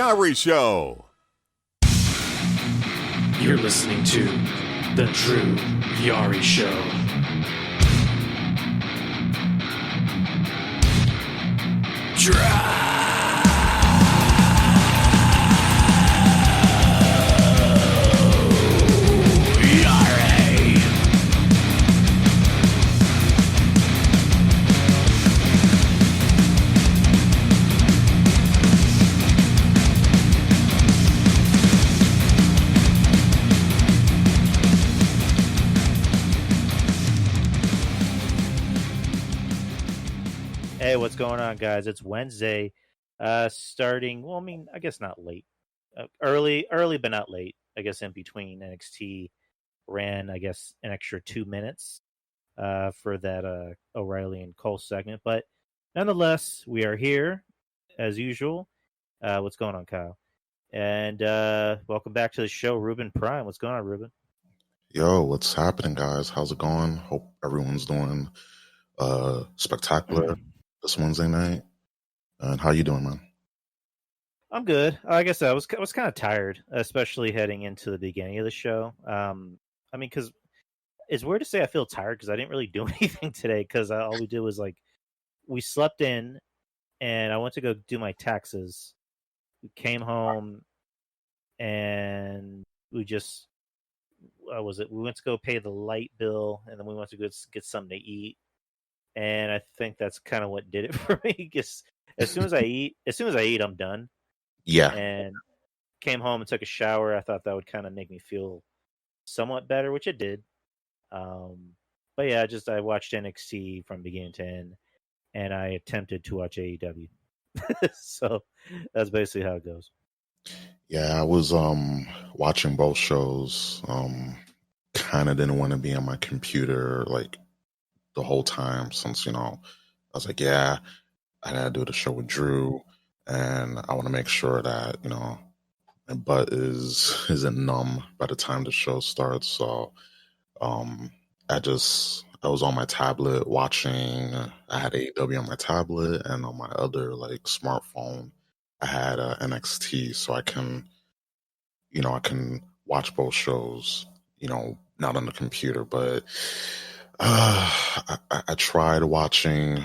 Yari Show. You're listening to The Drew Yari Show. Hey, what's going on, guys? It's Wednesday, starting. Well, I mean, I guess not late, early, but not late. I guess in between NXT ran, I guess, an extra 2 minutes for that O'Reilly and Cole segment. But nonetheless, we are here as usual. What's going on, Kyle? And welcome back to the show, Ruben Prime. What's going on, Ruben? Yo, what's happening, guys? How's it going? Hope everyone's doing spectacular this Wednesday night. And how you doing, man? I'm good. Like I said, I was kind of tired, especially heading into the beginning of the show. I mean, because it's weird to say I feel tired because I didn't really do anything today because all we did was we slept in, and I went to go do my taxes. We came home, and we just we went to go pay the light bill, and then we went to go get something to eat. And I think that's kind of what did it for me. Because as soon as I eat, I'm done. Yeah. And came home and took a shower. I thought that would kind of make me feel somewhat better, which it did. But yeah, I watched NXT from beginning to end, and I attempted to watch AEW. So that's basically how it goes. Yeah, I was watching both shows. Kind of didn't want to be on my computer the whole time since, I was like, yeah, I gotta do the show with Drew, and I want to make sure that, my butt isn't numb by the time the show starts. So I was on my tablet watching. I had AEW on my tablet, and on my other smartphone I had NXT, so I can watch both shows, not on the computer. But I tried watching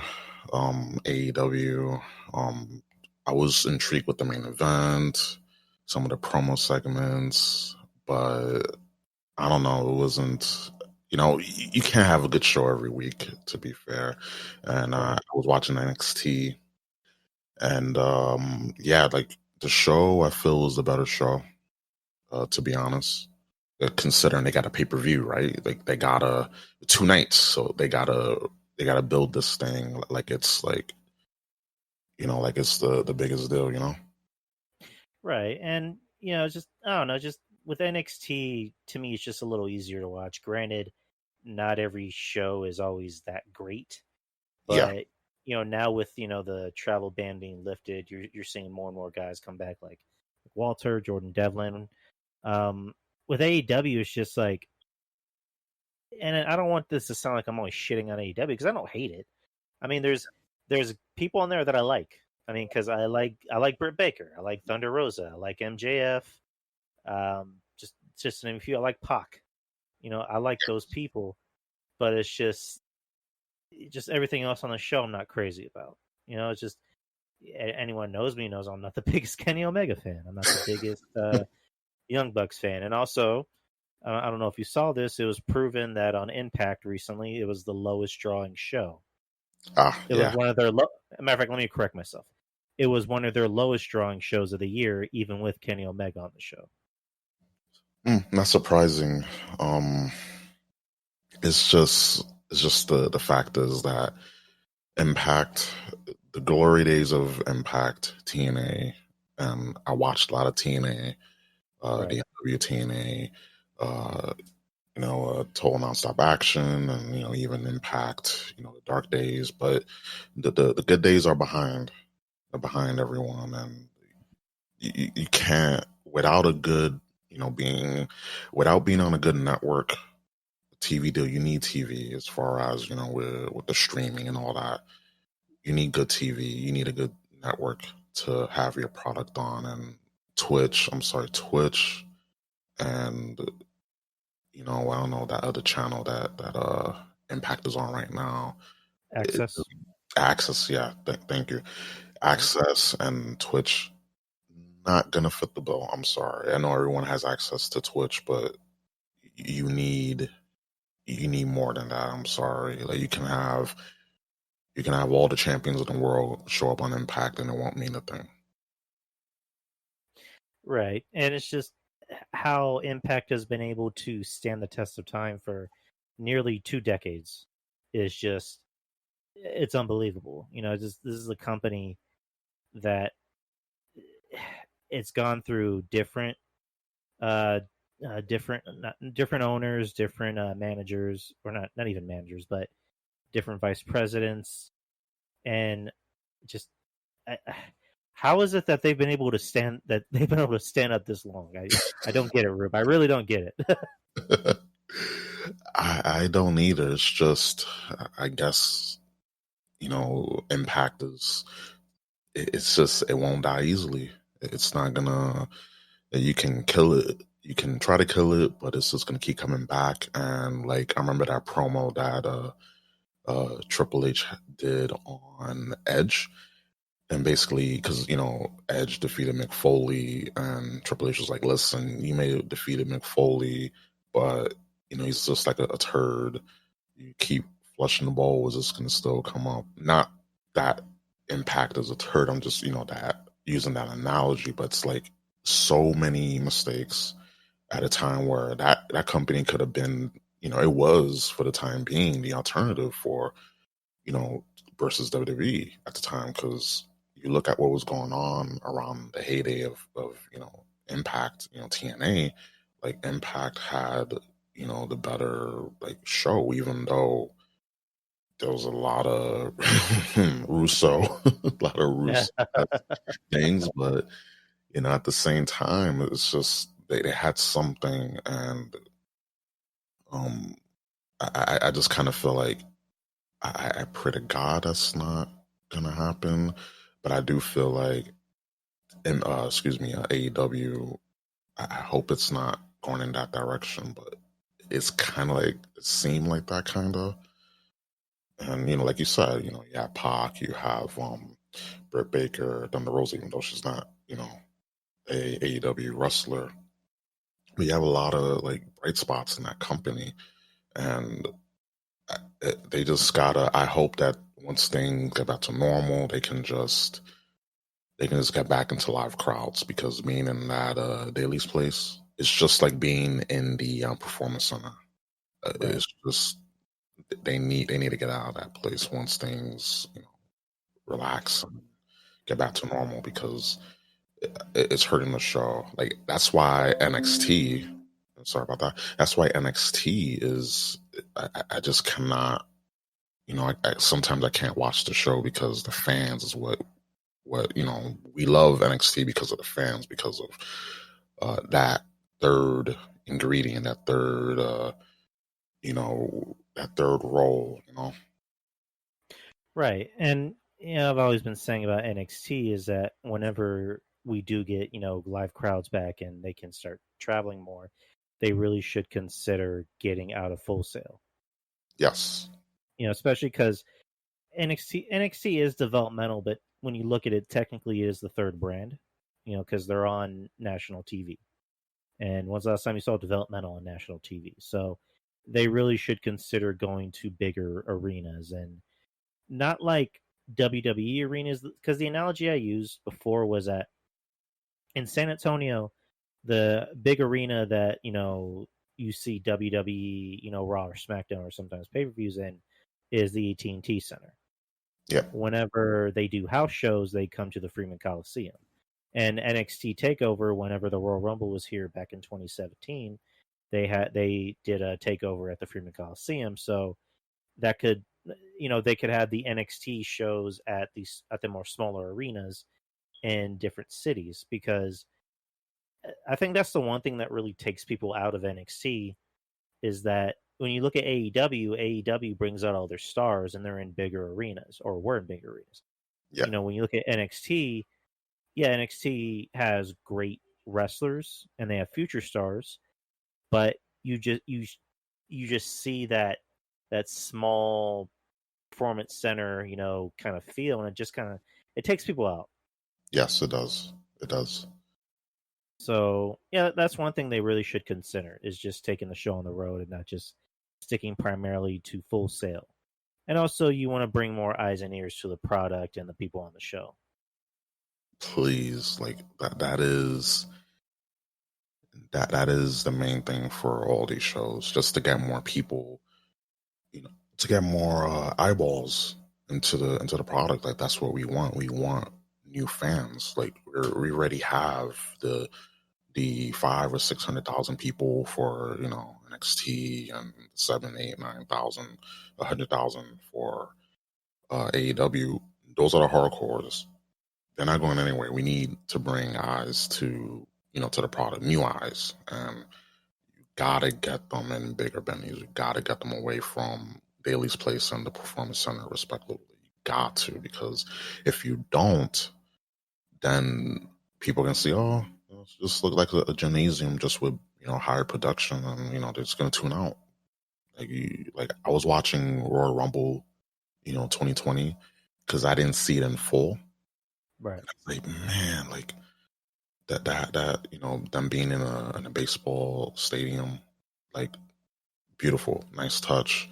AEW. I was intrigued with the main event, some of the promo segments, but I don't know. It wasn't, you can't have a good show every week, to be fair. And I was watching NXT, and the show I feel was the better show, to be honest. Considering they got a pay-per-view, right? They got 2 nights, so they gotta build this thing like it's it's the biggest deal, Right. And just I don't know, just with NXT, to me it's just a little easier to watch. Granted, not every show is always that great. But now with the travel ban being lifted, you're seeing more and more guys come back, like Walter, Jordan Devlin. With AEW, it's just and I don't want this to sound like I'm always shitting on AEW because I don't hate it. I mean, there's people on there that I like. I mean, because I like Britt Baker, I like Thunder Rosa, I like MJF. Just to name a few, I like Pac. I like those people, but it's just everything else on the show I'm not crazy about. It's just anyone knows me knows I'm not the biggest Kenny Omega fan. I'm not the biggest Young Bucks fan. And also, I don't know if you saw this, it was proven that on Impact recently, it was the lowest drawing show. It was one of their matter of fact, let me correct myself. It was one of their lowest drawing shows of the year, even with Kenny Omega on the show. Not surprising. It's just the fact is that Impact, the glory days of Impact, TNA, and I watched a lot of TNA, DMW TNA, Total Nonstop Action, and even Impact, the dark days. But the good days are behind. They're behind everyone, and you can't without a good, without being on a good network TV deal. You need TV as far as with the streaming and all that. You need good TV. You need a good network to have your product on, and Twitch. I'm sorry, Twitch, and I don't know that other channel that Impact is on right now. Access. Access, yeah. Thank you. Access and Twitch not gonna fit the bill. I'm sorry. I know everyone has access to Twitch, but you need more than that. I'm sorry. Like you can have all the champions of the world show up on Impact and it won't mean a thing. Right. And it's just how Impact has been able to stand the test of time for nearly 2 decades is just it's unbelievable. This is a company that it's gone through uh different owners, different managers, or not even managers, but different vice presidents, and just I, how is it that they've been able to stand up this long? I don't get it, Rube. I really don't get it. I don't either. It's just I guess Impact is it's just it won't die easily. It's not gonna. You can kill it. You can try to kill it, but it's just gonna keep coming back. And like I remember that promo that Triple H did on Edge, and basically because Edge defeated Mick Foley, and Triple H was like, "Listen, you may have defeated Mick Foley, but he's just like a turd. You keep flushing the bowl, is just gonna still come up." Not that Impact is a turd. I'm just that using that analogy, but it's like so many mistakes at a time where that company could have been, it was for the time being the alternative for, you know, versus WWE at the time, because you look at what was going on around the heyday of Impact, TNA, like Impact had, the better like show, even though there was a lot of Russo, a lot of Russo things, but at the same time, it's just they had something, and um, I just kind of feel like I pray to God that's not gonna happen, but I do feel like, in excuse me, AEW, I hope it's not going in that direction, but it's kind of like it seemed like that kind of, and like you said, you have Pac, you have Britt Baker, Thunder Rosa, even though she's not a AEW wrestler, but you have a lot of like bright spots in that company, and they just gotta. I hope that once things get back to normal, they can just get back into live crowds, because being in that Daly's place, it's just like being in the Performance Center. Right. It's just they need to get out of that place once things relax and get back to normal, because it's hurting the show. Like that's why NXT. Sorry about that. That's why NXT is. I just cannot. Sometimes I can't watch the show because the fans is what we love NXT because of the fans, because of that third ingredient, that third role. Right. And I've always been saying about NXT is that whenever we do get, live crowds back and they can start traveling more, they really should consider getting out of Full Sail. Yes. Especially because NXT is developmental, but when you look at it, technically it is the third brand, because they're on national TV. And when's the last time you saw developmental on national TV? So they really should consider going to bigger arenas, and not like WWE arenas, because the analogy I used before was that in San Antonio, the big arena that you see WWE, Raw or SmackDown or sometimes pay-per-views in is the AT&T Center. Yeah. Whenever they do house shows, they come to the Freeman Coliseum. And NXT Takeover, whenever the Royal Rumble was here back in 2017, they did a takeover at the Freeman Coliseum. So that could, they could have the NXT shows at the more smaller arenas in different cities, because I think that's the one thing that really takes people out of NXT is that when you look at AEW brings out all their stars and they're in bigger arenas, or were in bigger arenas. Yeah. When you look at NXT, yeah, NXT has great wrestlers and they have future stars, but you just see that small performance center, kind of feel, and it just kind of it takes people out. Yes, it does. It does. So yeah, that's one thing they really should consider is just taking the show on the road and not just sticking primarily to Full Sail. And also, you want to bring more eyes and ears to the product and the people on the show. Please, like that is the main thing for all these shows, just to get more people, to get more eyeballs into the product. Like that's what we want. We want new fans. Like we already have the 5 or 600,000 people for NXT, and 7, 8, 9,000, 100,000 for AEW. Those are the hardcores. They're not going anywhere. We need to bring eyes to to the product, new eyes, and you gotta get them in bigger venues. You gotta get them away from Daly's Place and the Performance Center, respectively. You got to, because if you don't, then people can see, oh, it just look like a gymnasium just with higher production, and they're just gonna tune out. Like I was watching Royal Rumble, 2020, because I didn't see it in full. Right. Like, man, like that them being in a baseball stadium, like beautiful, nice touch.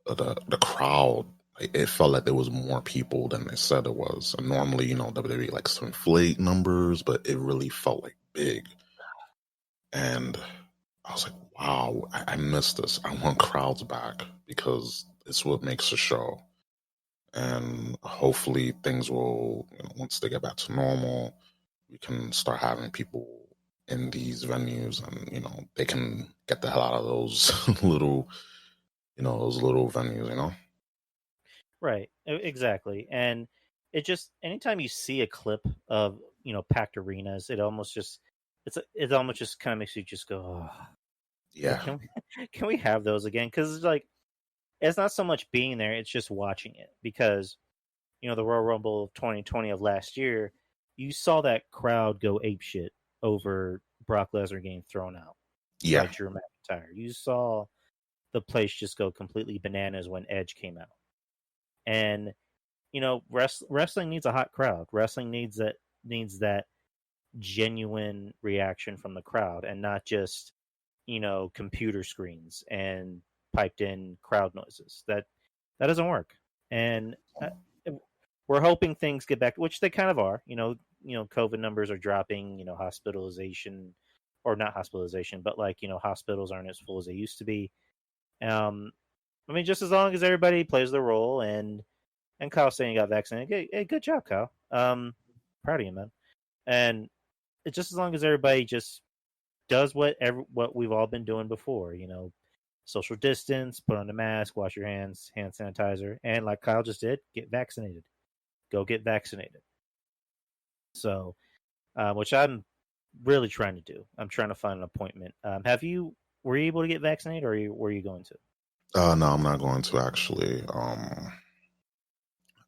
The crowd, like, it felt like there was more people than they said it was. And normally, WWE likes to inflate numbers, but it really felt like big. And I was like, wow, I missed this. I want crowds back, because it's what makes a show. And hopefully things will, once they get back to normal, we can start having people in these venues, and they can get the hell out of those little venues. Right. Exactly. And it just anytime you see a clip of packed arenas, it almost just kind of makes you just go, oh, Yeah. can we have those again? Because it's not so much being there; it's just watching it. Because the Royal Rumble of 2020 of last year, you saw that crowd go apeshit over Brock Lesnar getting thrown out by Yeah. Drew McIntyre. You saw the place just go completely bananas when Edge came out. And wrestling needs a hot crowd. Wrestling needs that genuine reaction from the crowd, and not just computer screens and piped in crowd noises. That doesn't work. And we're hoping things get back, which they kind of are. COVID numbers are dropping. Hospitalization, or not hospitalization, but hospitals aren't as full as they used to be. I mean, just as long as everybody plays their role, and Kyle saying he got vaccinated, hey, good job, Kyle. Proud of you, man. And it's just as long as everybody just does what we've all been doing before, social distance, put on a mask, wash your hands, hand sanitizer, and like Kyle just did, get vaccinated. Go get vaccinated. So, which I'm really trying to do. I'm trying to find an appointment. Were you able to get vaccinated, or were you going to? No, I'm not going to, actually.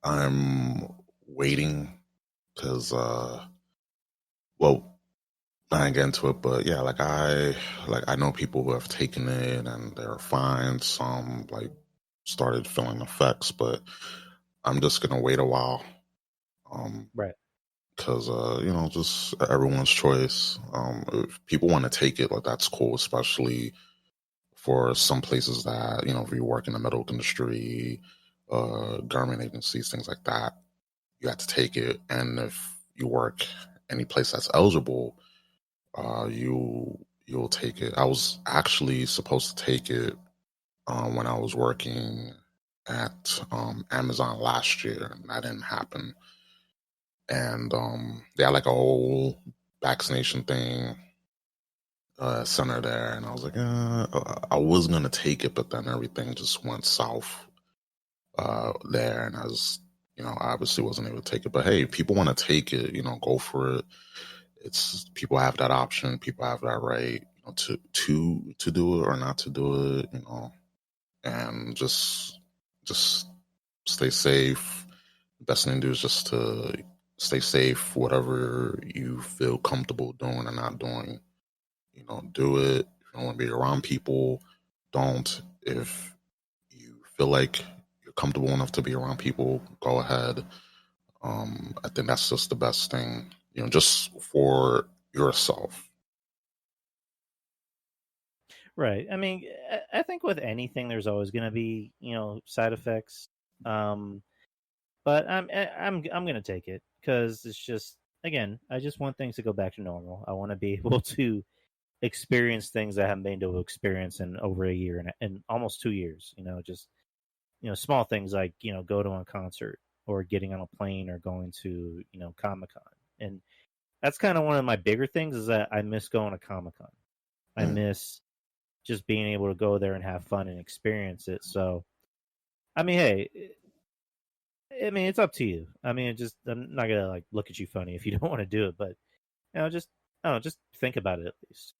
I'm waiting, because well, I didn't get into it, but yeah, I know people who have taken it and they're fine. Some started feeling effects, but I'm just gonna wait a while. Right. Because just everyone's choice. If people want to take it, like, that's cool, especially for some places that if you work in the medical industry, government agencies, things like that, you have to take it. And if you work any place that's eligible, you'll take it. I was actually supposed to take it when I was working at Amazon last year, and that didn't happen. And they had like a whole vaccination thing center there, and I was like, I was gonna take it, but then everything just went south there, and I was, I obviously wasn't able to take it. But hey, people want to take it, go for it. It's people have that option, people have that right, to do it or not to do it, and just stay safe. The best thing to do is just to stay safe. Whatever you feel comfortable doing and not doing, do it. If you don't want to be around people, don't. If you feel like you're comfortable enough to be around people, go ahead. I think that's just the best thing, just for yourself. Right. I mean, I think with anything, there's always going to be, side effects. But I'm going to take it because it's just, again, I just want things to go back to normal. I want to be able to experience things I haven't been able to experience in over a year and almost 2 years. Just small things like go to a concert or getting on a plane or going to Comic-Con. And that's kind of one of my bigger things is that I miss going to Comic-Con. I miss just being able to go there and have fun and experience it. So, I mean, hey, it's up to you. I mean, I'm not gonna like look at you funny if you don't want to do it, but just I don't know, just think about it at least.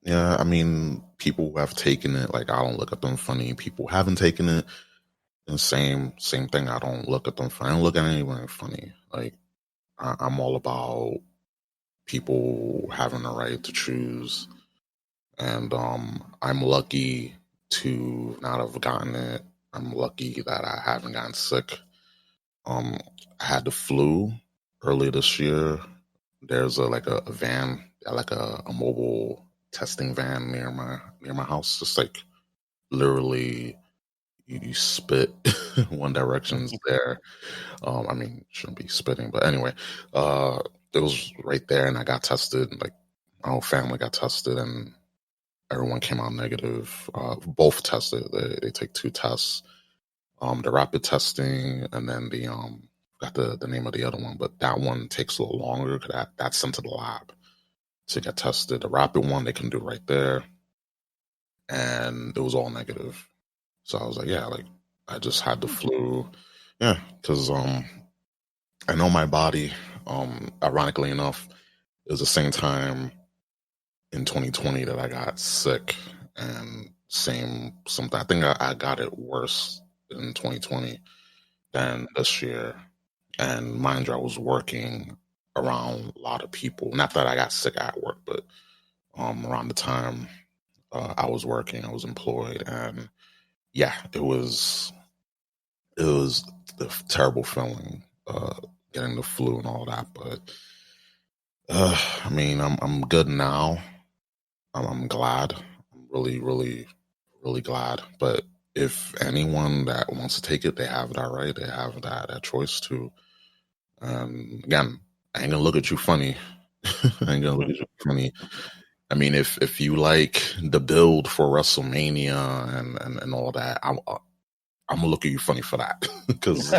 Yeah, I mean, people who have taken it, like I don't look at them funny. People who haven't taken it, and same thing. I don't look at them funny. I don't look at anyone funny. Like I'm all about people having the right to choose, and I'm lucky to not have gotten it. I'm lucky that I haven't gotten sick. I had the flu earlier this year. There's a van, like a mobile testing van near my house. Just like literally, you spit one direction's there. I mean, shouldn't be spitting, but anyway, it was right there, and I got tested. Like my whole family got tested, and everyone came out negative. Both tested. They take two tests. The rapid testing, and then the got the name of the other one, but that one takes a little longer because that's sent to the lab to get tested. The rapid one they can do right there, and it was all negative. So I was like, yeah, like I just had the flu, yeah, because I know my body. Ironically enough, it was the same time in 2020 that I got sick, and something. I think I got it worse in 2020 than this year. And mind you, I was working around a lot of people. Not that I got sick at work, but around the time I was working, I was employed, and yeah, it was the terrible feeling, getting the flu and all that. But I mean, I'm good now. I'm glad. I'm really, really, really glad. But if anyone that wants to take it, they have that right. They have that choice to. Again, I ain't gonna look at you funny. I ain't gonna look at you funny. I mean, if you like the build for WrestleMania and all that, I'm gonna look at you funny for that because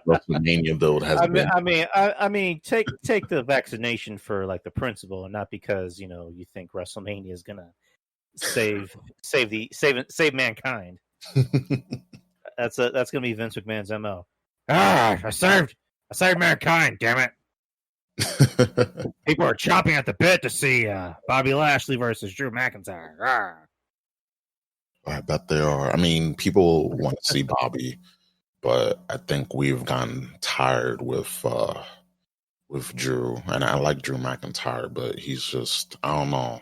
WrestleMania build has been. I mean, take the vaccination for like the principle, and not because you think WrestleMania is gonna save mankind. That's gonna be Vince McMahon's MO. I saved mankind. Damn it! People are chopping at the bit to see Bobby Lashley versus Drew McIntyre. I bet they are. I mean, people want to see Bobby, but I think we've gotten tired with Drew, and I like Drew McIntyre, but he's just, I don't know,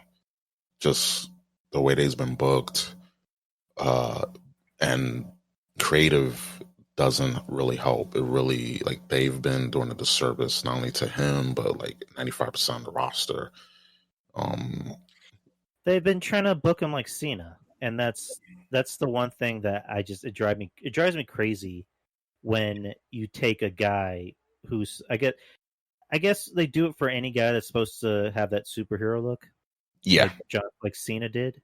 just the way that he's been booked, and creative doesn't really help. It really, like, they've been doing a disservice not only to him but like 95% of the roster. They've been trying to book him like Cena, and that's the one thing that it drives me crazy when you take a guy who's I guess they do it for any guy that's supposed to have that superhero look, Yeah, like Cena did,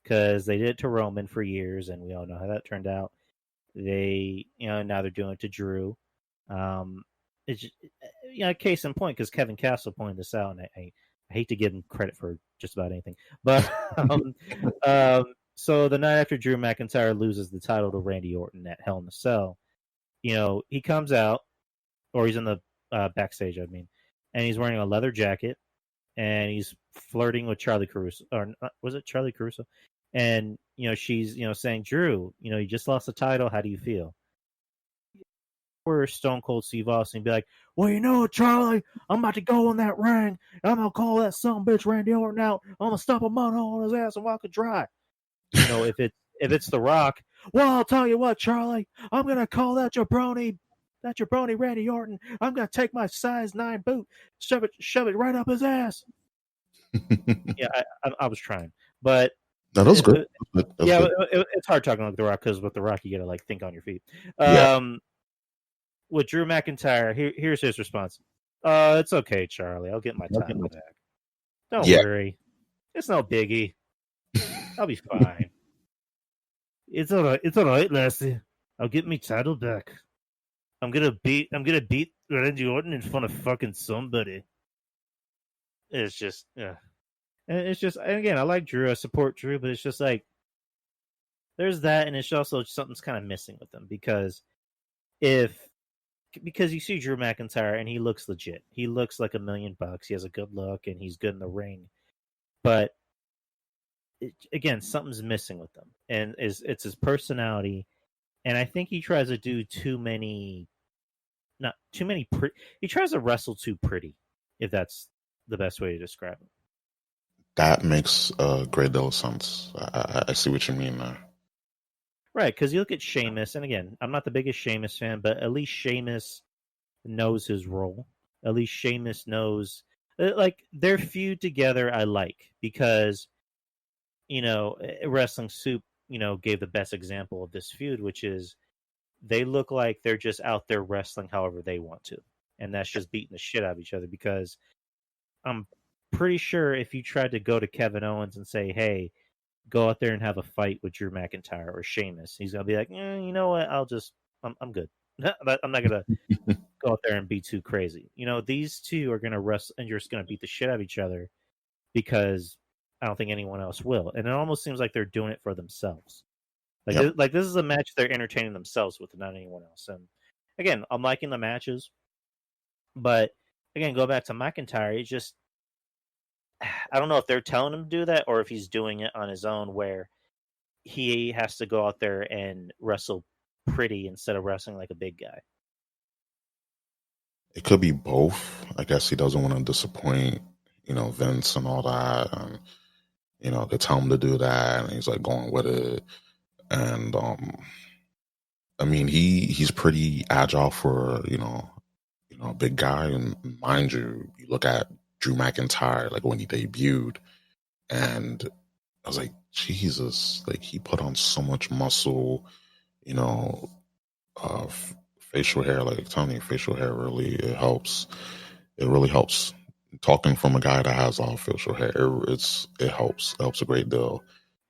because they did it to Roman for years, and we all know how that turned out. They, now they're doing it to Drew. It's just, case in point, because Kevin Castle pointed this out, and I hate to give him credit for just about anything, but so the night after Drew McIntyre loses the title to Randy Orton at Hell in a Cell, he comes out, or he's in the backstage, I mean, and he's wearing a leather jacket, and he's flirting with Charlie Caruso, or was it Charlie Caruso? And she's saying, Drew, you just lost the title. How do you feel? where Stone Cold Steve Austin would be like, well, you know what, Charlie? I'm about to go in that ring. And I'm going to call that son bitch Randy Orton out. I'm going to stop a mud hole in his ass and walk it dry. You know, if it's The Rock, well, I'll tell you what, Charlie, I'm going to call that jabroni Randy Orton. I'm going to take my size 9 boot, shove it right up his ass. Yeah, I was trying. But no, that's good. That's good. It's hard talking like The Rock because with The Rock you got to like think on your feet. With Drew McIntyre, here's his response. It's okay, Charlie. I'll get my title back. Don't worry. It's no biggie. I'll be fine. It's all right, Lassie. I'll get my title back. I'm gonna beat Randy Orton in front of fucking somebody. It's just, yeah. And it's just, and again, I like Drew. I support Drew, but it's just like there's that, and it's also something's kind of missing with them because you see Drew McIntyre and he looks legit. He looks like $1 million. He has a good look and he's good in the ring, but again, something's missing with them, and it's his personality. And I think he tries to do he tries to wrestle too pretty, if that's the best way to describe him. That makes a great deal of sense. I see what you mean there. Right, because you look at Sheamus, and again, I'm not the biggest Sheamus fan, but at least Sheamus knows his role. At least Sheamus knows, like, their feud together I like, because, you know, Wrestling Soup, you know, gave the best example of this feud, which is they look like they're just out there wrestling however they want to. And that's just beating the shit out of each other, because I'm pretty sure if you tried to go to Kevin Owens and say, hey, go out there and have a fight with Drew McIntyre or Sheamus, he's going to be like, you know what, I'm good. I'm not going to go out there and be too crazy. You know, these two are going to wrestle and you're just going to beat the shit out of each other because I don't think anyone else will. And it almost seems like they're doing it for themselves. Like this is a match they're entertaining themselves with, not anyone else. And again, I'm liking the matches, but again, go back to McIntyre. It's just, I don't know if they're telling him to do that or if he's doing it on his own, where he has to go out there and wrestle pretty instead of wrestling like a big guy. It could be both. I guess he doesn't want to disappoint, you know, Vince and all that. And, you know, they tell him to do that, and he's like going with it. And I mean, he's pretty agile for you know a big guy. And mind you, you look at Drew McIntyre, like when he debuted, and I was like, Jesus, like he put on so much muscle, you know, facial hair. Like telling you, facial hair really it helps. It really helps. Talking from a guy that has all facial hair, it helps. It helps a great deal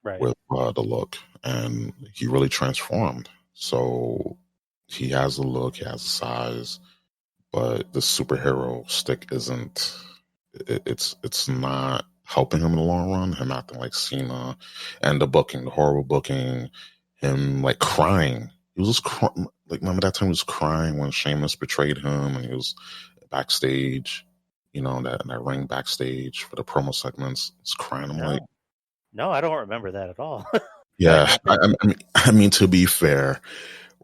with the look, and he really transformed. So he has the look, he has the size, but the superhero stick isn't. It's not helping him in the long run. Him acting like Cena, and the booking, the horrible booking, him like crying. He was just like, remember that time he was crying when Sheamus betrayed him, and he was backstage. You know, that ring backstage for the promo segments. He's crying. I'm like, no, I don't remember that at all. Yeah, I mean, to be fair,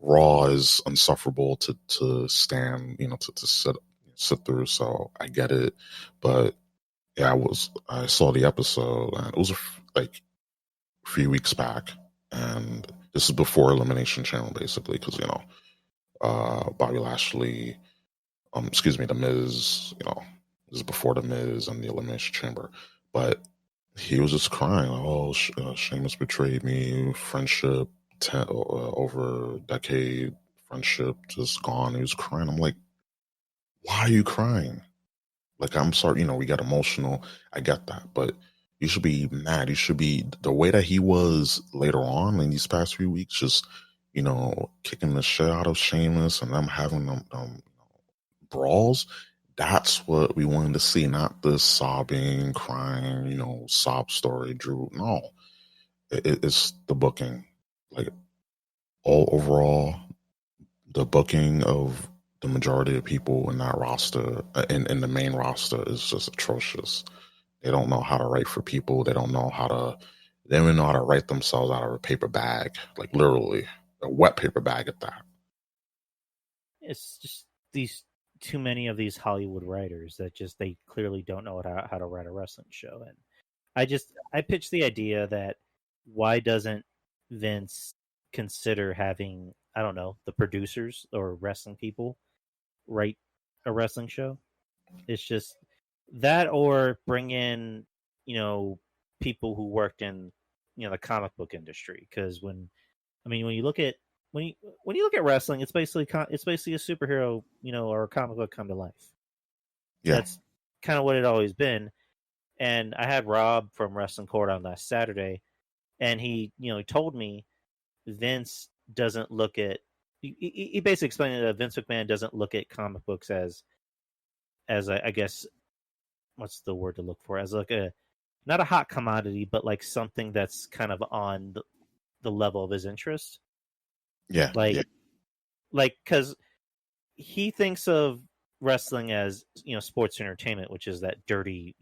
Raw is insufferable to stand, you know, to sit through. So I get it, but yeah, I saw the episode, and it was like a few weeks back, and this is before Elimination Chamber, basically, because you know, Bobby Lashley, The Miz, you know, this is before the Miz and the Elimination Chamber, but he was just crying. Like, oh, Sheamus betrayed me. Friendship over a decade. Friendship just gone. He was crying. I'm like, why are you crying? Like, I'm sorry. You know, we got emotional. I get that, but you should be mad. You should be the way that he was later on in these past few weeks. Just you know, kicking the shit out of Sheamus and them having them brawls. That's what we wanted to see, not this sobbing, crying, you know, sob story, Drew. No, it's the booking. Like, all overall, the booking of the majority of people in that roster, in the main roster, is just atrocious. They don't know how to write for people. They don't know they don't even know how to write themselves out of a paper bag, like literally, a wet paper bag at that. it's just these too many of these Hollywood writers that just they clearly don't know how to write a wrestling show. And I pitched the idea that why doesn't Vince consider having, I don't know, the producers or wrestling people write a wrestling show? It's just that, or bring in, people who worked in, the comic book industry. Because when you look at when you look at wrestling, it's basically a superhero, or a comic book come to life. Yeah. That's kind of what it always been. And I had Rob from Wrestling Court on last Saturday, and he told me Vince doesn't look at. He basically explained that Vince McMahon doesn't look at comic books as I guess, what's the word to look for, as like a, not a hot commodity, but like something that's kind of on the level of his interest. Yeah. Like, Yeah. because he thinks of wrestling as sports entertainment, which is that dirty,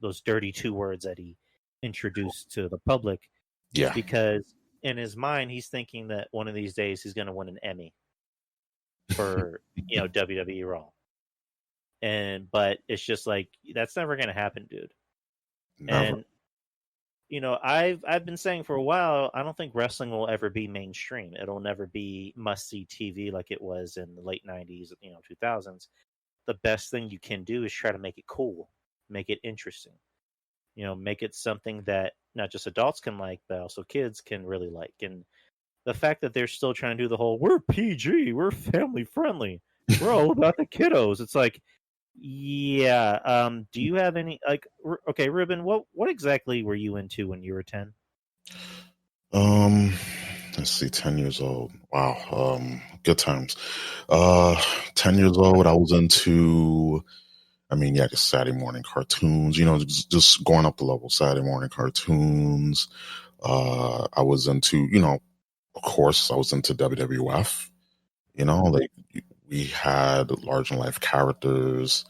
those dirty two words that he introduced to the public. Yeah. Because in his mind, he's thinking that one of these days he's going to win an Emmy for WWE Raw. But it's just like, that's never going to happen, dude. Never. And I've been saying for a while, I don't think wrestling will ever be mainstream. It'll never be must see TV like it was in the late 90s, 2000s. The best thing you can do is try to make it cool, make it interesting. Make it something that not just adults can like, but also kids can really like. And the fact that they're still trying to do the whole, we're PG, we're family friendly, we're all about the kiddos. It's like, yeah. Do you have any, like, okay, Ruben, what exactly were you into when you were 10? Let's see, 10 years old. Wow. Good times. 10 years old, I was into, the Saturday morning cartoons, just going up the level, Saturday morning cartoons. I was into, of course, I was into WWF, like we had large in life characters.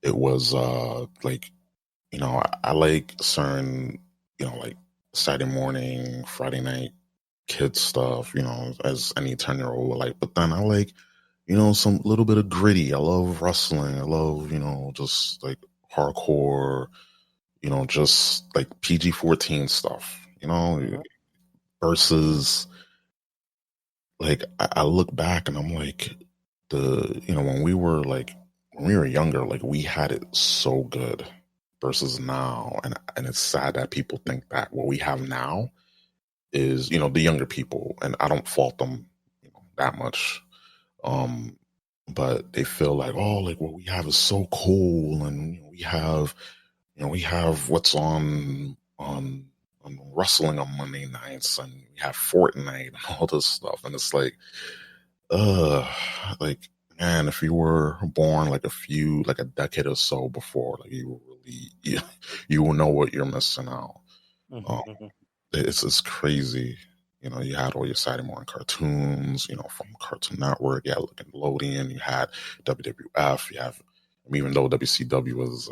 It was, I like certain, like Saturday morning, Friday night kid stuff, as any 10-year-old would like. But then I like, some little bit of gritty. I love wrestling. I love, just like hardcore, just like PG-14 stuff, versus like I look back and I'm like when we were younger, like we had it so good versus now. And it's sad that people think that what we have now is, the younger people, and I don't fault them, that much. But they feel like, oh, like what we have is so cool, and we have what's on wrestling on Monday nights, and we have Fortnite and all this stuff, and it's like, uh, like, man, if you were born like a decade or so before, like you will really, you will know what you're missing out. Um, it's crazy. You had all your Saturday morning cartoons, from Cartoon Network, you had Nickelodeon, you had WWF, you have, even though WCW was,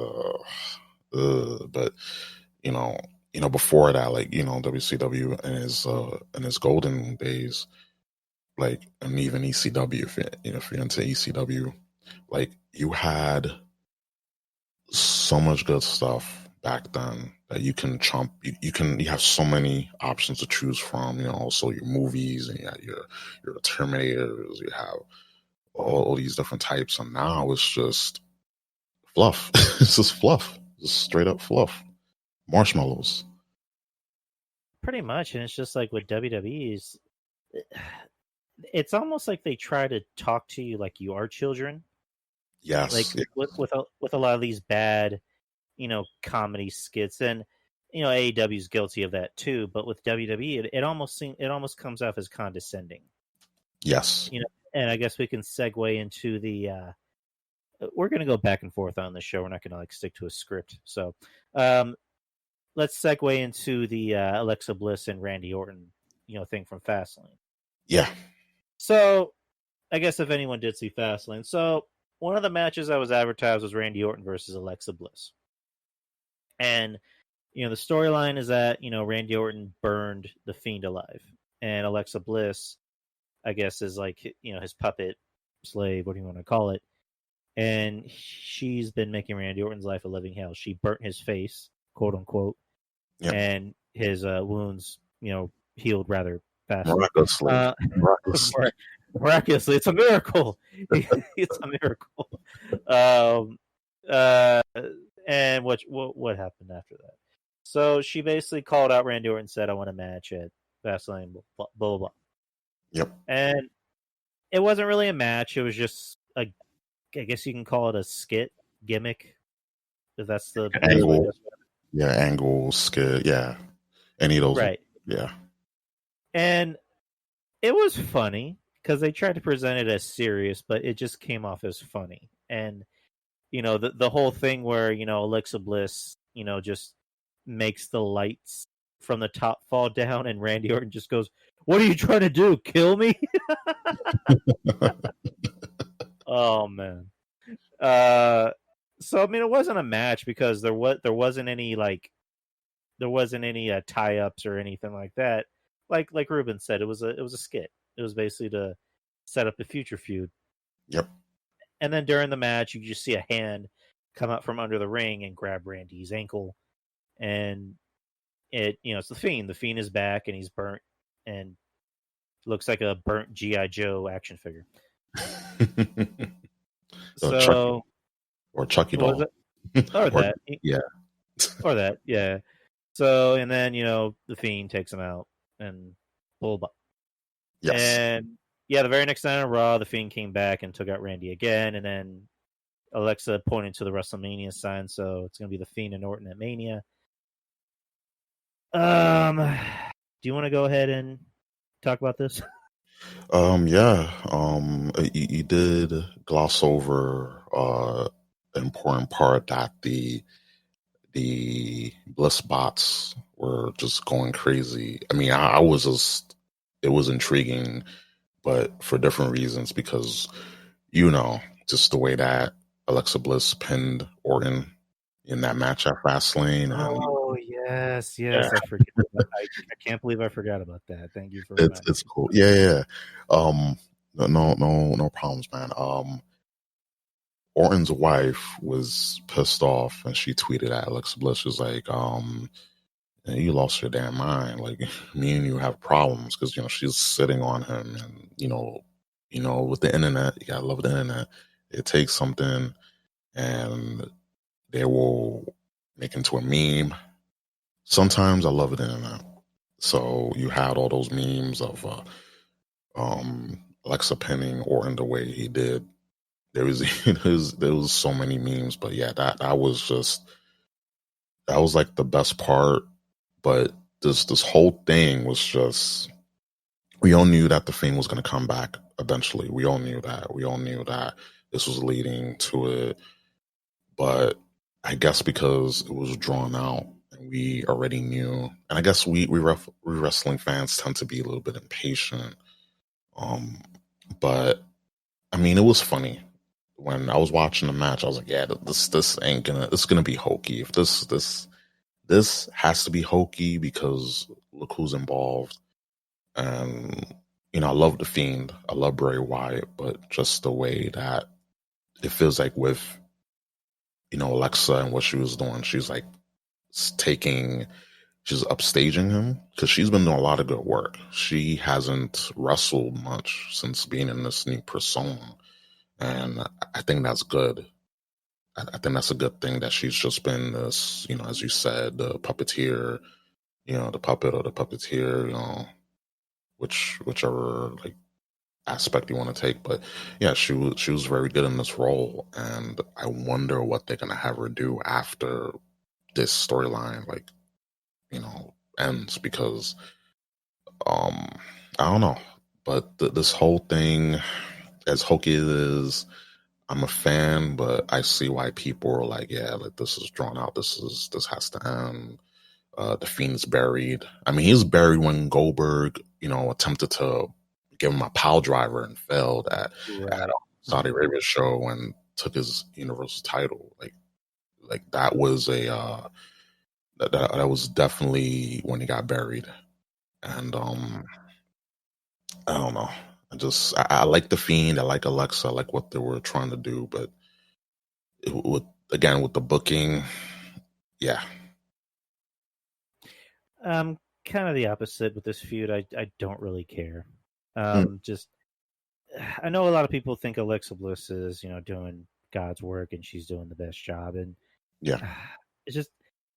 but before that, like, WCW in his golden days, like, and even ECW, if you're into ECW, like, you had so much good stuff back then that you can chomp. You have so many options to choose from. Also your movies, and you have your Terminators. You have all these different types, and now it's just fluff. It's just fluff, just straight up fluff, marshmallows. Pretty much. And it's just like with WWE's, it's almost like they try to talk to you like you are children. Yes. Like with a lot of these bad, comedy skits. And AEW is guilty of that too. But with WWE, it almost comes off as condescending. Yes. And I guess we can segue into the. We're going to go back and forth on the show. We're not going to stick to a script. So, let's segue into the Alexa Bliss and Randy Orton, thing from Fastlane. Yeah. So, I guess if anyone did see Fastlane, so one of the matches that was advertised was Randy Orton versus Alexa Bliss. And, the storyline is that, Randy Orton burned the Fiend alive. And Alexa Bliss, I guess, is like, his puppet slave, what do you want to call it? And she's been making Randy Orton's life a living hell. She burnt his face, quote unquote, and his wounds, healed rather fast. Miraculously. Miraculously, it's a miracle. It's a miracle. And what happened after that? So she basically called out Randy Orton and said, "I want a match at Fastlane." Blah blah blah. Yep. And it wasn't really a match. It was just I guess you can call it a skit gimmick, if that's the angle. Yeah, angle skit. Yeah, any of those. Right. Yeah. And it was funny because they tried to present it as serious, but it just came off as funny. And the whole thing where Alexa Bliss just makes the lights from the top fall down, and Randy Orton just goes, "What are you trying to do? Kill me?" Oh man. So I mean, it wasn't a match because there wasn't any tie ups or anything like that. Like Ruben said, it was a skit. It was basically to set up a future feud. Yep. And then during the match, you just see a hand come out from under the ring and grab Randy's ankle, and it's the Fiend. The Fiend is back and he's burnt and looks like a burnt GI Joe action figure. So, or Chucky doll, or that, yeah, or that, yeah. So, and then the Fiend takes him out and pull up. Yes. And yeah, the very next night on Raw, the Fiend came back and took out Randy again, and then Alexa pointed to the WrestleMania sign, so it's going to be the Fiend and Orton at Mania. Do you want to go ahead and talk about this? Yeah. You did gloss over an important part that the Bliss bots were just going crazy. I mean, I was just, it was intriguing, but for different reasons, because just the way that Alexa Bliss pinned Orton in that match at Fastlane. Oh yes, yeah. I forget. I can't believe I forgot about that. Thank you for it's cool. Yeah. No problems, man. Orton's wife was pissed off, and she tweeted at Alexa Bliss. She was like, "You lost your damn mind. Like, me and you have problems because she's sitting on him, and with the internet, you gotta love the internet. It takes something, and they will make into a meme. Sometimes I love the internet. So you had all those memes of Alexa pinning Orton the way he did. There was so many memes, but yeah, that was like the best part. But this whole thing was just, we all knew that the Fiend was going to come back eventually. We all knew that. We all knew that this was leading to it. But I guess because it was drawn out, and we already knew, and I guess we wrestling fans tend to be a little bit impatient. But I mean, it was funny when I was watching the match. I was like, yeah, this ain't gonna, it's gonna be hokey. If this has to be hokey because look who's involved. And I love the Fiend, I love Bray Wyatt, but just the way that it feels like with Alexa and what she was doing, she's like she's upstaging him, because she's been doing a lot of good work. She hasn't wrestled much since being in this new persona, and I think that's good. I think that's a good thing that she's just been this, as you said, the puppeteer, the puppet or the puppeteer, whichever like aspect you want to take. But yeah, she was very good in this role, and I wonder what they're gonna have her do after this storyline, like, ends, because I don't know. But this whole thing, as hokey as it is, I'm a fan, but I see why people are like, yeah, like, this is drawn out. This has to end. The Fiend's buried. I mean, he's buried when Goldberg, attempted to give him a pile driver and failed at a Saudi Arabia show and took his Universal title. Like that was a that was definitely when he got buried. And I don't know. I like the Fiend. I like Alexa. I like what they were trying to do, but with the booking, yeah. Kind of the opposite with this feud. I don't really care. Mm. Just I know a lot of people think Alexa Bliss is doing God's work and she's doing the best job, and Yeah. it's just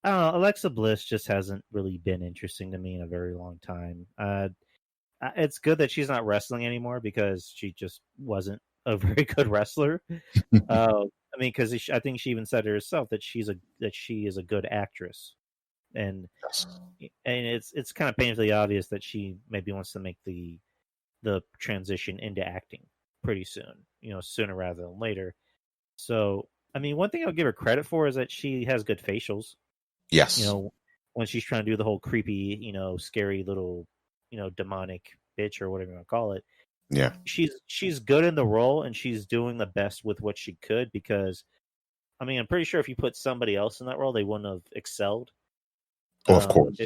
I don't know. Alexa Bliss just hasn't really been interesting to me in a very long time. It's good that she's not wrestling anymore because she just wasn't a very good wrestler. I mean, because I think she even said it herself that she is a good actress, and Yes. it's kind of painfully obvious that she maybe wants to make the transition into acting pretty soon, sooner rather than later. So, I mean, one thing I'll give her credit for is that she has good facials. Yes. When she's trying to do the whole creepy, scary little, demonic bitch or whatever you want to call it. Yeah. She's good in the role and she's doing the best with what she could because, I mean, I'm pretty sure if you put somebody else in that role, they wouldn't have excelled. Oh, of course.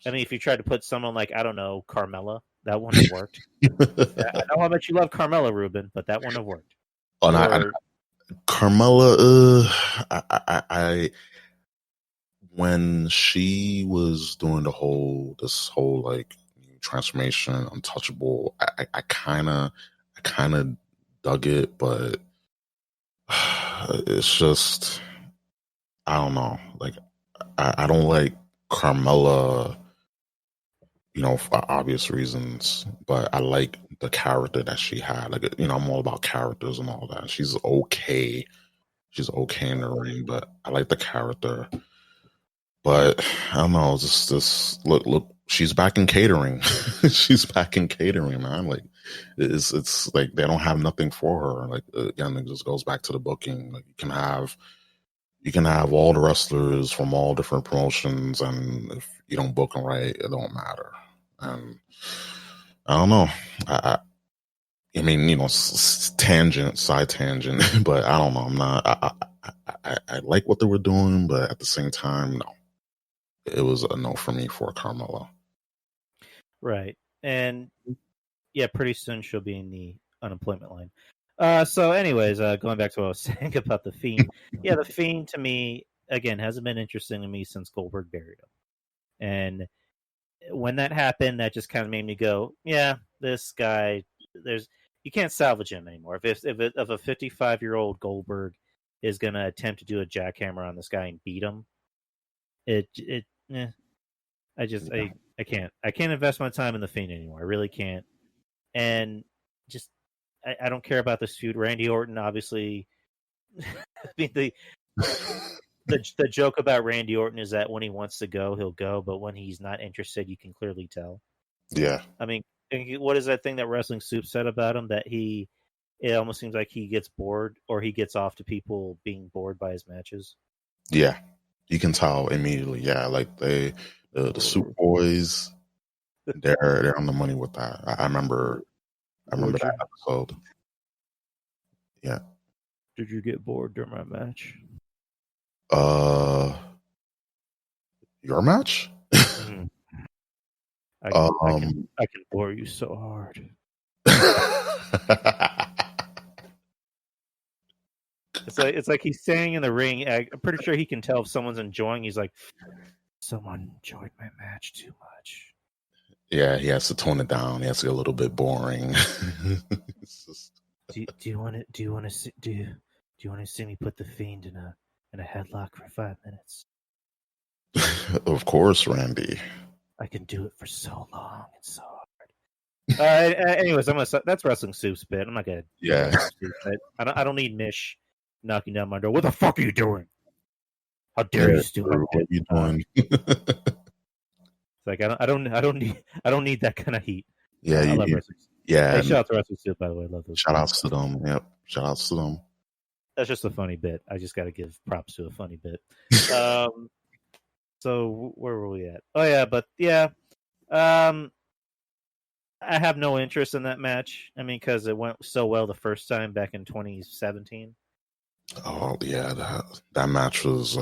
I mean, if you tried to put someone like, I don't know, Carmella, that wouldn't have worked. I know how much you love Carmella, Ruben, but that wouldn't have worked. Carmella, I when she was doing this whole like transformation, untouchable, I kind of dug it, but it's just I don't know. Like I don't like Carmella, for obvious reasons, but I like the character that she had. Like, I'm all about characters and all that. She's okay. She's okay in the ring, but I like the character. But I don't know. Just look. She's back in catering. She's back in catering, man. Like, it's like they don't have nothing for her. Like, again, it just goes back to the booking. Like, you can have all the wrestlers from all different promotions, and if you don't book them right, it don't matter. And I don't know. I mean, side tangent, but I don't know. I'm not. I like what they were doing, but at the same time, no. It was a no for me for Carmella. Right, and yeah, pretty soon she'll be in the unemployment line. So, anyways, going back to what I was saying about the Fiend. Yeah, the Fiend to me again hasn't been interesting to me since Goldberg buried him, and when that happened, that just kind of made me go, yeah, this guy, you can't salvage him anymore. If a 55-year-old Goldberg is gonna attempt to do a jackhammer on this guy and beat him, I can't invest my time in the Fiend anymore. I really can't, and just I don't care about this feud. Randy Orton, obviously, I mean the joke about Randy Orton is that when he wants to go, he'll go, but when he's not interested, you can clearly tell. Yeah. I mean, what is that thing that Wrestling Soup said about him? That it almost seems like he gets bored or he gets off to people being bored by his matches. Yeah. You can tell immediately. Yeah. Like the Soup Boys, they're on the money with that. I remember that episode. Yeah. Did you get bored during my match? Your match? Mm-hmm. I can bore you so hard. It's like he's standing in the ring. I'm pretty sure he can tell if someone's enjoying. He's like, someone enjoyed my match too much. Yeah, he has to tone it down. He has to get a little bit boring. Do you want to see me put the Fiend in a headlock for 5 minutes? Of course, Randy. I can do it for so long and so hard. Anyways, that's Wrestling Soup's bit. I'm not gonna. Yeah. I don't need Mish knocking down my door. What the fuck are you doing? How dare you steal my What are you doing? It's like I don't need that kind of heat. Yeah, I love Wrestling Soup. Yeah. Hey, shout out to Wrestling Soup, by the way. I love those. Shout outs to them. Yep. Shout outs to them. That's just a funny bit. I just got to give props to a funny bit. So where were we at? Oh yeah, but yeah, I have no interest in that match. I mean, because it went so well the first time back in 2017. Oh yeah, that match was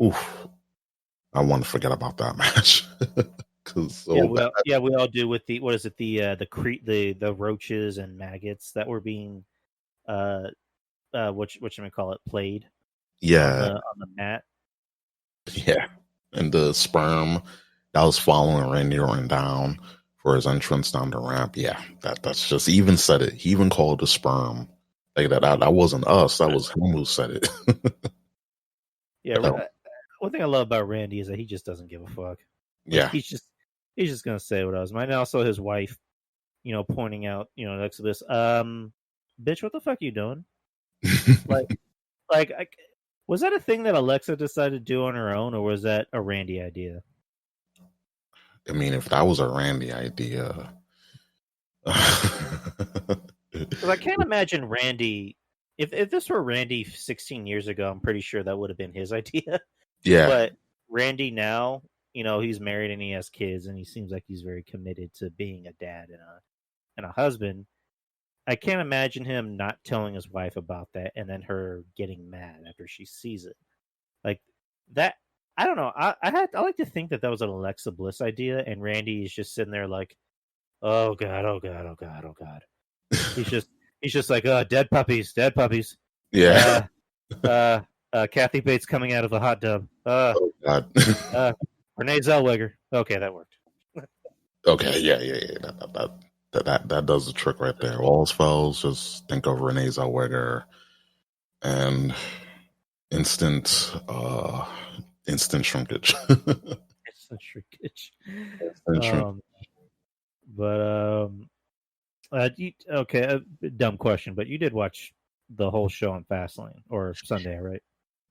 oof. I want to forget about that match Yeah, so that, we all do with the what is it the roaches and maggots that were being uh what you call it played yeah, on the mat. yeah, and the sperm that was following Randy Orton down for his entrance down the ramp. Yeah, that's just he even said it. He even called the sperm like that wasn't us. That was him who said it. Yeah, one thing I love about Randy is that he just doesn't give a fuck. Like Yeah. he's just gonna say what I was. And also his wife, pointing out, next to this, bitch, what the fuck you doing? Like, like, was that a thing that Alexa decided to do on her own, or was that a Randy idea? I mean, if that was a Randy idea, Because I can't imagine Randy. If this were Randy 16 years ago, I'm pretty sure that would have been his idea. yeah, But Randy now, he's married and he has kids, and he seems like he's very committed to being a dad and a husband. I can't imagine him not telling his wife about that and then her getting mad after she sees it. Like that, I don't know. I like to think that was an Alexa Bliss idea, and Randy is just sitting there like, oh god, oh god, oh god, oh god. He's just like, dead puppies, dead puppies. yeah. Kathy Bates coming out of the hot tub. Oh God. Renee Zellweger. Okay, that worked. Okay, yeah. That does the trick right there. All spells, just think of Renee Zellweger and instant instant shrinkage. It's a shrinkage. Instant shrink. But dumb question, but you did watch the whole show on Fastlane or Sunday, right?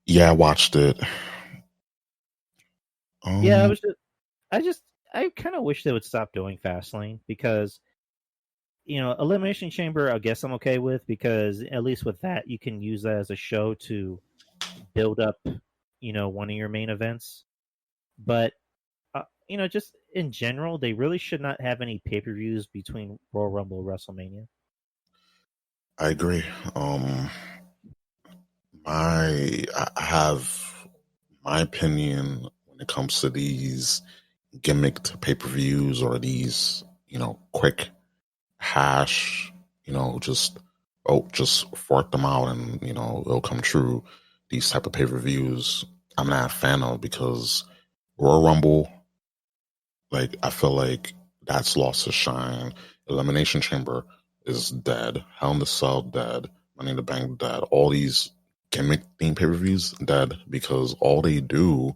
Yeah, I watched it. Yeah, I kind of wish they would stop doing Fastlane because Elimination Chamber, I guess I'm okay with because at least with that you can use that as a show to build up, one of your main events. But just in general, they really should not have any pay-per-views between Royal Rumble and WrestleMania. I agree. I have my opinion when it comes to these gimmicked pay-per-views or these, quick hash, just fork them out and, it'll come true. These type of pay-per-views I'm not a fan of because Royal Rumble, like I feel like that's lost its shine. Elimination Chamber is dead. Hell in the Cell dead. Money in the Bank dead. All these gimmick theme pay-per-views dead because all they do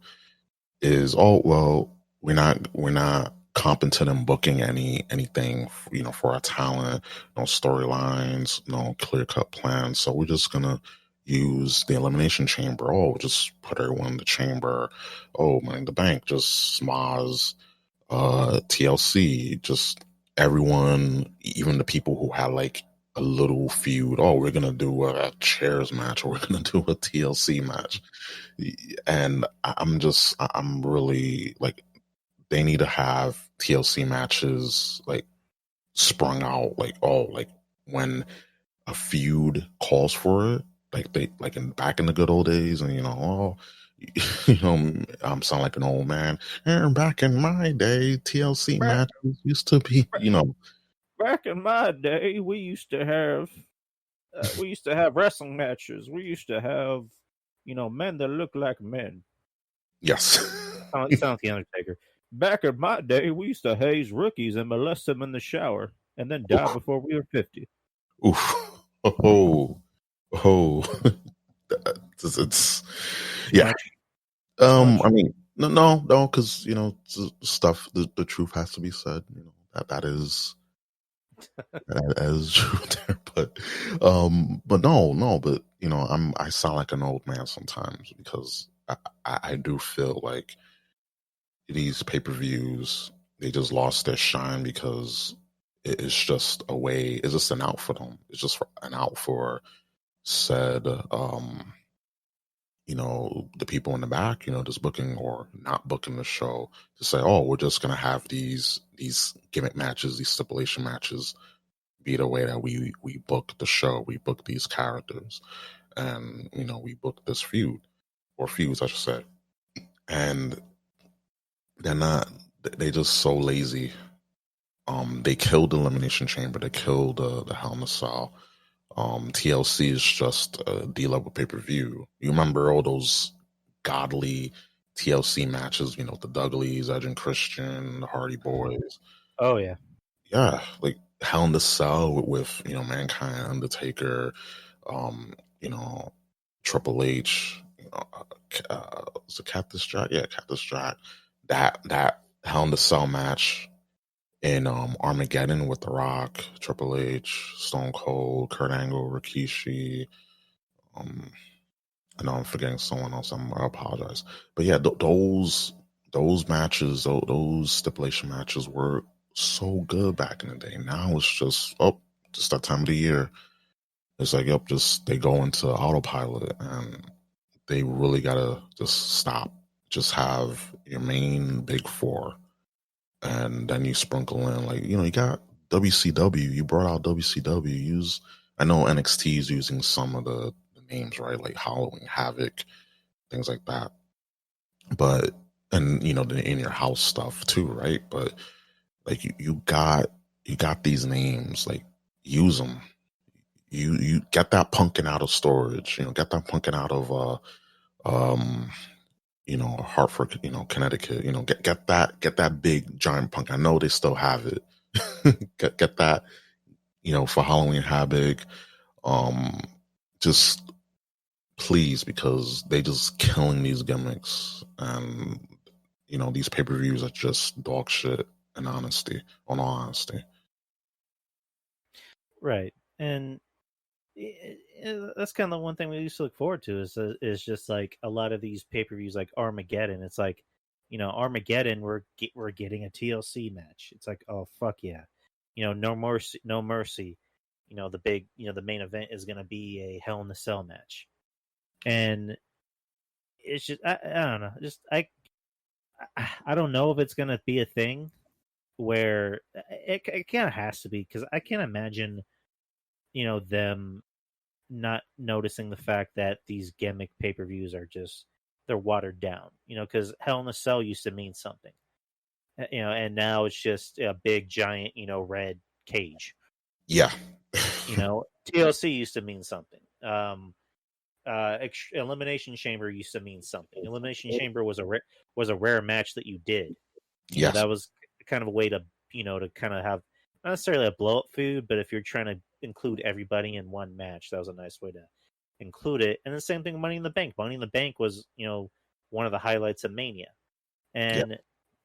is, oh well, we're not competent in booking anything, for our talent, no storylines, no clear cut plans. So we're just gonna use the Elimination Chamber. Oh, we'll just put everyone in the chamber. Oh, Money in the Bank, just Smaz, TLC, just everyone, even the people who had like a little feud. Oh, we're gonna do a chairs match, or we're gonna do a TLC match, and I'm really like, they need to have TLC matches like sprung out, like when a feud calls for it, like they like in back in the good old days, and I'm sound like an old man. And back in my day, TLC Back, matches used to be, back in my day, we used to have wrestling matches. We used to have, men that look like men. yes. Sounds like the Undertaker. Back in my day, we used to haze rookies and molest them in the shower, and then die before we were 50. Oof. Oh, oh. It's Too yeah. much. Too much. I mean, no, because stuff. The truth has to be said. That is true there. But no. But I sound like an old man sometimes because I do feel like these pay-per-views, they just lost their shine because it's just a way. It's just an out for them. It's just an out for said. The people in the back, just booking or not booking the show to say, oh, we're just gonna have these gimmick matches, these stipulation matches be the way that we book the show, we book these characters, and we book this feud or feuds, I should say. And they're not they just so lazy. They killed the Elimination Chamber. They killed the Hell in a Cell. TLC is just a D-level pay-per-view. You remember all those godly TLC matches, the Dudleys, Edge and Christian, the Hardy Boys. Oh yeah. Yeah, like Hell in the Cell with Mankind, Undertaker, you know, Triple H, was it Cactus Jack? Yeah, Cactus Jack. That Hell in the Cell match in Armageddon with The Rock, Triple H, Stone Cold, Kurt Angle, Rikishi. I know I'm forgetting someone else. I apologize. But yeah, those matches, those stipulation matches were so good back in the day. Now it's just that time of the year. It's like, just they go into autopilot and they really gotta just stop. Just have your main big four, and then you sprinkle in you got WCW. You brought out WCW. I know NXT is using some of the names, right, like Halloween Havoc, things like that. But and the in your house stuff too, right? But like you got these names, like use them. You get that pumpkin out of storage. Get that pumpkin out of um Hartford, Connecticut. Get that big giant pumpkin. I know they still have it. get that, for Halloween Havoc. Just please, because they just killing these gimmicks, and these pay-per-views are just dog shit. In honesty, on all honesty. Right. And that's kind of the one thing we used to look forward to is just like a lot of these pay-per-views like Armageddon. It's like, Armageddon, we're getting a TLC match. It's like, oh fuck yeah. No mercy, no mercy. The big, the main event is going to be a Hell in a Cell match. And it's just I don't know. Just I don't know if it's going to be a thing where it kind of has to be, because I can't imagine them not noticing the fact that these gimmick pay-per-views are just, they're watered down, because Hell in a Cell used to mean something, and now it's just a big giant red cage. Yeah. TLC used to mean something. Elimination Chamber used to mean something. Elimination Chamber was a rare match that you did. Yes. That was kind of a way to to kind of have not necessarily a blow up food, but if you're trying to include everybody in one match, that was a nice way to include it. And the same thing, Money in the Bank. Money in the Bank was one of the highlights of Mania, and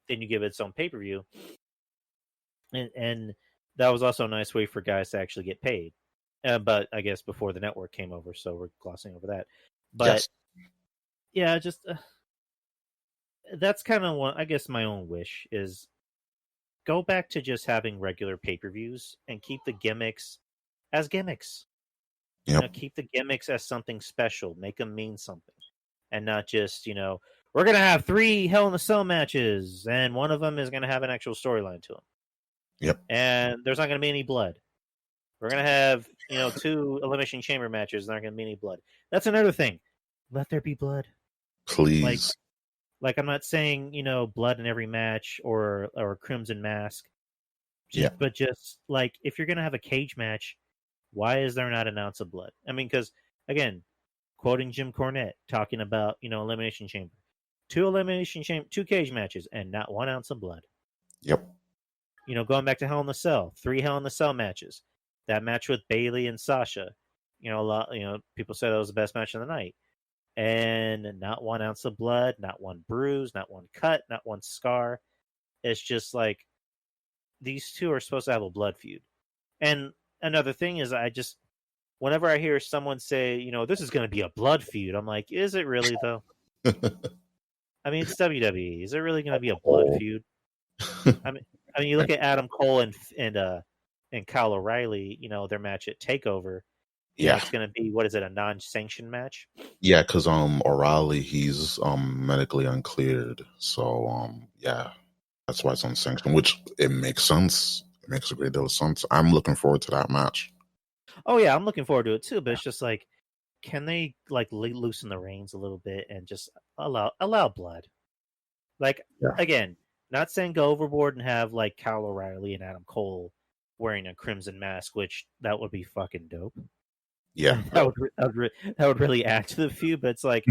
then you give it its own pay per view, and that was also a nice way for guys to actually get paid. But I guess before the network came over, so we're glossing over that. But yeah, just that's kind of one. I guess my own wish is go back to just having regular pay-per-views and keep the gimmicks as gimmicks. Yep. Keep the gimmicks as something special. Make them mean something, and not just we're gonna have 3 Hell in a Cell matches, and one of them is gonna have an actual storyline to them. Yep. And there's not gonna be any blood. We're gonna have 2 Elimination Chamber matches. There's not gonna be any blood. That's another thing. Let there be blood, please. Like I'm not saying blood in every match or Crimson Mask. But just like if you're gonna have a cage match, why is there not an ounce of blood? I mean, because again, quoting Jim Cornette talking about Elimination Chamber, 2 cage matches and not 1 ounce of blood. Yep. Going back to Hell in a Cell, 3 Hell in a Cell matches. That match with Bayley and Sasha, a lot. People said that was the best match of the night, and not 1 ounce of blood, not 1 bruise, not 1 cut, not 1 scar. It's just like these 2 are supposed to have a blood feud. And another thing is, whenever I hear someone say, this is going to be a blood feud, I'm like, is it really though? I mean, it's WWE. Is it really going to be a blood feud? I mean, you look at Adam Cole and Kyle O'Reilly, their match at TakeOver. It's going to be, what is it, a non-sanctioned match? Yeah, because O'Reilly, he's medically uncleared, so that's why it's unsanctioned. Which it makes sense. It makes a great deal of sense. I'm looking forward to that match. Oh yeah, I'm looking forward to it too. But it's just like, can they loosen the reins a little bit and just allow blood? Again, Not saying go overboard and have like Kyle O'Reilly and Adam Cole wearing a crimson mask, which that would be fucking dope. Yeah, And that would really add to the feud. But it's like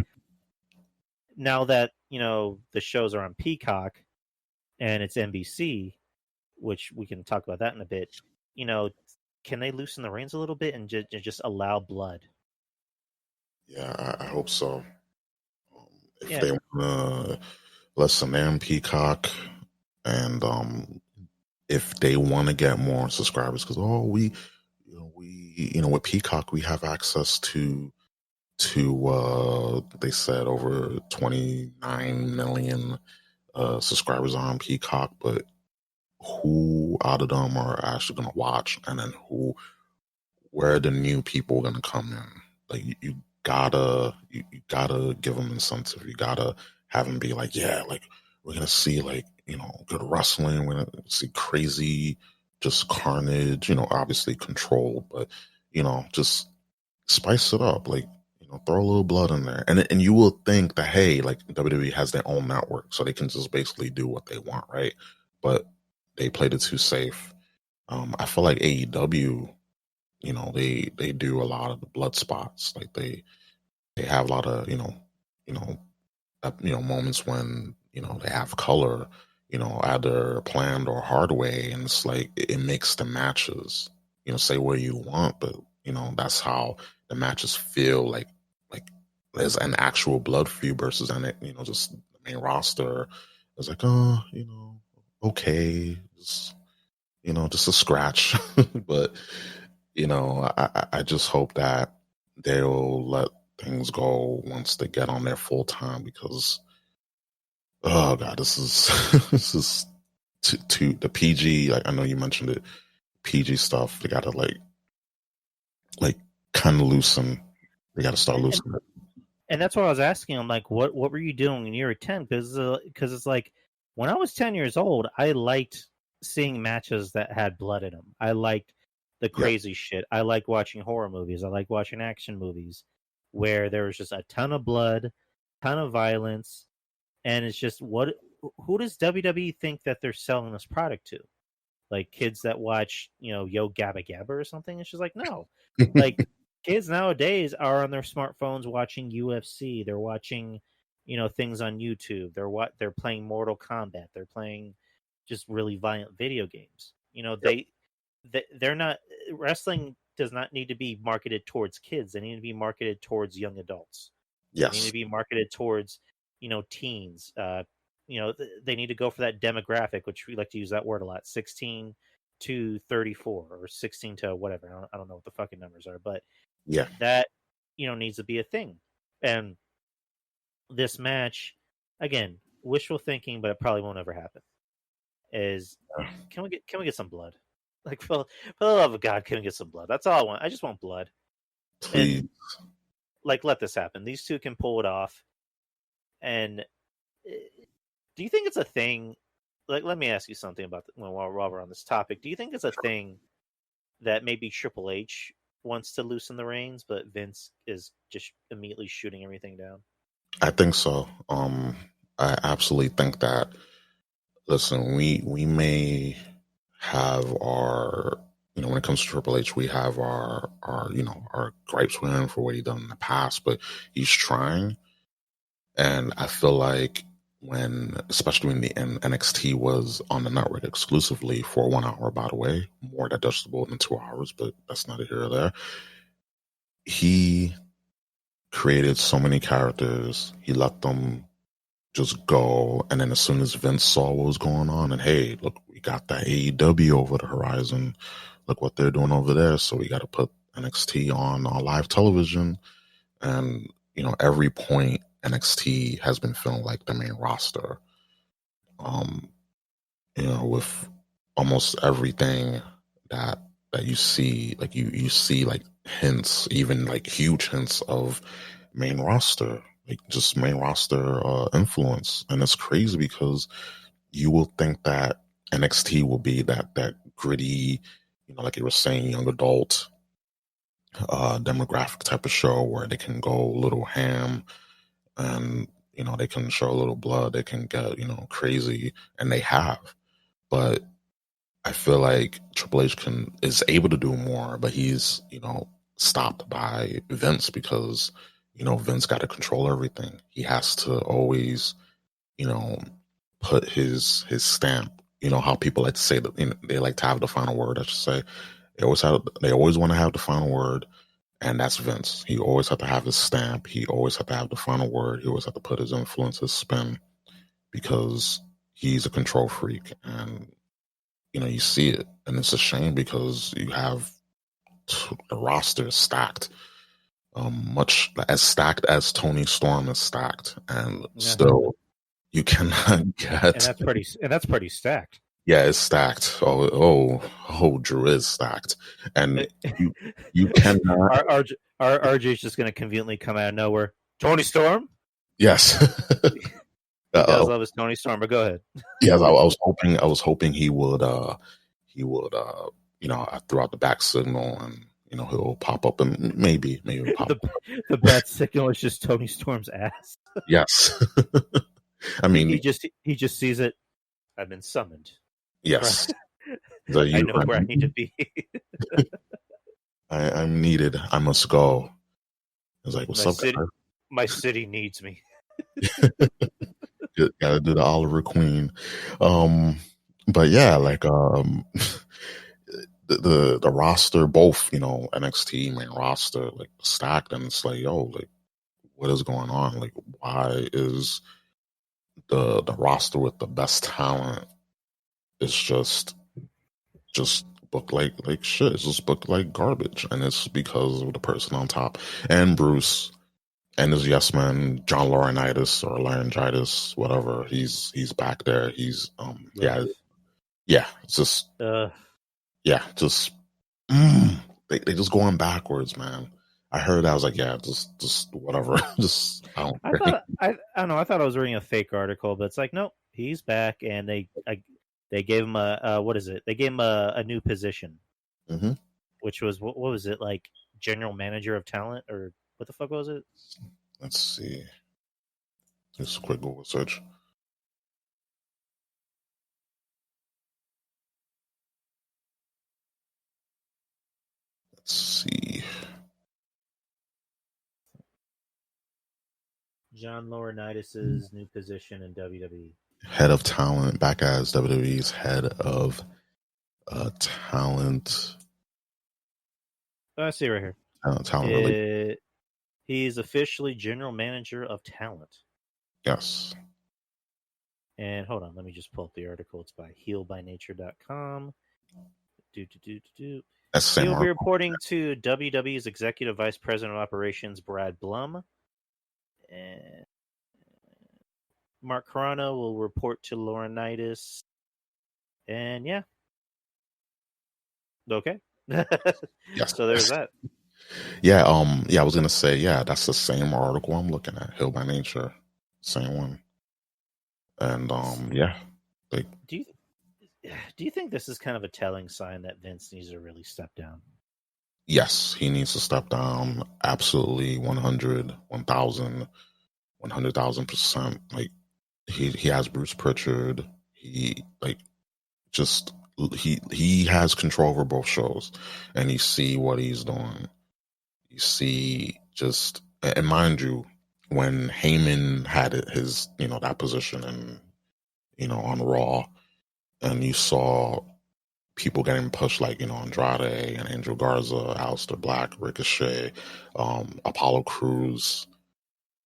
now that the shows are on Peacock and it's NBC, which we can talk about that in a bit. Can they loosen the reins a little bit and just allow blood? yeah, I hope so. If Yeah. they want to listen in Peacock, and if they want to get more subscribers, because with Peacock we have access to they said over 29 million subscribers on Peacock, but who out of them are actually going to watch, and then where are the new people going to come in? Like you gotta give them incentive. You gotta have them be like, yeah, like we're gonna see like good wrestling. We're gonna see crazy, just carnage. Obviously control, but just spice it up. Like throw a little blood in there, and you will think that hey, like WWE has their own network, so they can just basically do what they want, right? But they played it too safe. I feel like AEW, they do a lot of the blood spots. Like they have a lot of moments when they have color, either planned or hard way, and it's like it makes the matches say what you want, but that's how the matches feel like there's an actual blood feud versus just the main roster. It's like okay, just a scratch, but I just hope that they'll let things go once they get on there full time, because oh god, this is this is to the PG. Like I know you mentioned it, PG stuff. They gotta like kind of loosen. They gotta start And, loosening. and that's what I was asking. I'm like, what were you doing when you were 10? Because it's like when I was 10 years old, I liked seeing matches that had blood in them. I liked the Yeah, crazy shit. I like watching horror movies. I like watching action movies where there was just a ton of blood, ton of violence, and it's just who does WWE think that they're selling this product to? Like kids that watch, Yo Gabba Gabba or something? It's just like no. Like kids nowadays are on their smartphones watching UFC. They're watching, things on YouTube. They're playing Mortal Kombat. They're playing just really violent video games. yep, They're not wrestling does not need to be marketed towards kids. They need to be marketed towards young adults. They need to yes, be marketed towards, teens. They need to go for that demographic, which we like to use that word a lot, 16 to 34 or 16 to whatever. I don't know what the fucking numbers are, but yeah. that, needs to be a thing. And this match, again, wishful thinking, but it probably won't ever happen. Is can we get some blood? Like for the love of God, can we get some blood? That's all I want. I just want blood. Please, And like let this happen. These two can pull it off. And do you think it's a thing? Like, let me ask you something about while we're on this topic. Do you think it's a thing that maybe Triple H wants to loosen the reins, but Vince is just immediately shooting everything down? I think so. I absolutely think that. Listen, we may have our when it comes to Triple H, we have our our gripes with him for what he done in the past, but he's trying. And I feel like especially when the NXT was on the network exclusively for 1 hour, by the way, more digestible than 2 hours, but that's neither here or there. He created so many characters. He let them just go. And then as soon as Vince saw what was going on, and hey, look, we got that AEW over the horizon. Look what they're doing over there. So we got to put NXT on live television. And, every point NXT has been feeling like the main roster. Um, with almost everything that you see, like you see like hints, even like huge hints of main roster, like just main roster influence. And it's crazy because you will think that NXT will be that gritty, like you were saying, young adult demographic type of show where they can go a little ham and they can show a little blood, they can get, crazy, and they have. But I feel like Triple H is able to do more, but he's, stopped by Vince because, Vince got to control everything. He has to always, put his stamp. How people like to say that, they like to have the final word, I should say. They always want to have the final word, and that's Vince. He always had to have his stamp. He always had to have the final word. He always had to put his influence, his spin, because he's a control freak. And, you see it. And it's a shame because you have the roster stacked, much as stacked as Tony Storm is stacked. And still, you cannot get... And that's pretty stacked. Yeah, it's stacked. Drew is stacked, and you cannot. RJ's just going to conveniently come out of nowhere. Tony Storm. Yes, he does love his Tony Storm. But go ahead. Yes, I was hoping he would throw out the back signal, and he'll pop up and maybe pop up. The bat signal is just Tony Storm's ass. Yes, I mean he just sees it. I've been summoned. Yes. I know where I need to be. I'm needed. I must go. I was like, what's up, guys? My city needs me. Gotta do the Oliver Queen. But yeah, like the roster, both, NXT main roster, like stacked, and it's like, like, what is going on? Like, why is the roster with the best talent is just booked like shit. It's just booked like garbage, and it's because of the person on top and Bruce and his yes man John Laurinaitis or laryngitis, whatever. He's back there. He's it's just they just going backwards, man. I heard that. I was like, just whatever. Just I don't know. I thought I was reading a fake article, but it's like, nope, he's back, and they gave him a what is it? They gave him a new position, which was what was it, like general manager of talent, or what the fuck was it? Let's see. Just a quick Google search. Let's see. John Laurinaitis' new position in WWE. Head of talent, back as WWE's head of talent. I see right here. Talent. He's officially general manager of talent. Yes. And hold on, let me just pull up the article. It's by healbynature.com. He'll be reporting to WWE's Executive Vice President of Operations, Brad Blum. And Mark Carano will report to Laurinaitis. And yeah. Okay. Yes. So there's that. Yeah, I was gonna say, that's the same article I'm looking at, Hill by Nature. Same one. And like, do you think this is kind of a telling sign that Vince needs to really step down? Yes, he needs to step down. Absolutely, 100, 1,000, 100,000%. Like, he has Bruce Pritchard. He has control over both shows, and you see what he's doing. You see, and mind you, when Heyman had his, that position and, on Raw, and you saw people getting pushed like, Andrade and Angel Garza, Aleister Black, Ricochet, Apollo Crews,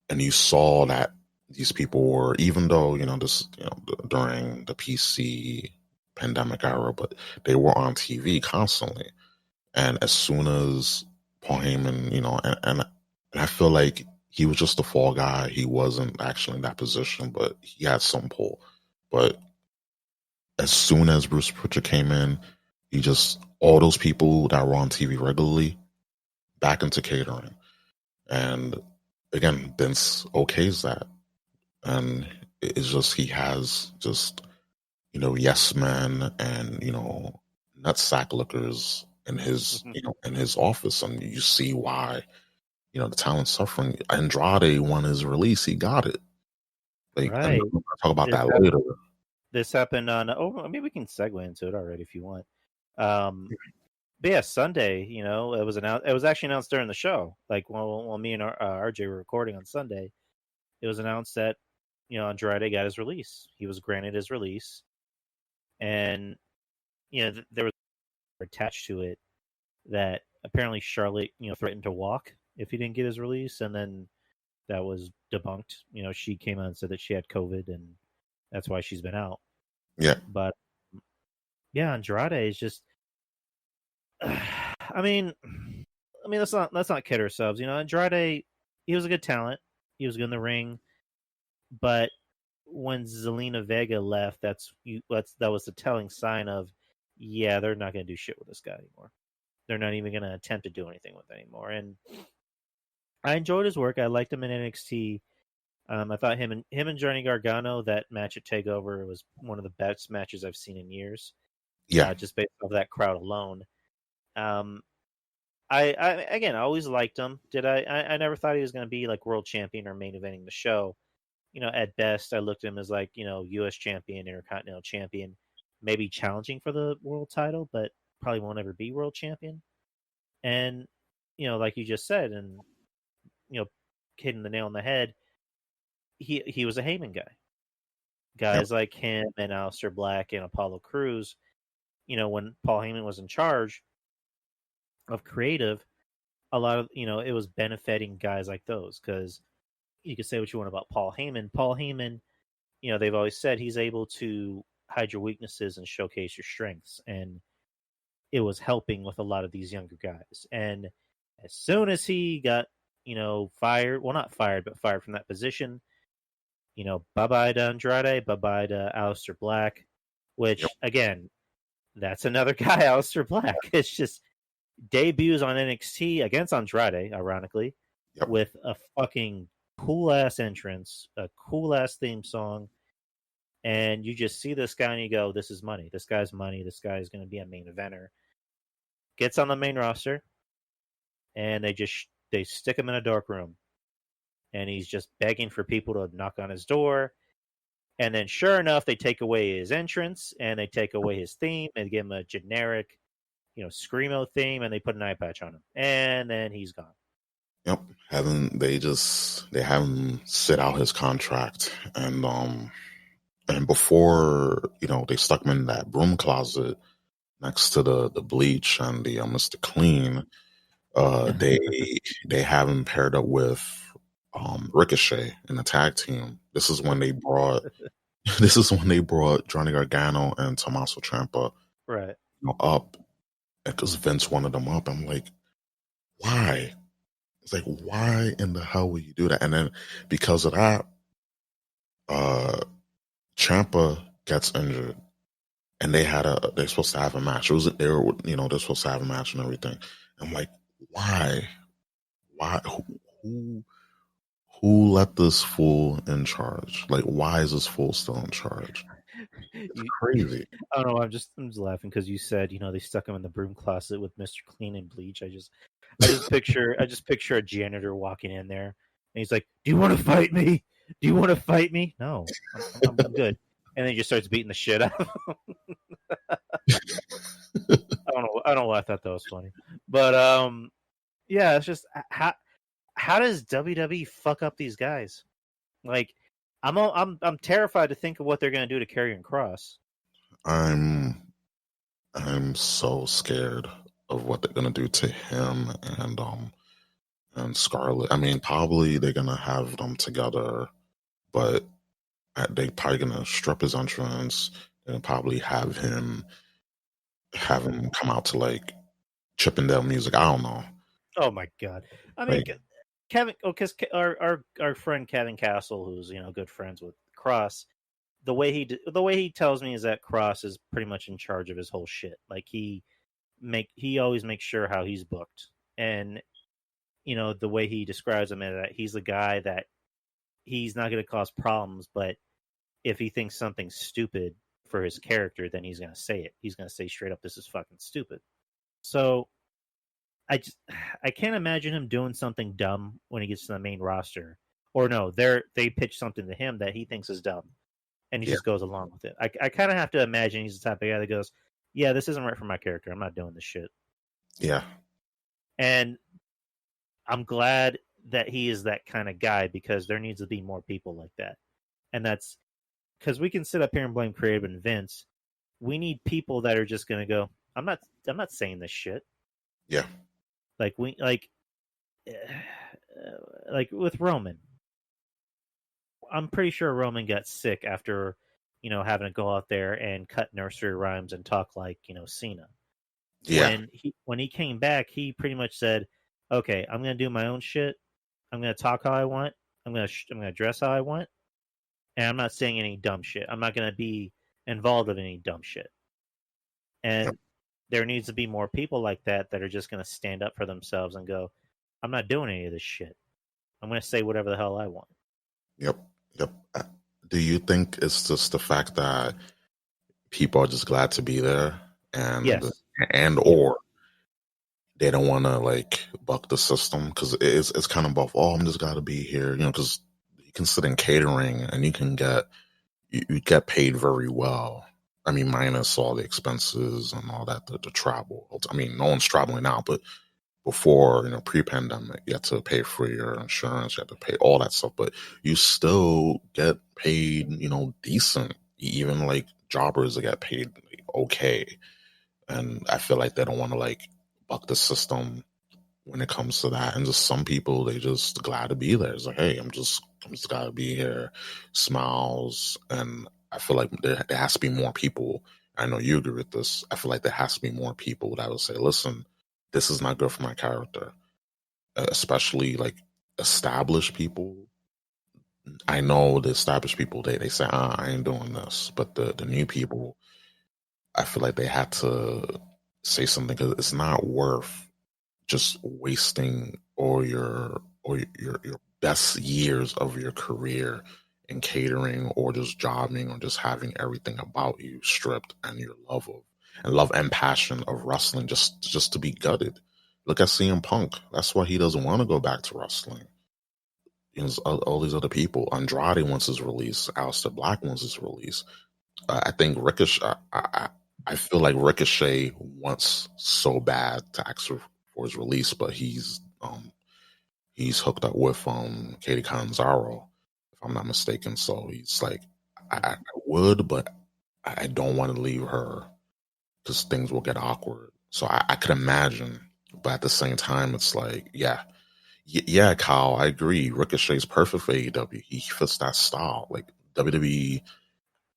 and you saw that these people were, even though, during the PC pandemic era, but they were on TV constantly. And as soon as Paul Heyman, and I feel like he was just a fall guy. He wasn't actually in that position, but he had some pull. But as soon as Bruce Pritchard came in, all those people that were on TV regularly back into catering. And again, Vince okays that. And it's just, he has just, yes men and, nutsack lookers in his, in his office. And you see why, the talent's suffering. Andrade won his release. He got it. Like, and Right. we'll talk about This that happened, later. this happened on. Oh, maybe we can segue into it already if you want. Um, but yeah, Sunday. It was announced. It was actually announced during the show. Like while me and RJ were recording on Sunday, it was announced that Andrade got his release. He was granted his release, and there was attached to it that apparently Charlotte threatened to walk if he didn't get his release, and then that was debunked. She came out and said that she had COVID, and that's why she's been out. Yeah. But yeah, Andrade is just. I mean, let's not kid ourselves. Andrade, he was a good talent. He was good in the ring, but when Zelina Vega left, that was the telling sign of, yeah, they're not going to do shit with this guy anymore. They're not even going to attempt to do anything with it anymore. And I enjoyed his work. I liked him in NXT. I thought him and Johnny Gargano, that match at Takeover, was one of the best matches I've seen in years. Yeah. Just based off that crowd alone. I again, I always liked him. I never thought he was going to be like world champion or main eventing the show. At best, I looked at him as like U.S. champion, Intercontinental champion, maybe challenging for the world title, but probably won't ever be world champion. And like you just said, and hitting the nail on the head, he was a Heyman guy. Yep. Guys like him and Aleister Black and Apollo Crews, when Paul Heyman was in charge of creative, a lot of it was benefiting guys like those, because you could say what you want about Paul Heyman. Paul Heyman, they've always said he's able to hide your weaknesses and showcase your strengths, and it was helping with a lot of these younger guys. And as soon as he got fired, well, not fired, but fired from that position, bye bye to Andrade, bye bye to Aleister Black, Yep. which again, that's another guy, Aleister Black. It's just debuts on NXT against Andrade, ironically, Yep. with a fucking cool ass entrance, a cool ass theme song, and you just see this guy and you go, "This is money. This guy's money. This guy is going to be a main eventer." Gets on the main roster, and they stick him in a dark room, and he's just begging for people to knock on his door. And then, sure enough, they take away his entrance and they take away his theme and give him a generic, screamo theme, and they put an eye patch on him, and then he's gone. Yep. They have him sit out his contract, and before they stuck him in that broom closet next to the bleach and the Mr. Clean. They have him paired up with Ricochet in the tag team. This is when they brought Johnny Gargano and Tommaso Ciampa Right. up, because Vince wanted them up. I'm like, why? It's like, why in the hell would you do that? And then because of that, Ciampa gets injured, and they're supposed to have a match. They're supposed to have a match and everything. I'm like, why? Why? Who let this fool in charge? Like, why is this fool still in charge? It's crazy. I don't know. I'm just laughing because you said they stuck him in the broom closet with Mr. Clean and bleach. I just picture a janitor walking in there, and he's like, "Do you want to fight me? Do you want to fight me?" No, I'm good. And then he just starts beating the shit out of him. I don't know why I thought that was funny, but yeah, it's just how does WWE fuck up these guys? Like, I'm terrified to think of what they're gonna do to Karrion Kross. I'm so scared of what they're gonna do to him and Scarlett. I mean, probably they're gonna have them together, but they probably gonna strip his entrance and probably have him come out to like Chippendale music. I don't know. Oh my god! I mean, Like, Kevin, because our friend Kevin Castle, who's good friends with Cross, the way he tells me is that Cross is pretty much in charge of his whole shit. Like he always makes sure how he's booked, and the way he describes him is that he's the guy that he's not going to cause problems, but if he thinks something's stupid for his character, then he's going to say it. He's going to say straight up, "This is fucking stupid." So I can't imagine him doing something dumb when he gets to the main roster or no, they pitch something to him that he thinks is dumb, and he Yeah. just goes along with it. I kind of have to imagine he's the type of guy that goes, "Yeah, this isn't right for my character. I'm not doing this shit." Yeah. And I'm glad that he is that kind of guy because there needs to be more people like that. And that's because we can sit up here and blame creative and Vince. We need people that are just going to go, I'm not saying this shit. Yeah. Like like with Roman. I'm pretty sure Roman got sick after, having to go out there and cut nursery rhymes and talk like, Cena. Yeah. When he came back, he pretty much said, "Okay, I'm going to do my own shit. I'm going to talk how I want. I'm going to dress how I want, and I'm not saying any dumb shit. I'm not going to be involved in any dumb shit." Yep. And there needs to be more people like that are just going to stand up for themselves and go, "I'm not doing any of this shit. I'm going to say whatever the hell I want." Yep. Yep. Do you think it's just the fact that people are just glad to be there Yes. and Yep. or they don't want to like buck the system because it's kind of both. Oh, I'm just got to be here, because you can sit in catering and you get paid very well. I mean, minus all the expenses and all that, the travel. I mean, no one's traveling now, but before, pre-pandemic, you had to pay for your insurance, you had to pay all that stuff, but you still get paid, decent. Even like jobbers that get paid like, okay. And I feel like they don't want to like buck the system when it comes to that. And just some people, they just glad to be there. It's like, hey, I'm just glad to be here. Smiles. And I feel like there has to be more people. I know you agree with this. I feel like there has to be more people that will say, listen, this is not good for my character. Especially like established people. I know the established people, they say, I ain't doing this. But the new people, I feel like they had to say something because it's not worth just wasting all your best years of your career in catering or just jobbing or just having everything about you stripped and your love and passion of wrestling just to be gutted. Look at CM Punk. That's why he doesn't want to go back to wrestling. All these other people. Andrade wants his release. Aleister Black wants his release. I think Ricochet. I feel like Ricochet wants so bad to ask for his release, but he's hooked up with Katie Catanzaro, if I'm not mistaken. So he's like, I would, but I don't want to leave her because things will get awkward. So I could imagine, but at the same time, it's like, yeah, Kyle, I agree. Ricochet's perfect for AEW. He fits that style. Like WWE,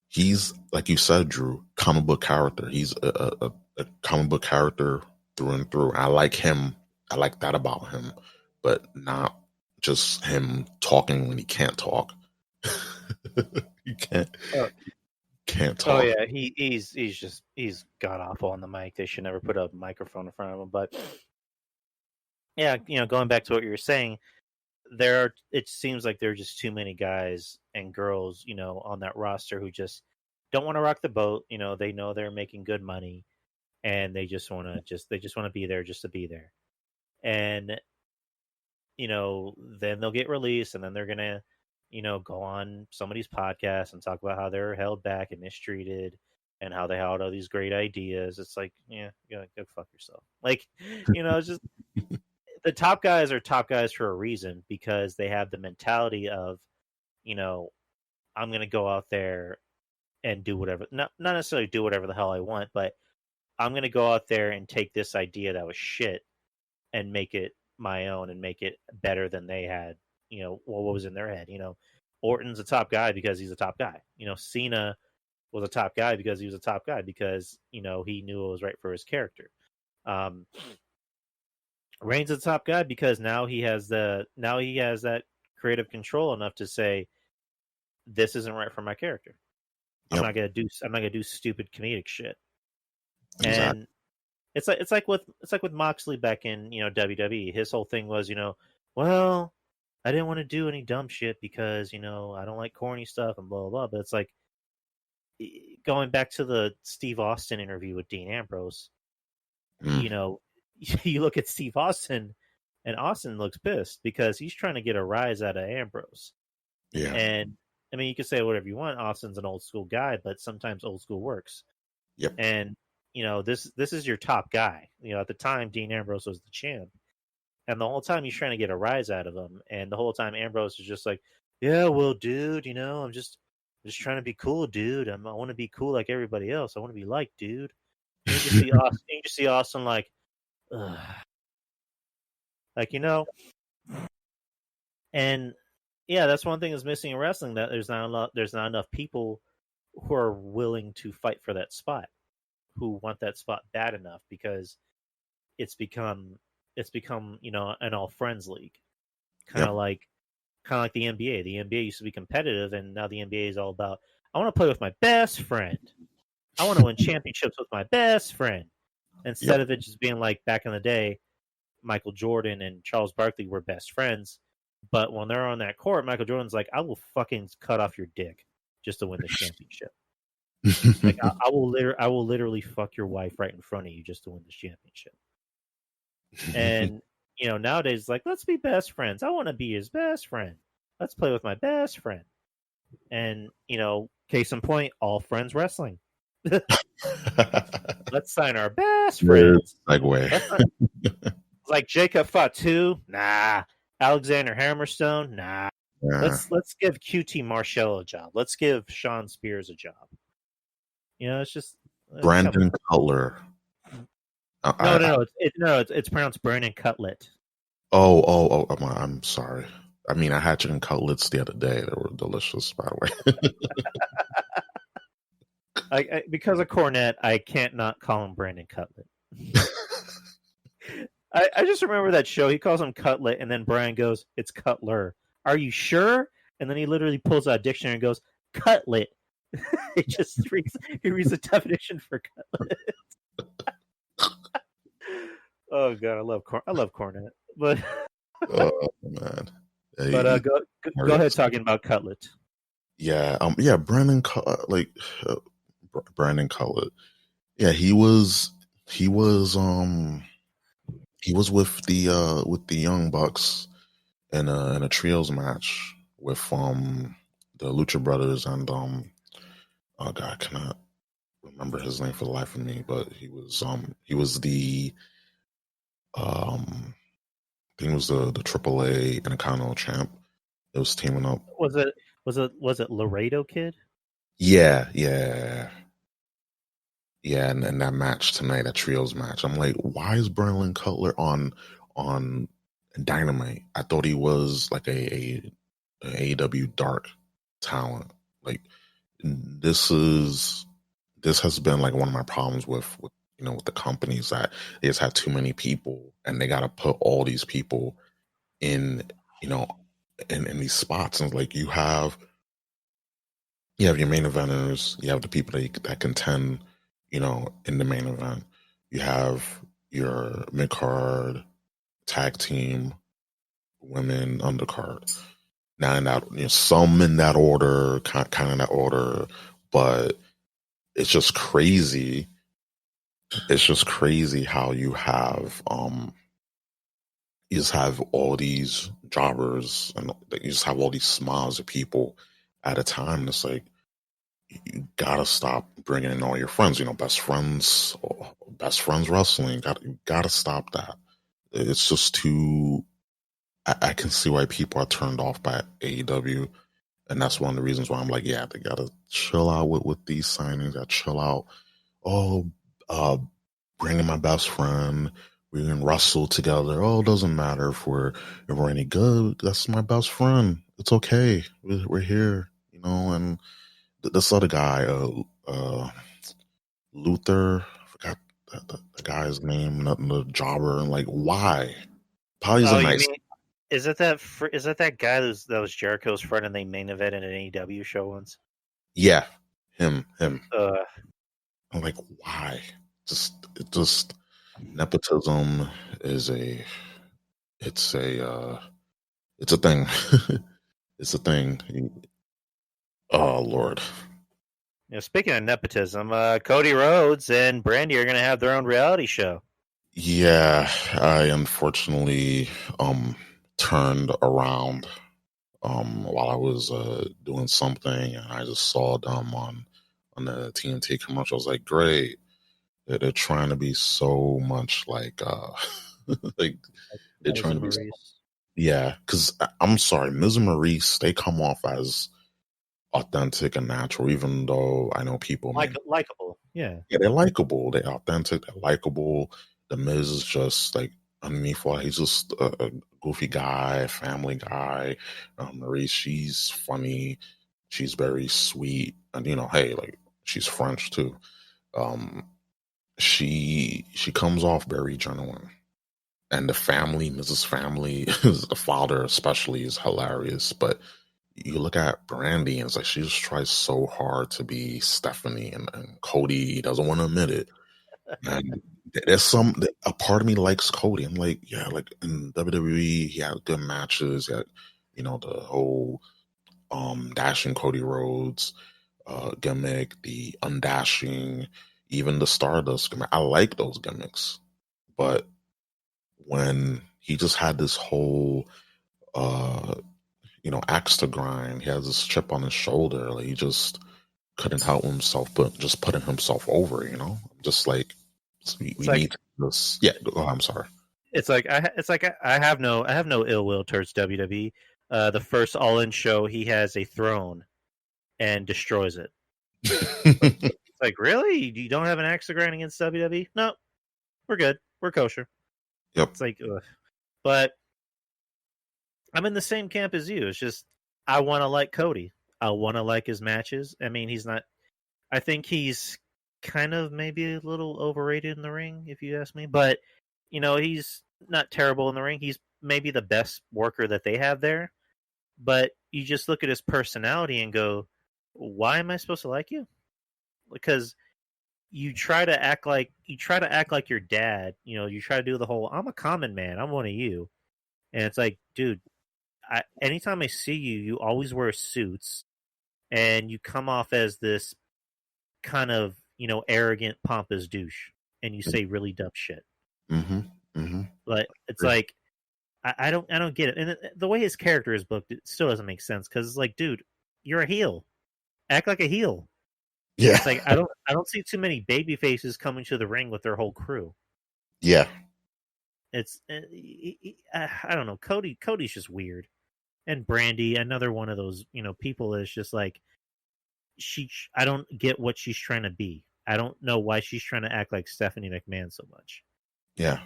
he's like you said, Drew, comic book character. He's a comic book character through and through. I like him. I like that about him, but not just him talking when he can't talk. You Oh, can't oh talk. yeah, he's god awful on the mic. They should never put a microphone in front of him. But yeah, going back to what you were saying, it seems like there are just too many guys and girls, on that roster who just don't want to rock the boat. They know they're making good money, and they just want to be there just to be there. And then they'll get released, and then they're gonna, go on somebody's podcast and talk about how they're held back and mistreated, and how they had all these great ideas. It's like, yeah, go fuck yourself. Like, it's just the top guys are top guys for a reason because they have the mentality of, you know, I'm gonna go out there and do whatever, not necessarily do whatever the hell I want, but I'm gonna go out there and take this idea that was shit and make it my own and make it better than they had, what was in their head. Orton's a top guy because he's a top guy. Cena was a top guy because he was a top guy because, he knew it was right for his character. Um, Reigns is a top guy because now he has that creative control enough to say, this isn't right for my character. Yep, I'm not gonna do stupid comedic shit. exactly. And it's like with Moxley back in WWE. His whole thing was well, I didn't want to do any dumb shit because I don't like corny stuff and blah blah blah. But it's like going back to the Steve Austin interview with Dean Ambrose. Mm, You look at Steve Austin And Austin looks pissed because he's trying to get a rise out of Ambrose. Yeah. And I mean, you can say whatever you want. Austin's an old school guy, but sometimes old school works. Yep. And this is your top guy. At the time, Dean Ambrose was the champ, and the whole time he's trying to get a rise out of him, and the whole time Ambrose is just like, "Yeah, well, dude, I'm just trying to be cool, dude. I want to be cool like everybody else. I want to be liked, dude." And you just see Austin. You just see Austin like, ugh. And yeah, that's one thing that's missing in wrestling. That there's not enough people who are willing to fight for that spot, who want that spot bad enough, because it's become an all friends league, kind of like the NBA. The NBA used to be competitive, and now the NBA is all about, I want to play with my best friend. I want to win championships with my best friend, instead of it just being like back in the day, Michael Jordan and Charles Barkley were best friends. But when they're on that court, Michael Jordan's like, I will fucking cut off your dick just to win the championship. Like I will literally fuck your wife right in front of you just to win this championship. And nowadays, like, let's be best friends. I want to be his best friend. Let's play with my best friend. And case in point, All Friends Wrestling. Let's sign our best friends. Like Jacob Fatu, nah. Alexander Hammerstone, nah. Yeah. Let's give QT Marshall a job. Let's give Sean Spears a job. It's just Brandon Cutler. No. It's pronounced Brandon Cutlet. Oh! I'm sorry. I mean, I had chicken cutlets the other day. They were delicious, by the way. Because of Cornette, I can't not call him Brandon Cutlet. I just remember that show. He calls him Cutlet, and then Brian goes, "It's Cutler. Are you sure?" And then he literally pulls out a dictionary and goes, "Cutlet." He reads the definition for cutlet. Oh god, I love Cornette, but oh man. But go ahead talking about Cutlet. Yeah, Brandon Brandon Cutlet. Yeah, he was with the Young Bucks in a trios match with the Lucha Brothers and oh god, I cannot remember his name for the life of me, but he was the I think it was the AAA Intercontinental champ. It was teaming up. Was it Laredo Kid? Yeah. And that match tonight, that trios match, I'm like, why is Brandon Cutler on Dynamite? I thought he was like a AEW dark talent. Like this has been like one of my problems with the companies, that they just have too many people and they got to put all these people in in these spots. And like you have your main eventers, you have the people that contend in the main event. You have your mid-card, tag team, women, undercard. Now in that, some in that order, kind of in that order, but it's just crazy. It's just crazy how you have you just have all these jobbers and you just have all these smiles of people at a time. And it's like, you gotta stop bringing in all your friends, best friends wrestling. You gotta stop that. It's just too. I can see why people are turned off by AEW, and that's one of the reasons why I'm like, yeah, they gotta chill out with these signings. Gotta chill out. Oh, bringing my best friend. We can wrestle together. Oh, it doesn't matter if we're any good. That's my best friend. It's okay. We're here, and. This other guy, Luther, I forgot the guy's name, the jobber, and like, why? Probably nice. Is it that guy that was Jericho's friend and they main event in an AEW show once? Yeah, him. I'm like, why? Just nepotism is it's a thing. It's a thing. Oh Lord. Speaking of nepotism, Cody Rhodes and Brandy are going to have their own reality show. Yeah, I unfortunately turned around while I was doing something, and I just saw them on the TNT commercial. I was like, great. They're trying to be so much like like they're Miz trying to and be Maurice. yeah. Because I'm sorry, Ms. and Maurice, they come off as authentic and natural, even though I know people may. Likable. Yeah. Yeah, they're likable. They're authentic. They're likable. The Miz is just like underneath all. He's just a goofy guy, family guy. Maurice, she's funny. She's very sweet, and hey, like she's French too. Um, she comes off very genuine, and the family, Mrs. Family, the father especially is hilarious. But you look at Brandy, and it's like she just tries so hard to be Stephanie, and Cody doesn't want to admit it. And there's a part of me likes Cody. I'm like, yeah, like in WWE, he had good matches. He had, the whole dashing Cody Rhodes gimmick, the undashing, even the Stardust gimmick. I like those gimmicks, but when he just had this whole uh axe to grind, he has this chip on his shoulder. Like he just couldn't help himself, but just putting himself over. Just like It's we like need this. Yeah, I'm sorry. I have no ill will towards WWE. The first All In show, he has a throne and destroys it. It's like, really? You don't have an axe to grind against WWE? No, we're good. We're kosher. Yep. It's like, ugh. But I'm in the same camp as you. It's just I want to like Cody. I want to like his matches. I mean, he's not. I think he's kind of maybe a little overrated in the ring, if you ask me. But he's not terrible in the ring. He's maybe the best worker that they have there. But you just look at his personality and go, "Why am I supposed to like you?" Because you try to act like your dad. You try to do the whole "I'm a common man. I'm one of you," and it's like, dude, anytime I see you, you always wear suits and you come off as this kind of arrogant, pompous douche, and you say really dumb shit. Mm-hmm. Mm-hmm. But it's like I don't get it, and the way his character is booked, it still doesn't make sense because it's like, dude, you're a heel, act like a heel. Yeah. It's like I don't see too many baby faces coming to the ring with their whole crew. Yeah. It's I don't know. Cody's just weird, and Brandy, another one of those people is just like I don't get what she's trying to be. I don't know why she's trying to act like Stephanie McMahon so much. Yeah.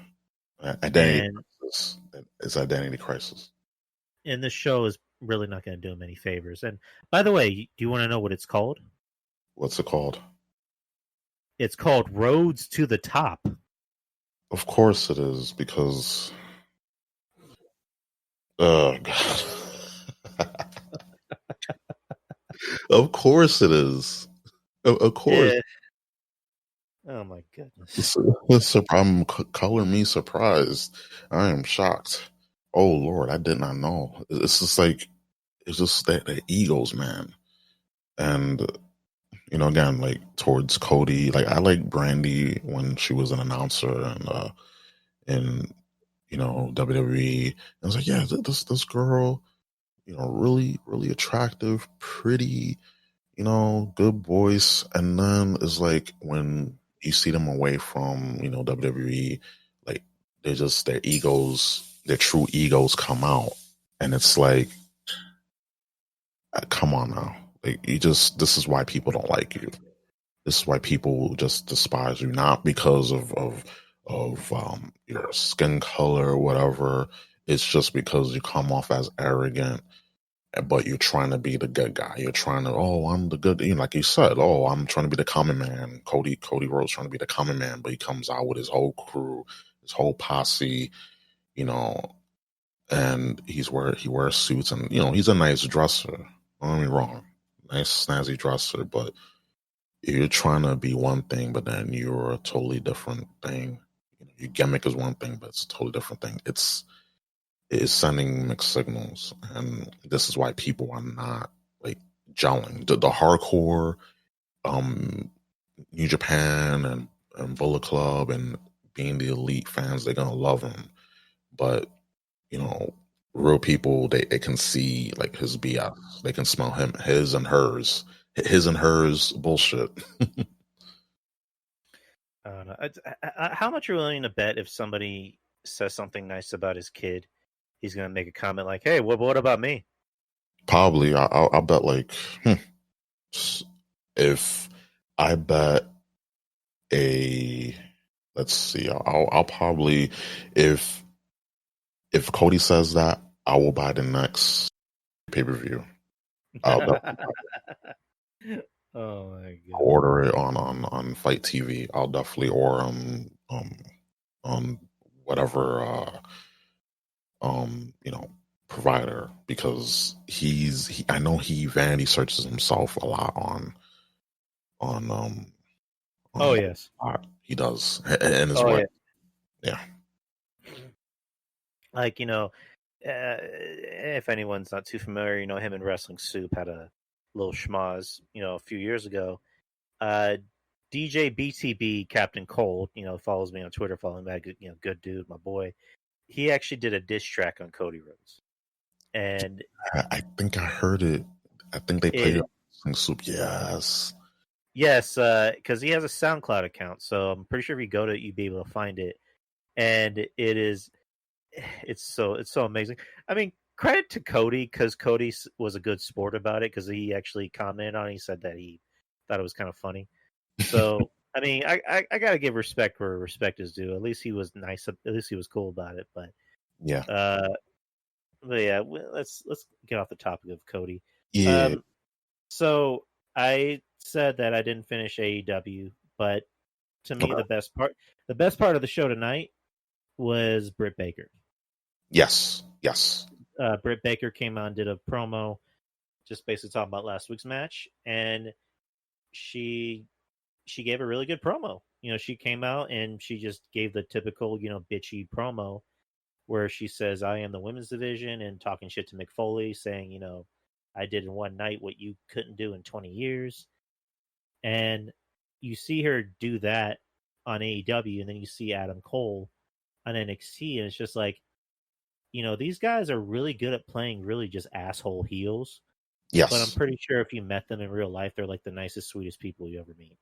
Identity And crisis. It's identity crisis. this show is really not going to do him any favors. And by the way, do you want to know what it's called? What's it called? It's called Roads to the Top. Of course it is, because oh god. Of course it is. Of course. Yeah. Oh my goodness. I'm color me surprised. I am shocked. Oh Lord, I did not know. It's just like it's just that the egos, man. And again, like towards Cody, like I like Brandy when she was an announcer and in WWE. I was like, yeah, this girl, really really attractive, pretty, good voice. And then it's like when you see them away from WWE, like their true egos come out, and it's like, come on now, like this is why people don't like you. This is why people just despise you, not because of your skin color or whatever. It's just because you come off as arrogant, but you're trying to be the good guy. You're trying to, oh, I'm the good, like you said, oh, I'm trying to be the common man. Cody Rhodes trying to be the common man, but he comes out with his whole crew, his whole posse, you know, and he wears suits, and he's a nice dresser. Don't get me wrong, nice snazzy dresser, but you're trying to be one thing, but then you're a totally different thing. Your gimmick is one thing, but it's a totally different thing. It's sending mixed signals, and this is why people are not like gelling. The hardcore, um, New Japan and Bullet Club and being the elite fans, they're gonna love him. But you know, real people, they can see like his BS. They can smell his and hers bullshit. I don't know. How much are you willing to bet if somebody says something nice about his kid, he's going to make a comment like, "Hey, what about me?" Probably, I'll bet like if I bet a let's see, I'll probably if Cody says that, I will buy the next pay-per-view. I'll definitely Oh my god! order it on Fight TV. I'll definitely order on whatever provider, because I know he vanity searches himself a lot on Oh yes. he does, and his Oh right. yeah. Yeah. Like if anyone's not too familiar, him and Wrestling Soup had a little schmoz, a few years ago. DJ BTB Captain Cold, follows me on Twitter, following back, good dude, my boy. He actually did a diss track on Cody Rhodes, and I think I heard it. I think they played it it on Soup. Yes. yes, because he has a SoundCloud account, so I'm pretty sure if you go to it, you'd be able to find it, and it's so amazing. I mean, credit to Cody, because Cody was a good sport about it, because he actually commented on it. He said that he thought it was kind of funny. So I mean, I gotta give respect where respect is due. At least he was nice. At least he was cool about it. But Yeah. uh, but yeah, let's get off the topic of Cody. Yeah. Um, so I said that I didn't finish AEW, but to me, Okay. the best part of the show tonight was Britt Baker. Yes. Britt Baker came on, did a promo, just basically talking about last week's match, and she gave a really good promo. She came out and she just gave the typical, bitchy promo where she says, "I am the women's division," and talking shit to Mick Foley, saying, "I did in one night what you couldn't do in 20 years." And you see her do that on AEW, and then you see Adam Cole on NXT, and it's just like, these guys are really good at playing really just asshole heels. Yes. But I'm pretty sure if you met them in real life, they're like the nicest, sweetest people you ever meet.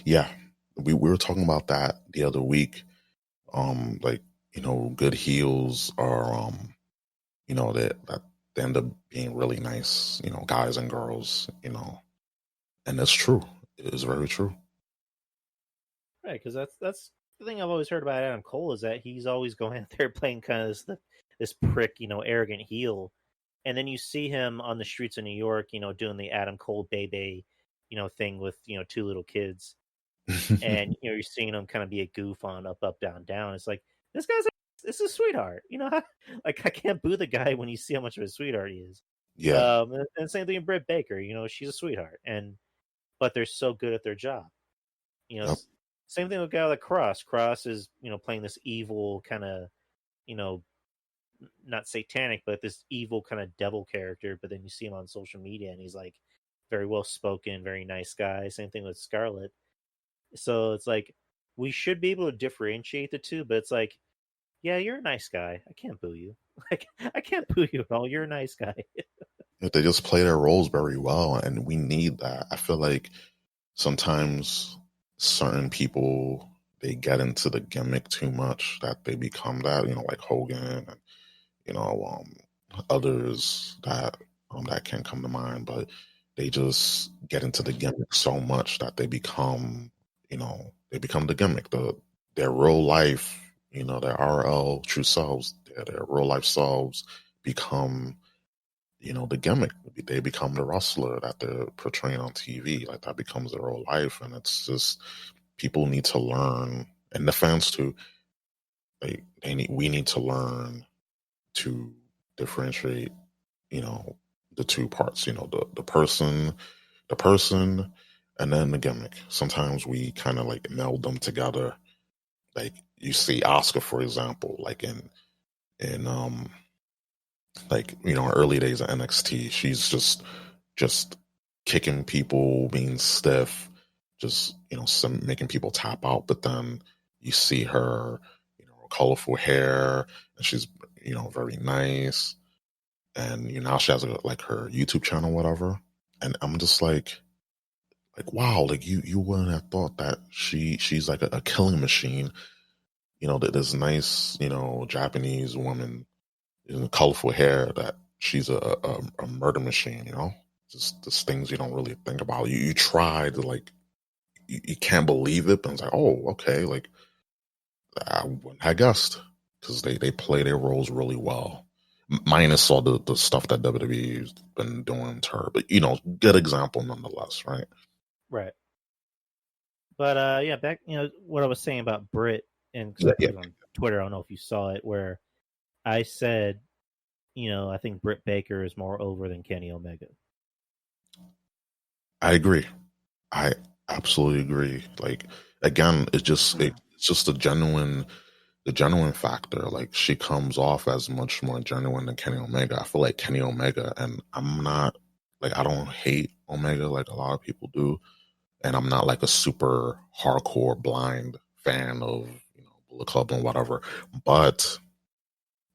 Yeah. We were talking about that the other week. Like, good heels are that they end up being really nice, guys and girls, and that's true. It is very true. Right, because that's the thing I've always heard about Adam Cole, is that he's always going out there playing kind of this prick, arrogant heel, and then you see him on the streets of New York, doing the Adam Cole baby, thing with two little kids, and you're seeing him kind of be a goof on Up Up Down Down. It's like, this is a sweetheart, like I can't boo the guy when you see how much of a sweetheart he is. Yeah. And same thing with Britt Baker, she's a sweetheart, but they're so good at their job. Yep. Same thing with a guy like Cross. Cross is, playing this evil kind of, you know, not satanic, but this evil kind of devil character. But then you see him on social media and he's like very well spoken, very nice guy. Same thing with Scarlett. So it's like, we should be able to differentiate the two, but it's like, yeah, you're a nice guy. I can't boo you. Like, I can't boo you at all. You're a nice guy. They just play their roles very well, and we need that. I feel like sometimes certain people, they get into the gimmick too much, that they become that, like Hogan and others that can't come to mind, but they just get into the gimmick so much that they become the gimmick. Their real life, their RL true selves, their real life selves become the gimmick. They become the wrestler that they're portraying on TV. Like, that becomes their real life, and it's just, people need to learn, and the fans too. We need to learn to differentiate, the two parts. The person, and then the gimmick. Sometimes we kind of like meld them together. Like, you see Oscar, for example, like in early days of NXT, she's just kicking people, being stiff, just making people tap out. But then You see her, colorful hair, and she's, very nice. And now she has like her YouTube channel, whatever. And I'm just wow, like you wouldn't have thought that she's like a killing machine. That this nice, Japanese woman in colorful hair, that she's a murder machine. Just things you don't really think about. You try to you can't believe it, but it's like, oh, okay, like I wouldn't have guessed, because they play their roles really well. Minus all the stuff that WWE's been doing to her, but good example nonetheless, right? Right. But yeah, back what I was saying about Britt, and because Yeah, I put it on Twitter, I don't know if you saw it, where I said, I think Britt Baker is more over than Kenny Omega. I agree. I absolutely agree. Like, again, it's just the genuine factor. Like, she comes off as much more genuine than Kenny Omega. I feel like Kenny Omega, and I'm not like, I don't hate Omega like a lot of people do, and I'm not like a super hardcore blind fan of Bullet Club and whatever, but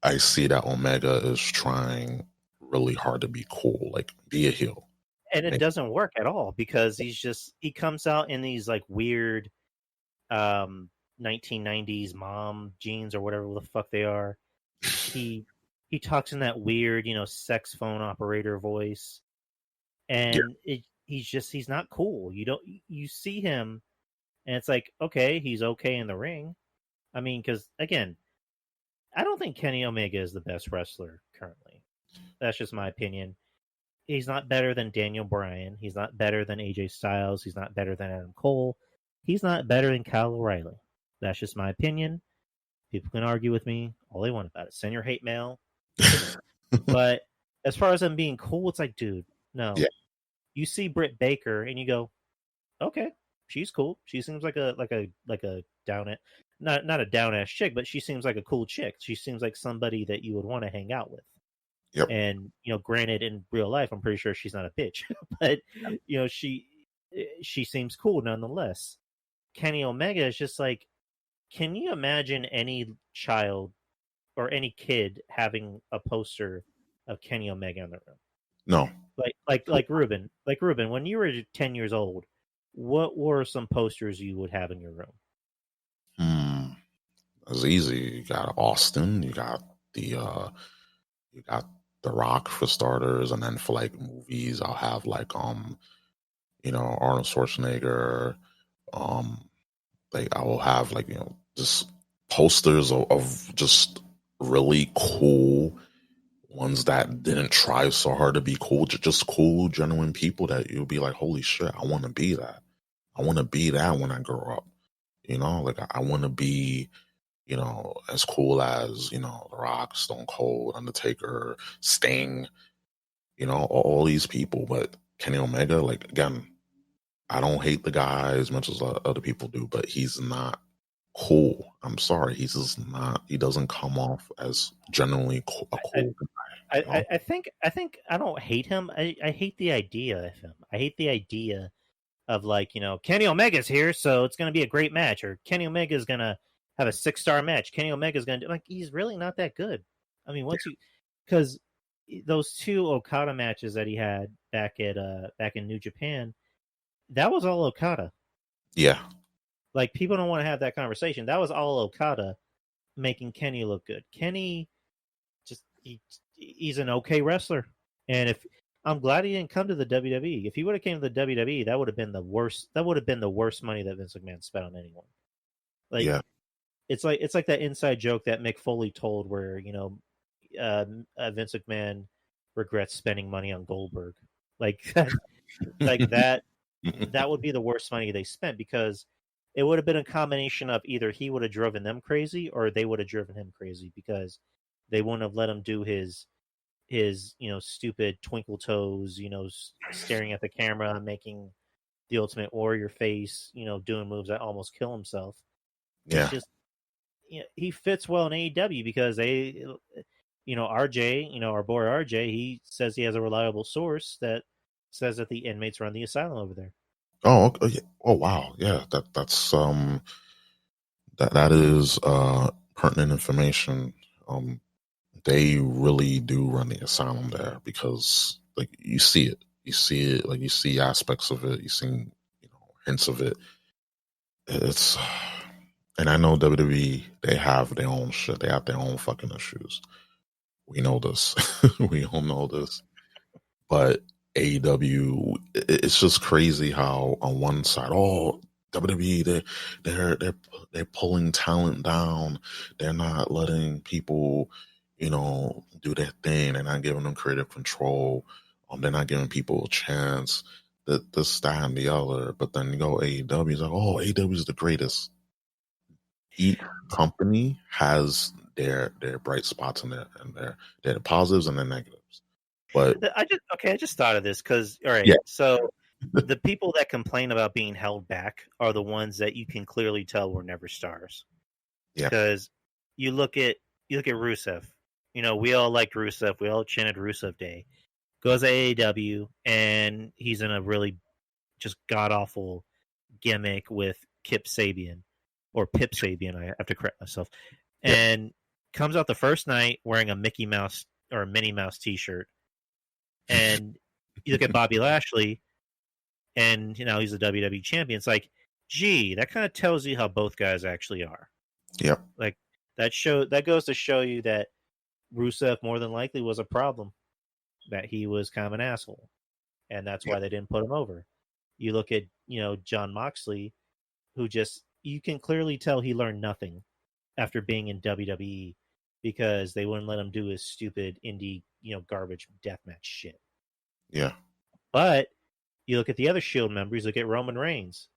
I see that Omega is trying really hard to be cool, like be a heel. And it doesn't work at all, because he comes out in these like weird 1990s mom jeans or whatever the fuck they are. He talks in that weird, sex phone operator voice, and he's not cool. You see him, and it's like, okay, he's okay in the ring. I mean, because again, I don't think Kenny Omega is the best wrestler currently. That's just my opinion. He's not better than Daniel Bryan. He's not better than AJ Styles. He's not better than Adam Cole. He's not better than Kyle O'Reilly. That's just my opinion. People can argue with me all they want about it. Send your hate mail to me. But as far as him being cool, it's like, dude, no. Yeah. You see Britt Baker and you go, okay, she's cool. She seems like a down it, not a down ass chick, but she seems like a cool chick. She seems like somebody that you would want to hang out with. Yep. And granted, in real life, I'm pretty sure she's not a bitch, but she seems cool nonetheless. Kenny Omega is just like, can you imagine any child or any kid having a poster of Kenny Omega in their room? No. Like Ruben, when you were 10 years old, what were some posters you would have in your room? It's easy. You got Austin. You got The Rock for starters, and then for like movies, I'll have like Arnold Schwarzenegger. Like I will have like just posters of just really cool ones that didn't try so hard to be cool, just cool, genuine people that you'll be like, holy shit, I want to be that. I want to be that when I grow up. Like I want to be, as cool as, The Rock, Stone Cold, Undertaker, Sting, all these people. But Kenny Omega, like, again, I don't hate the guy as much as other people do, but he's not cool. I'm sorry. He's just not, he doesn't come off as genuinely a cool guy. I think I don't hate him. I hate the idea of him. I hate the idea of like, Kenny Omega's here, so it's going to be a great match, or Kenny Omega's going to have a 6-star match. Kenny Omega's going to do, like, he's really not that good. I mean, because those 2 Okada matches that he had back in New Japan, that was all Okada. Yeah. Like, people don't want to have that conversation. That was all Okada making Kenny look good. Kenny he's an okay wrestler. And if I'm glad he didn't come to the WWE. If he would have came to the WWE, that would have been the worst. That would have been the worst money that Vince McMahon spent on anyone. Like, yeah. It's like that inside joke that Mick Foley told, where Vince McMahon regrets spending money on Goldberg. Like that would be the worst money they spent, because it would have been a combination of either he would have driven them crazy or they would have driven him crazy, because they wouldn't have let him do his stupid twinkle toes, staring at the camera, making the Ultimate Warrior face, doing moves that almost kill himself. Yeah. It's just, he fits well in AEW because they, RJ, our boy RJ, he says he has a reliable source that says that the inmates run the asylum over there. Oh, okay. Oh, wow. Yeah, that's that is pertinent information. They really do run the asylum there because like you see it, like you see aspects of it, you see hints of it. It's and I know WWE, they have their own shit, they have their own fucking issues. We know this, we all know this. But AEW, it's just crazy how on one side, oh, WWE, they're pulling talent down. They're not letting people, do their thing. They're not giving them creative control. They're not giving people a chance. This, that, and the other. But then you go AEW, it's like, oh, AEW is the greatest. Each company has their bright spots and their positives and their negatives. But I just thought of this because all right, yeah, so the people that complain about being held back are the ones that you can clearly tell were never stars. yeah, Because you look at Rusev. We all liked Rusev. We all chanted Rusev Day. Goes to AEW and he's in a really just god awful gimmick with Kip Sabian or Pip Sabian. I have to correct myself. yeah, And comes out the first night wearing a Mickey Mouse or a Minnie Mouse T-shirt. And you look at Bobby Lashley, and he's a WWE champion. It's like, gee, that kind of tells you how both guys actually are. yeah, Like that goes to show you that Rusev more than likely was a problem. That he was kind of an asshole, and that's yeah, why they didn't put him over. You look at John Moxley, who just you can clearly tell he learned nothing after being in WWE because they wouldn't let him do his stupid indie garbage deathmatch shit. yeah, But you look at the other Shield members. Look at Roman Reigns.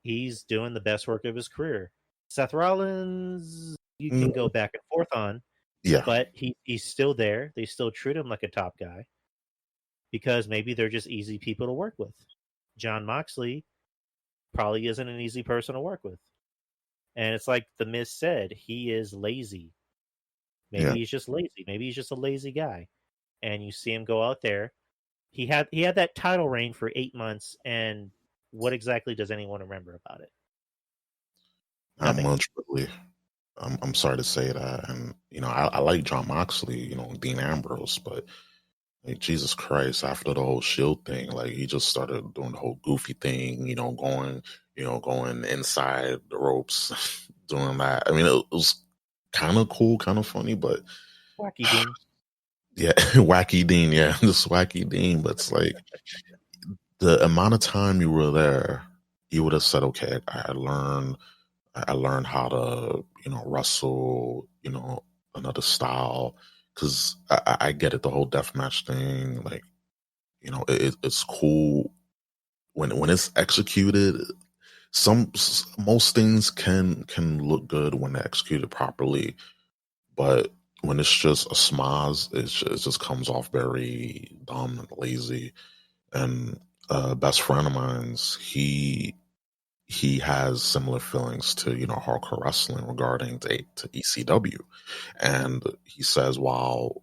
He's doing the best work of his career. Seth Rollins, you can go mm, back and forth on, yeah, but he's still there. They still treat him like a top guy because maybe they're just easy people to work with. John Moxley probably isn't an easy person to work with. And it's like The Miz said, he is lazy. yeah, Maybe he's just lazy. Maybe he's just a lazy guy. And you see him go out there. He had that title reign for 8 months, and what exactly does anyone remember about it? not Nothing. much really. I'm sorry to say that, and I like John Moxley, Dean Ambrose, but like Jesus Christ, after the whole Shield thing, like he just started doing the whole goofy thing, going inside the ropes, doing that. I mean, it was kind of cool, kind of funny, but Wacky Dean. yeah, wacky Dean, yeah, just wacky Dean. But it's like the amount of time you were there, you would have said, okay, I learned how to, wrestle, another style. Cause I get it, the whole deathmatch thing. Like, it's cool when it's executed. Most things can look good when they're executed properly, but when it's just a smaz, it just comes off very dumb and lazy. And best friend of mine's, he has similar feelings to hardcore wrestling regarding to ECW, and he says while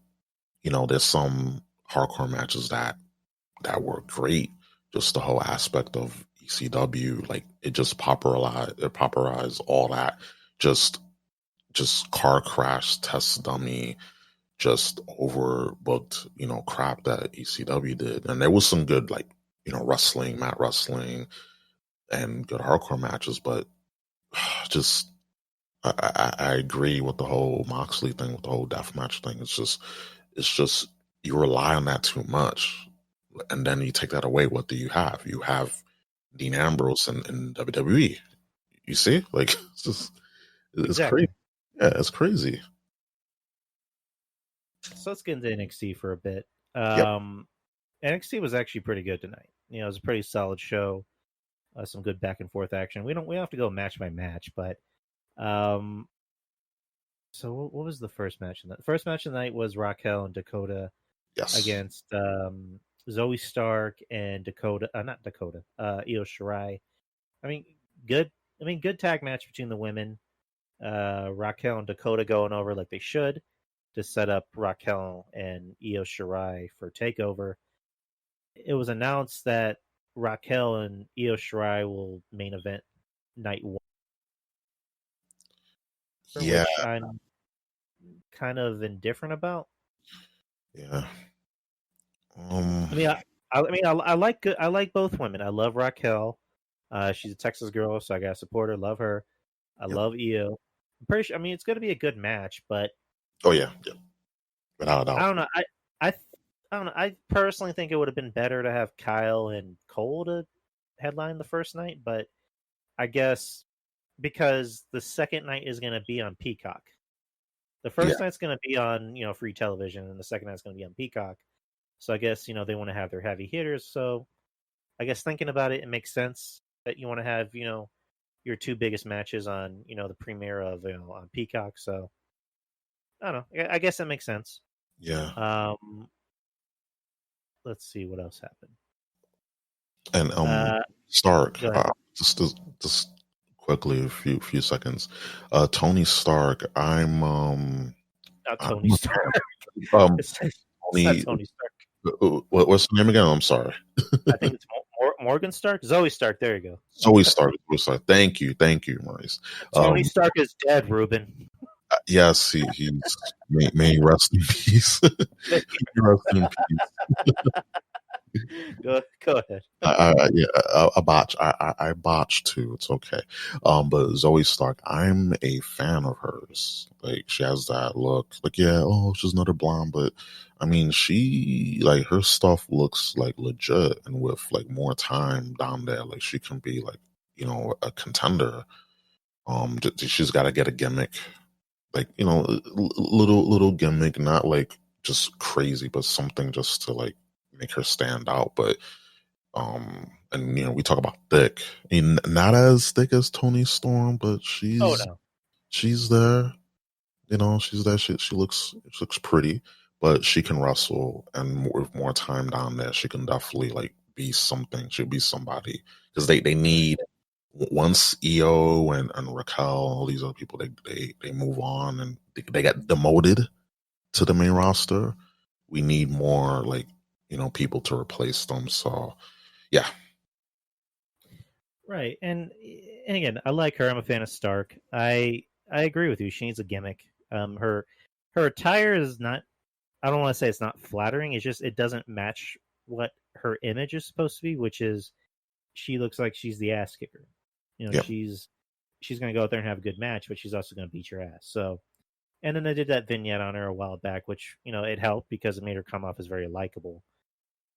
there's some hardcore matches that were great, just the whole aspect of ECW, like it just popularized all that, just car crash test dummy, just overbooked crap that ECW did, and there was some good like wrestling, mat wrestling, and good hardcore matches, but just I agree with the whole Moxley thing, with the whole deathmatch thing. It's just you rely on that too much, and then you take that away. What do you have? You have Dean Ambrose in WWE. You see, like it's crazy. Exactly. Yeah, it's crazy. So let's get into NXT for a bit. Yep. NXT was actually pretty good tonight. It was a pretty solid show. Some good back and forth action. We don't have to go match by match, but um, so what was the first match? The first match of the night was Raquel and Dakota Yes. against Zoe Stark and Dakota. Not Dakota. Io Shirai. I mean, good. Good tag match between the women. Raquel and Dakota going over like they should to set up Raquel and Io Shirai for Takeover. It was announced that Raquel and Io Shirai will main event night one. Yeah, which I'm kind of indifferent about. yeah. I mean, I like both women. I love Raquel. She's a Texas girl, so I gotta support her. Love her. I Yep. love Io. I'm pretty sure. I mean, it's gonna be a good match, but Oh yeah, yeah. Without a I doubt. don't know. I, I don't know. I personally think it would have been better to have Kyle and Cole to headline the first night, but I guess because the second night is gonna be on Peacock. The Yeah, first night's gonna be on free television, and the second night's gonna be on Peacock. So I guess they want to have their heavy hitters. So I guess thinking about it, it makes sense that you want to have your two biggest matches on the premiere of on Peacock. So I don't know. I guess that makes sense. yeah. Um, let's see what else happened. And Uh, Stark. go ahead. Just quickly, a few seconds. Tony Stark. Not I'm Tony Stark. um It's not Tony. Tony Stark. What's the name again? I'm sorry. I think it's Morgan Stark. Zoe Stark. There you go. Zoe Stark. Zoe Stark. Thank you, Maurice. Tony Um, Stark is dead, Ruben. yes, he's may he rest in peace. May he rest in peace. Go ahead. Yeah, I botch. I botched too. It's okay. But Zoe Stark, I'm a fan of hers. Like she has that look. Like yeah, oh, she's another blonde, but I mean, she like her stuff looks like legit, and with like more time down there, like she can be like a contender. She's got to get a gimmick, like little gimmick, not like just crazy, but something just to like make her stand out. But and we talk about thick. I mean, not as thick as Tony Storm, but Oh she's no. she's there. She's there. She looks pretty, but she can wrestle, and with more time down there, she can definitely like be something. She'll be somebody because they need once EO and Raquel, all these other people, they move on and they get demoted to the main roster. We need more like people to replace them. So yeah, Right, and again, I like her. I'm a fan of Stark. I agree with you. She needs a gimmick. Her attire is not. I don't want to say it's not flattering. It's just it doesn't match what her image is supposed to be, which is she looks like she's the ass kicker. yeah, She's going to go out there and have a good match, but she's also going to beat your ass. So, and then they did that vignette on her a while back, which it helped because it made her come off as very likable.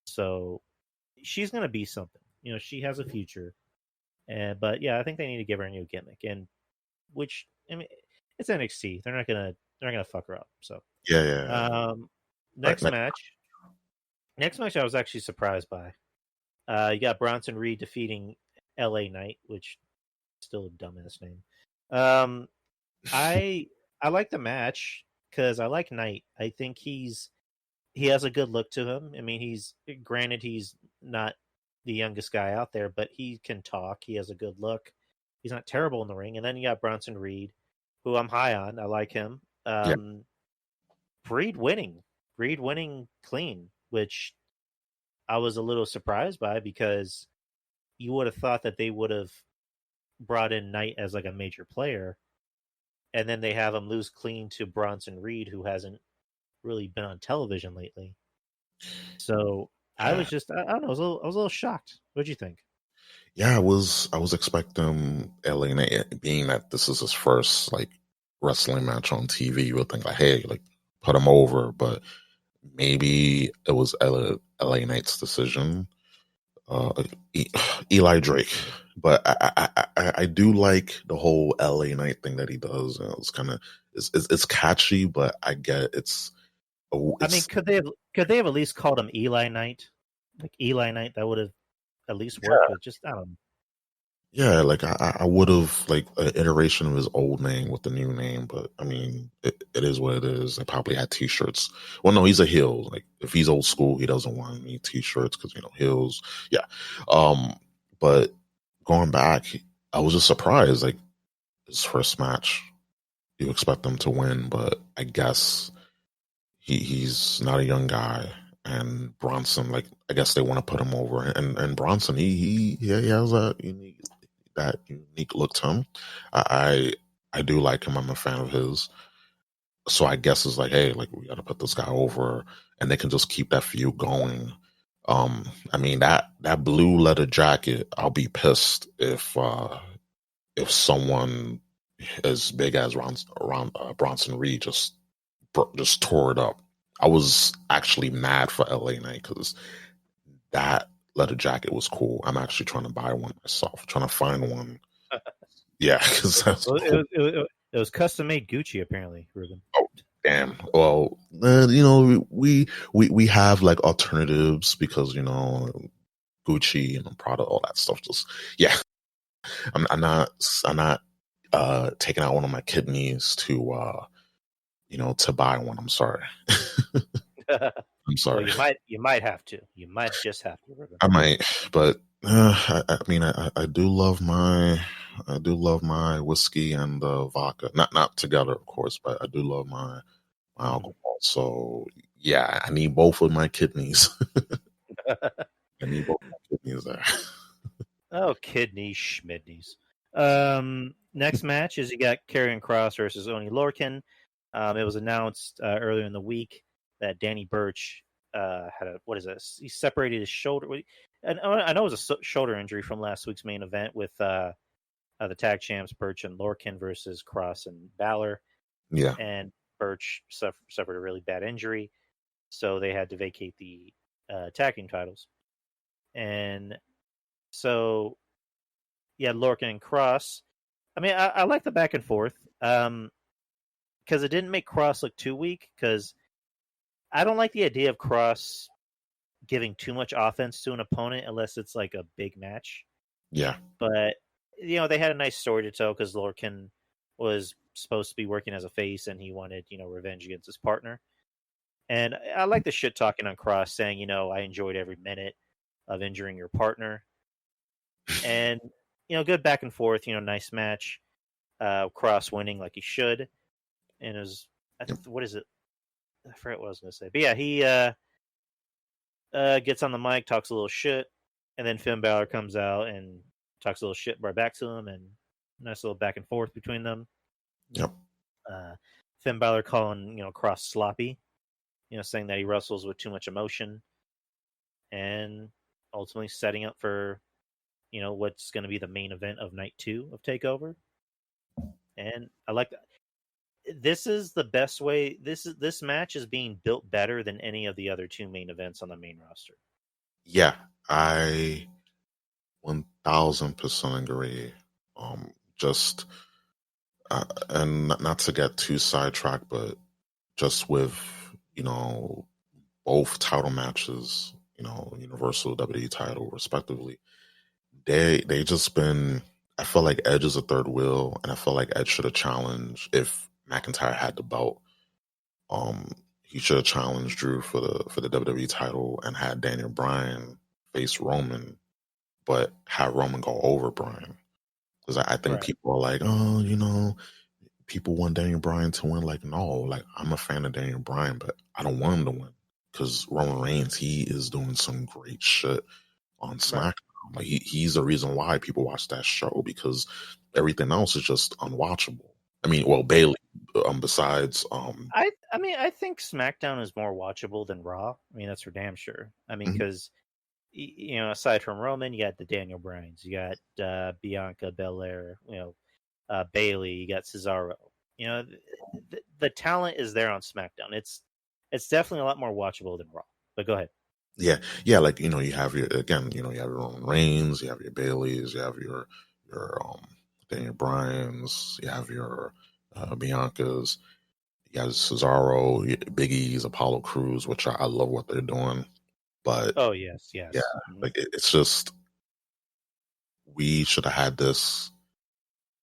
So she's going to be something. She has a future. But yeah, I think they need to give her a new gimmick, and which I mean, it's NXT. They're not gonna fuck her up. So yeah, yeah. um, Right, next match, I was actually surprised by. You got Bronson Reed defeating L.A. Knight, which is still a dumbass name. Um, I I like the match because I like Knight. I think he has a good look to him. I mean, he's not the youngest guy out there, but he can talk. He has a good look. He's not terrible in the ring. And then you got Bronson Reed, who I'm high on. I like him. yeah, Reed winning, clean, which I was a little surprised by because you would have thought that they would have brought in Knight as like a major player, and then they have him lose clean to Bronson Reed, who hasn't really been on television lately. So I yeah. was just, I don't know, I was a little shocked. What'd you think? Yeah, I was expecting LA Knight, being that this is his first like wrestling match on TV. You would think like, hey, like put him over, but maybe it was LA Knight's decision. Uh, E- Eli Drake, but I do like the whole LA Knight thing that he does. It's kind of it's catchy, but I get I mean, it's could they have at least called him Eli Knight? Like Eli Knight, that would have at least worked. But just I don't know. yeah, like I would have like an iteration of his old name with the new name, but I mean, it is what it is. They probably had T-shirts. Well, no, he's a heel. Like if he's old school, he doesn't want any T-shirts because heels. Yeah, um, but going back, I was just surprised. Like his first match, you expect him to win, but I guess he's not a young guy. And Bronson, like I guess they want to put him over, and Bronson, he has that unique look to him. I I do like him. I'm a fan of his. So I guess it's like, hey, like we got to put this guy over, and they can just keep that feud going. I mean that blue leather jacket. I'll be pissed if someone as big as Bronson Reed just tore it up. I was actually mad for LA Knight because that leather jacket was cool. I'm actually trying to buy one myself, trying to find one. Yeah, because that's cool. It was custom made Gucci, apparently, Ruben. Oh, damn. Well, you know, we have like alternatives because you know Gucci and Prada, all that stuff. Just yeah, I'm not taking out one of my kidneys to to buy one. I'm sorry. I'm sorry. Well, you might have to. You might just have to, Ruben. I might, but I mean, I do love my whiskey and vodka. Not together, of course, but I do love my alcohol. So yeah, I need both of my kidneys. I need both of my kidneys there. Oh, kidney schmidneys. Next match is you got Karrion Kross versus Oni Lorcan. It was announced earlier in the week that Danny Burch had what is this? He separated his shoulder. And I know it was a shoulder injury from last week's main event with the tag champs Burch and Lorcan versus Kross and Balor. Yeah, and Burch suffered a really bad injury, so they had to vacate the tag team titles. And so, yeah, Lorcan and Kross. I mean, I like the back and forth because it didn't make Kross look too weak. Because I don't like the idea of Kross giving too much offense to an opponent unless it's like a big match. yeah. But they had a nice story to tell because Lorcan was supposed to be working as a face and he wanted revenge against his partner. And I like the shit talking on Kross saying, I enjoyed every minute of injuring your partner. And, good back and forth, nice match. Kross winning like he should. And it was, what is it? I forget what I was going to say. But yeah, he gets on the mic, talks a little shit. And then Finn Balor comes out and talks a little shit right back to him. And nice little back and forth between them. Yep. Finn Balor calling, Kross sloppy. Saying that he wrestles with too much emotion, and ultimately setting up for, what's going to be the main event of night 2 of Takeover. And I like that. This is the best way. This match is being built better than any of the other 2 main events on the main roster. Yeah, I 1000% agree. Just and not to get too sidetracked, but just with both title matches, Universal WWE title respectively, they just been. I feel like Edge is a third wheel, and I feel like Edge should have challenged if McIntyre had the belt. He should have challenged Drew for the WWE title and had Daniel Bryan face Roman, but had Roman go over Bryan. Because I think people are like, oh, people want Daniel Bryan to win. Like, no, like I'm a fan of Daniel Bryan, but I don't want him to win because Roman Reigns, he is doing some great shit on SmackDown. Right. Like he's the reason why people watch that show because everything else is just unwatchable. I mean, well, Bayley. Besides, I think SmackDown is more watchable than Raw. I mean, that's for damn sure. I mean, because aside from Roman, you got the Daniel Bryans, you got Bianca Belair, Bayley, you got Cesaro. The talent is there on SmackDown. It's definitely a lot more watchable than Raw. But go ahead. Yeah, like you have you have your Roman Reigns, you have your Baileys, you have your Daniel Bryans, you have your Biancas, you got Cesaro, Big E's, Apollo Crews, which I love what they're doing. But oh yes, yeah, like it's just we should have had this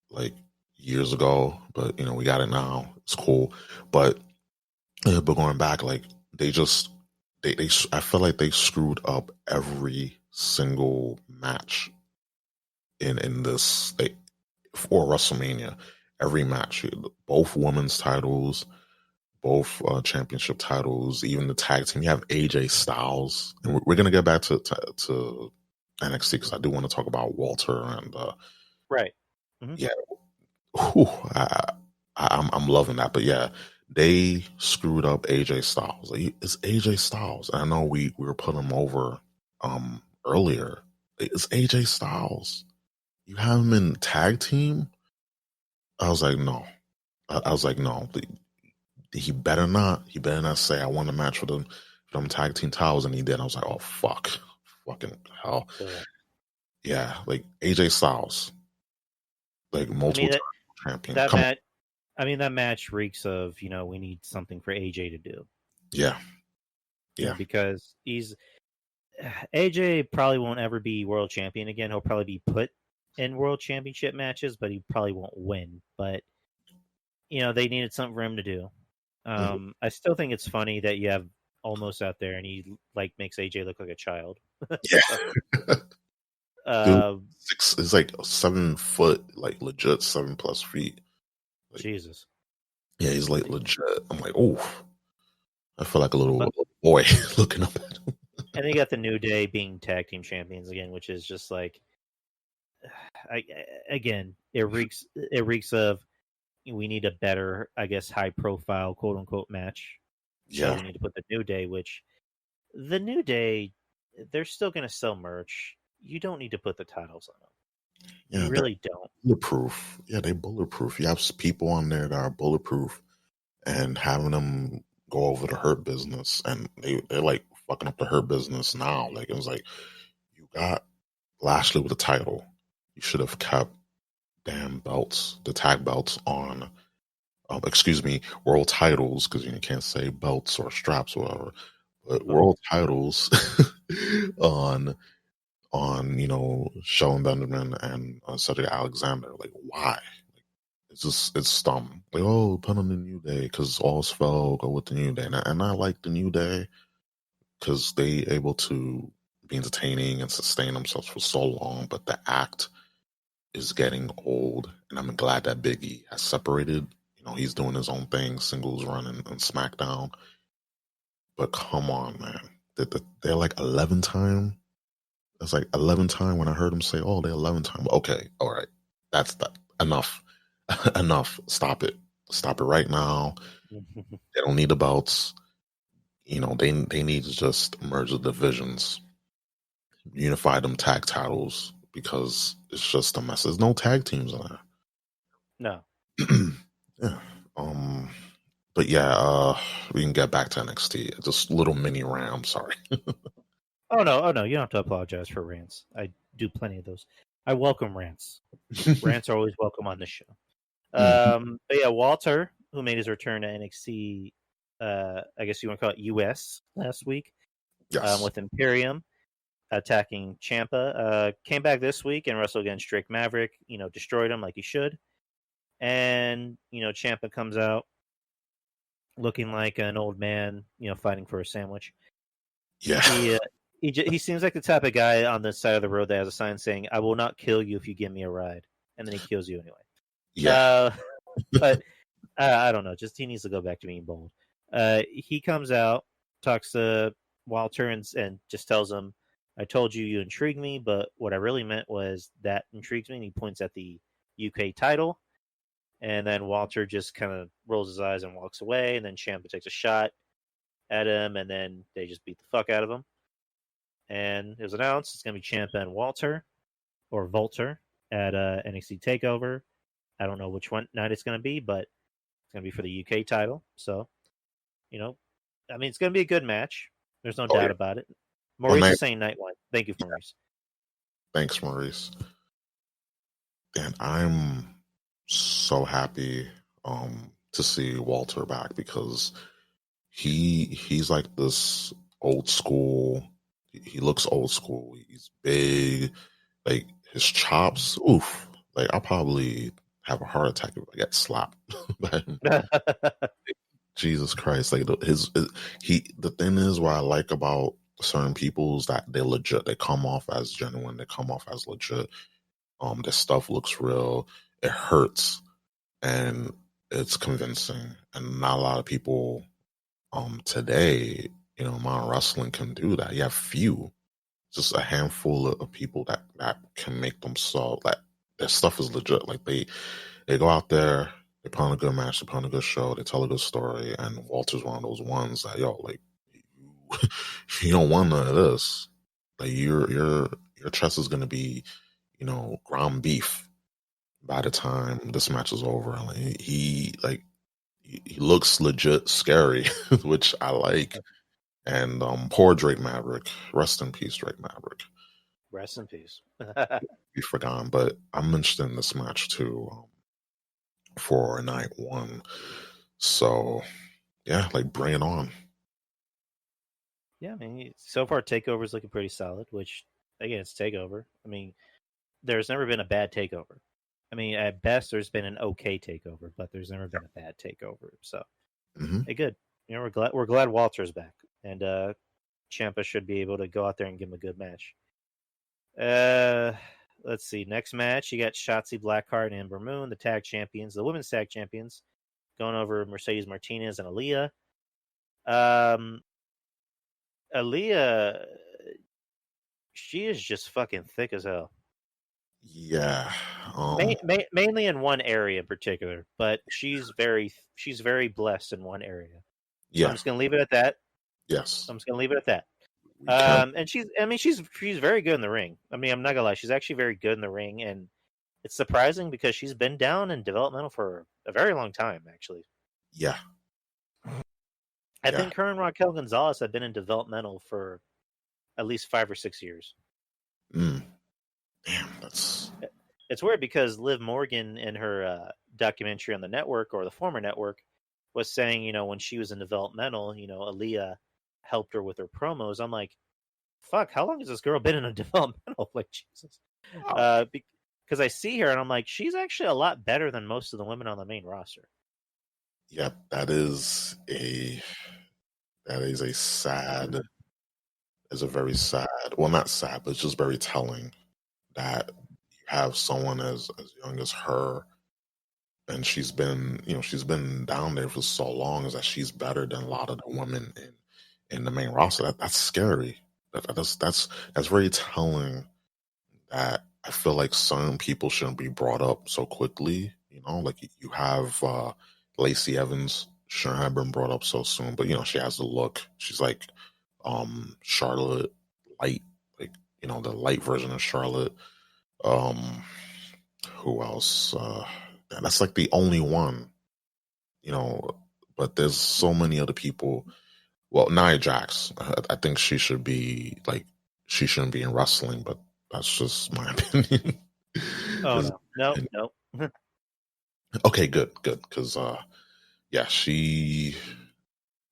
like years ago, but we got it now. It's cool, but going back, like they I feel like they screwed up every single match in this for WrestleMania. Every match, both women's titles, both championship titles, even the tag team. You have AJ Styles, and we're gonna get back to NXT because I do want to talk about Walter and right. Yeah, whew, I'm loving that. But yeah, they screwed up AJ Styles. Like, it's AJ Styles. I know we were putting him over earlier. It's AJ Styles. You have him in tag team. I was like, no. I was like, no. He better not. He better not say I want a match for them tag team titles, and he did. I was like, oh fuck, fucking hell. Yeah, like AJ Styles, like I multiple mean time champion. that Come on. match. I mean that match reeks of we need something for AJ to do. Yeah, You yeah, know, because AJ probably won't ever be world champion again. He'll probably be put in world championship matches, but he probably won't win. But they needed something for him to do. mhm, I still think it's funny that you have Almost out there and he makes AJ look like a child. yeah. Dude, uh, it's like 7 foot, like legit 7+ feet. Like, Jesus. yeah, he's like legit. I'm like, oh, I feel like a little boy looking up at him. And they got the New Day being tag team champions again, which is just like, again, it reeks of we need a better, I guess, high profile quote unquote match. So Yeah, we need to put the New Day, which the New Day, they're still going to sell merch. You don't need to put the titles on them. yeah, You they're really don't. bulletproof. Yeah, they bulletproof. You have people on there that are bulletproof, and having them go over the Hurt Business, and they're like fucking up the Hurt Business now. Like, it was like, you got Lashley with the title. You should have kept damn belts, the tag belts on. Excuse me, world titles, because you can't say belts or straps or whatever, but Oh, world titles on Shelton Benjamin and Cedric Alexander. Like, why? It's dumb. Like, oh, put on the New Day because all's fell, go with the New Day, and I like the New Day because they able to be entertaining and sustain themselves for so long, but the act is getting old, and I'm glad that Biggie has separated. He's doing his own thing, singles run and SmackDown. But come on, man, they're like 11 time. It's like 11 time when I heard him say, "Oh, they're 11 time." Okay, all right, that's that enough, enough. Stop it right now. They don't need the belts. They need to just merge the divisions, unify them tag titles because it's just a mess. There's no tag teams in no. there. Yeah. Um. But yeah, we can get back to NXT. Just little mini rant. I'm sorry. Oh no. You don't have to apologize for rants. I do plenty of those. I welcome rants. Rants are always welcome on this show. Mhm. But yeah, Walter, who made his return to NXT, I guess you want to call it US last week, Yes. with Imperium attacking Champa, came back this week and wrestled against Drake Maverick. Destroyed him like he should. And Champa comes out looking like an old man, fighting for a sandwich. Yeah. He seems like the type of guy on the side of the road that has a sign saying, "I will not kill you if you give me a ride," and then he kills you anyway. Yeah. Uh, but I don't know. Just he needs to go back to being bold. He comes out, talks to Walter, and just tells him, "I told you you intrigued me, but what I really meant was that intrigues me." And he points at the UK title, and then Walter just kind of rolls his eyes and walks away. And then Ciampa takes a shot at him, and then they just beat the fuck out of him. And it was announced it's going to be Ciampa and Walter or Volter at NXT Takeover. I don't know which one night it's going to be, but it's going to be for the UK title. So, it's going to be a good match. There's no Oh doubt yeah. about it. Well, Maurice is saying night one. Thank you, Maurice. thanks, Maurice. And I'm so happy to see Walter back because he's like this old school. He looks old school. He's big. Like his chops. Oof. Like I'll probably have a heart attack if I get slapped by him. Jesus Christ! Like the thing is what I like about certain people is that they're legit. They come off as genuine. They come off as legit. Their stuff looks real. It hurts, and it's convincing. And not a lot of people today, modern wrestling can do that. You have few, just a handful of people that can make them so that their stuff is legit. Like They go out there, they put on a good match, they put on a good show, they tell a good story, and Walter's one of those ones that like you don't want none of this. Like your chest is gonna be, ground beef by the time this match is over. Like he looks legit scary, which I like. And poor Drake Maverick, rest in peace, Drake Maverick. Rest in peace. We forgot, but I'm interested in this match too for night one. So yeah, like bring it on. Yeah, I mean, so far Takeover's looking pretty solid. Which again, it's Takeover. I mean, there's never been a bad Takeover. I mean, at best, there's been an okay Takeover, but there's never been a bad Takeover. So, hey, good. We're glad Walter's back, and Ciampa should be able to go out there and give him a good match. Let's see. Next match, you got Shotzi Blackheart and Ember Moon, the tag champions, the women's tag champions, going over Mercedes Martinez and Aaliyah. Aaliyah, she is just fucking thick as hell. Yeah. Mainly in one area in particular, but she's very blessed in one area. So I'm just gonna leave it at that. Yes. I'm just gonna leave it at that. And she's very good in the ring. I mean, I'm not gonna lie, she's actually very good in the ring, and it's surprising because she's been down in developmental for a very long time, actually. Yeah. I think her and Raquel Gonzalez have been in developmental for at least 5 or 6 years. Damn, that's... It's weird because Liv Morgan in her documentary on the network, or the former network, was saying, when she was in developmental, Aaliyah helped her with her promos. I'm like, fuck, how long has this girl been in a developmental? Like, Jesus. Because I see her and I'm like, she's actually a lot better than most of the women on the main roster. Yeah, that is a sad, is a very sad, well, not sad, but it's just very telling that you have someone as young as her, and she's been down there for so long, is that she's better than a lot of the women in the main roster. That's scary. That's very telling. That I feel like certain people shouldn't be brought up so quickly. Like you have Lacey Evans shouldn't have been brought up so soon, but she has the look. She's like Charlotte light, like the light version of Charlotte. Who else? That's like the only one. But there's so many other people. Well, Nia Jax, I think she should be like, she shouldn't be in wrestling, but that's just my opinion. Oh no. Okay, good, because yeah, she,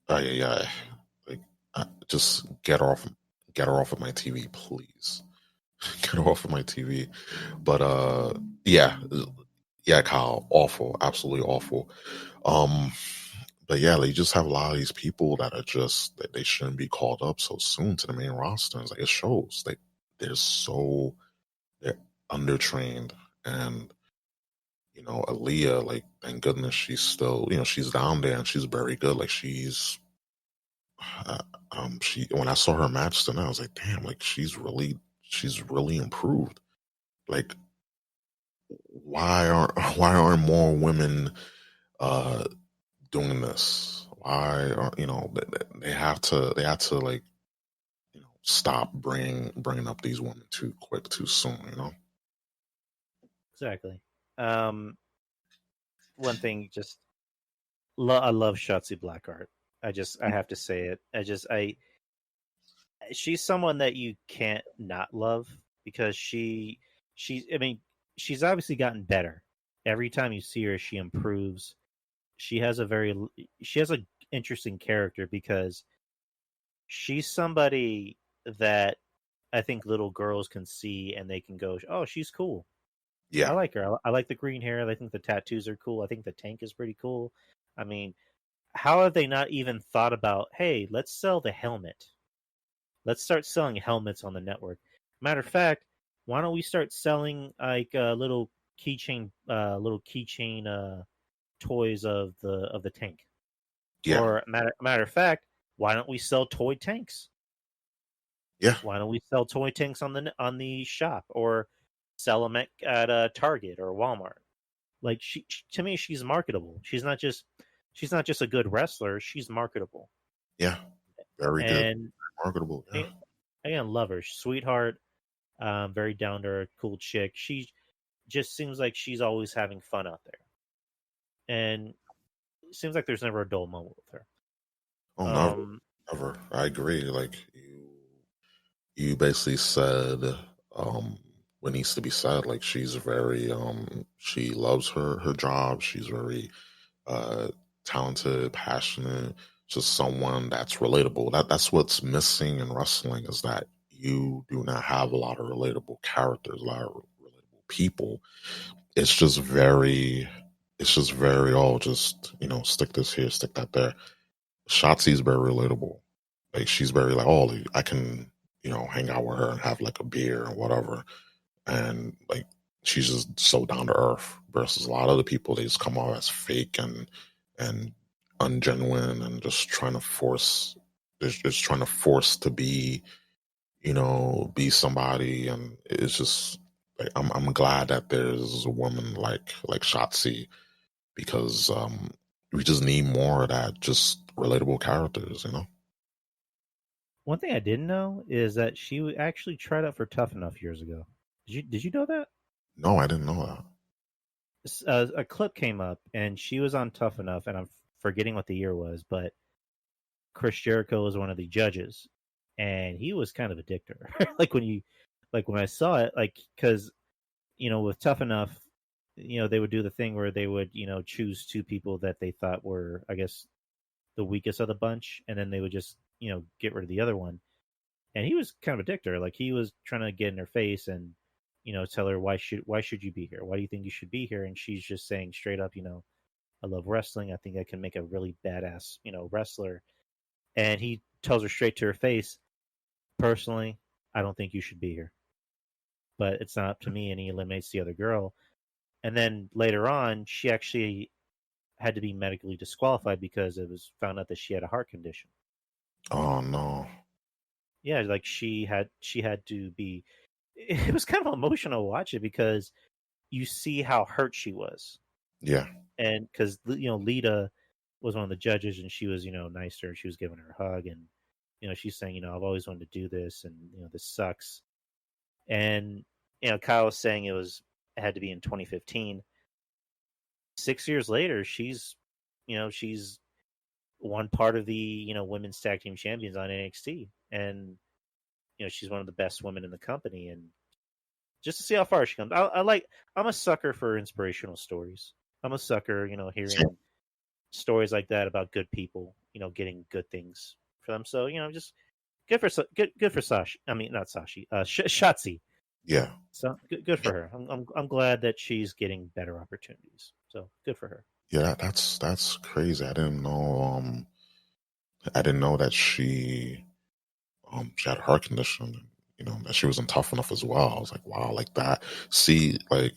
yeah, like, just get her off of my TV, please. Get her off of my TV. But yeah, Kyle, awful, absolutely awful. But yeah, they just have a lot of these people that are just, that they shouldn't be called up so soon to the main roster. It's like, it shows like they're undertrained. And Aaliyah, like, thank goodness she's still, she's down there and she's very good. Like, she's when I saw her match tonight, I was like, damn, like she's really improved. Like, why aren't more women doing this? Why are they have to like stop bringing up these women too quick, too soon? Exactly. One thing, just I love Shotzi Blackheart. I have to say it. She's someone that you can't not love, because she's obviously gotten better. Every time you see her, she improves. She has an interesting character, because she's somebody that I think little girls can see and they can go, oh, she's cool. Yeah, I like her. I like the green hair. I think the tattoos are cool. I think the tank is pretty cool. I mean, how have they not even thought about, hey, let's sell the helmet? Let's start selling helmets on the network. Matter of fact, why don't we start selling like little keychain toys of the tank? yeah, Or matter of fact, why don't we sell toy tanks? yeah. Why don't we sell toy tanks on the shop, or sell them at Target or Walmart? Like to me, she's marketable. She's not just a good wrestler. She's marketable. Yeah, very good, And marketable. Yeah. again, love her, sweetheart, very down to earth, cool chick. She just seems like she's always having fun out there, and it seems like there's never a dull moment with her. Oh, never, Um, never. I agree. Like you basically said what needs to be said. Like she's very she loves her job. She's very uh talented, passionate, just someone that's relatable. That's what's missing in wrestling is that you do not have a lot of relatable characters, a lot of relatable people. It's just very oh just stick this here, stick that there. Shotzi's very relatable. Like she's very like, oh, I can, hang out with her and have like a beer or whatever. And like she's just so down to earth versus a lot of the people they just come off as fake and ungenuine and just trying to force just trying to force to be, be somebody and it's just like I'm glad that there's a woman like Shotzi because we just need more of that just relatable characters. one thing I didn't know is that she actually tried out for Tough Enough years ago. Did you know that? No, I didn't know that. A clip came up and she was on Tough Enough, and I'm forgetting what the year was, but Chris Jericho was one of the judges, and he was kind of a dick to her. Like when I saw it, like because with Tough Enough, they would do the thing where they would choose two people that they thought were, I guess, the weakest of the bunch, and then they would just get rid of the other one. And he was kind of a dick to her. Like he was trying to get in her face and tell her why should you be here? Why do you think you should be here? And she's just saying straight up, I love wrestling. I think I can make a really badass wrestler. And he tells her straight to her face, personally, I don't think you should be here. But it's not up to me. And he eliminates the other girl. And then later on, she actually had to be medically disqualified because it was found out that she had a heart condition. Oh no. Yeah, like she had to be. It was kind of emotional to watch it because you see how hurt she was, Yeah. and because Lita was one of the judges and she was nice to her. She was giving her a hug and she's saying I've always wanted to do this and this sucks. And Kyle was saying it had to be in 2015. 6 years later, she's one part of the women's tag team champions on NXT, and she's one of the best women in the company. And just to see how far she comes, I'm a sucker for inspirational stories. I'm a sucker, hearing stories like that about good people, getting good things for them. So just good for Sashi. I mean, not Sashi, Shotzi. Yeah. So good for her. I'm glad that she's getting better opportunities. So good for her. Yeah, that's crazy. I didn't know that she had a heart condition, that she wasn't tough enough as well. I was like, wow, like that. See, like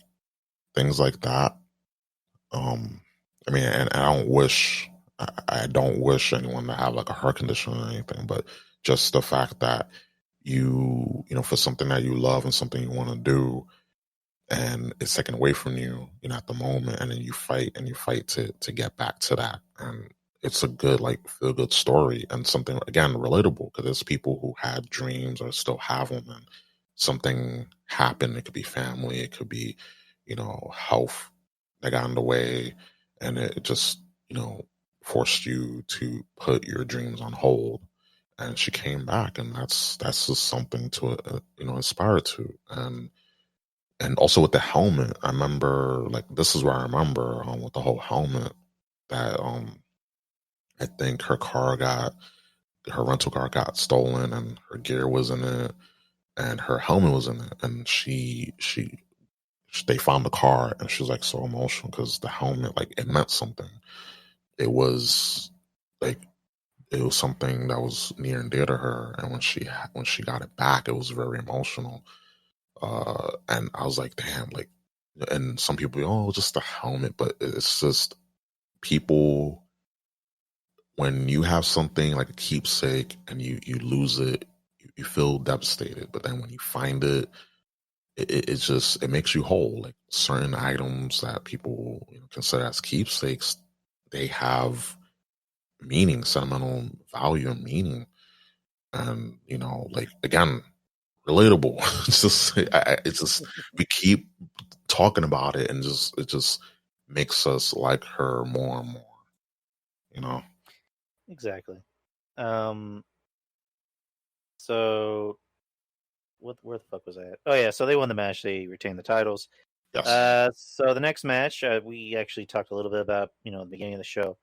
things like that. Um, I mean, and I don't wish anyone to have like a heart condition or anything, but just the fact that for something that you love and something you want to do, and it's taken away from you, at the moment, and then you fight and you fight to get back to that, and it's a good like feel good story and something again relatable because there's people who had dreams or still have them, and something happened. It could be family, it could be health that got in the way, and it just forced you to put your dreams on hold. And she came back, and that's just something to inspire to. And also with the helmet, I remember like this is where I remember with the whole helmet that I think her rental car got stolen and her gear was in it and her helmet was in it, and they found the car and she was like so emotional because the helmet, like, it meant something. It was like it was something that was near and dear to her, and when she got it back, it was very emotional. And I was like, damn, like, and some people, oh, just the helmet, but it's just people, when you have something like a keepsake and you lose it, you feel devastated. But then when you find it, it makes you whole. Like certain items that people consider as keepsakes, they have meaning, sentimental value and meaning, and like again, relatable. It's just we keep talking about it, and it just makes us like her more and more. You know. Exactly. Um. So where the fuck was I at? Oh yeah, so they won the match. They retained the titles. Yes. So the next match, we actually talked a little bit about, at the beginning of the show.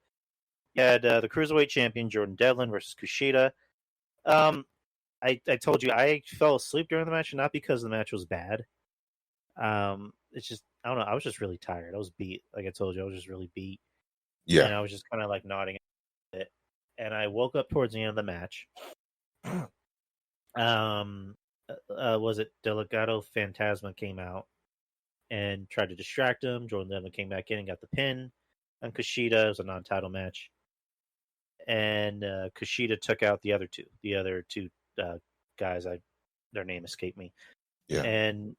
You had the cruiserweight champion Jordan Devlin versus Kushida. Um, I told you I fell asleep during the match, not because the match was bad. It's just I don't know. I was just really tired. I was beat. Like I told you, I was just really beat, Yeah. and I was just kind of like nodding at it. And I woke up towards the end of the match. Was it Delegado Fantasma came out and tried to distract him. Jordan Devlin came back in and got the pin on Kushida. It was a non-title match, and Kushida took out the other two. The other two guys, their name escaped me. Yeah. And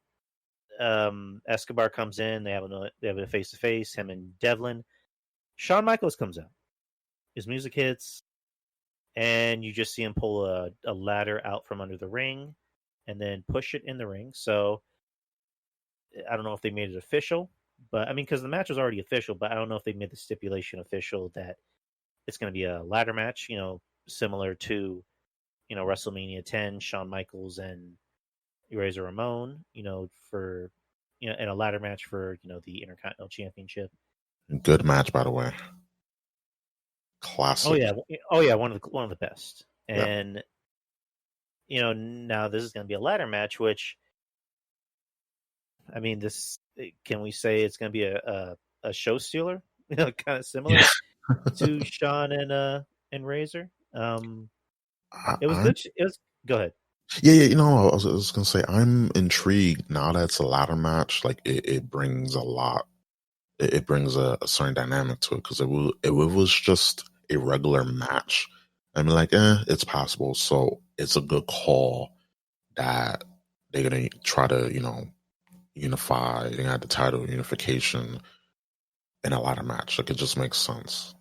Escobar comes in. They have a face to face. Him and Devlin. Shawn Michaels comes out. His music hits, and you just see him pull a ladder out from under the ring, and then push it in the ring. So I don't know if they made it official, but I mean, because the match was already official, but I don't know if they made the stipulation official that it's going to be a ladder match, similar to, WrestleMania 10, Shawn Michaels and Razor Ramon, for, in a ladder match for, the Intercontinental Championship. Good match, by the way. Oh Classic. yeah, oh yeah, one of the best. Yeah. And now this is going to be a ladder match, which I mean, this can we say it's going to be a show stealer? Kind of similar to Shawn and Razor. It was I'm good. It was go ahead. Yeah, I was gonna say I'm intrigued now that it's a ladder match. Like it brings a lot. It brings a certain dynamic to it because it was just a regular match. I mean, like, it's possible. So it's a good call that they're gonna try to unify. They got the title unification in a ladder match. Like it just makes sense.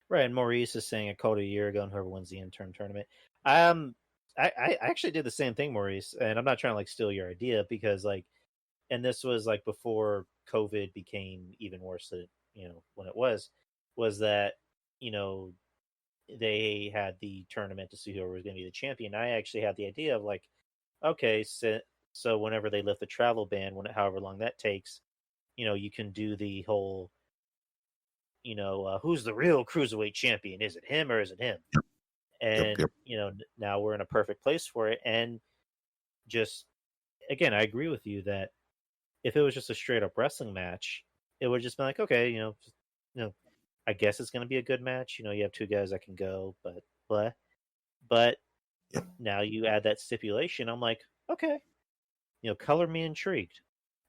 Right, and Maurice is saying it called a year ago, and whoever wins the intern tournament. Um, I actually did the same thing, Maurice, and I'm not trying to like steal your idea because and this was like before COVID became even worse than when it was that you know they had the tournament to see whoever was going to be the champion. I actually had the idea of like, okay, so whenever they lift the travel ban, however long that takes, you can do the whole, who's the real cruiserweight champion? Is it him or is it him? Yep, And yep, now we're in a perfect place for it. And just again, I agree with you that if it was just a straight up wrestling match, it would just be like, okay, you know, I guess it's going to be a good match. You have two guys that can go, but blah. But yep. now you add that stipulation. I'm like, okay, color me intrigued.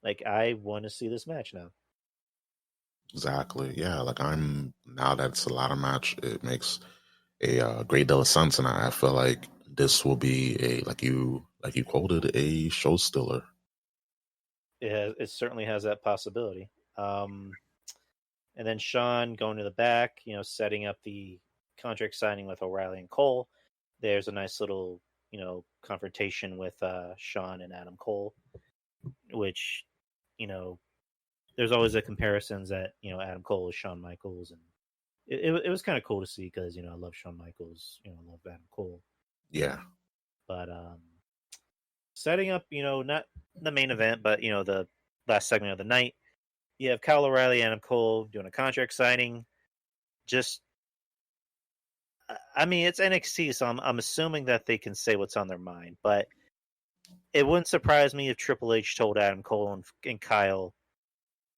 Like I want to see this match now. Exactly. Yeah. Like I'm now that it's a ladder match, it makes a great deal of sense, and I feel like this will be a like you quoted a show stiller. It certainly has that possibility. And then Sean going to the back, setting up the contract signing with O'Reilly and Cole. There's a nice little, confrontation with Sean and Adam Cole, which, you know, there's always a comparisons that, Adam Cole is Shawn Michaels. And it was kind of cool to see because, I love Shawn Michaels, I love Adam Cole. Yeah. But setting up, not the main event, but, the last segment of the night, you have Kyle O'Reilly, Adam Cole doing a contract signing. Just, I mean, it's NXT, so I'm assuming that they can say what's on their mind. But it wouldn't surprise me if Triple H told Adam Cole and Kyle,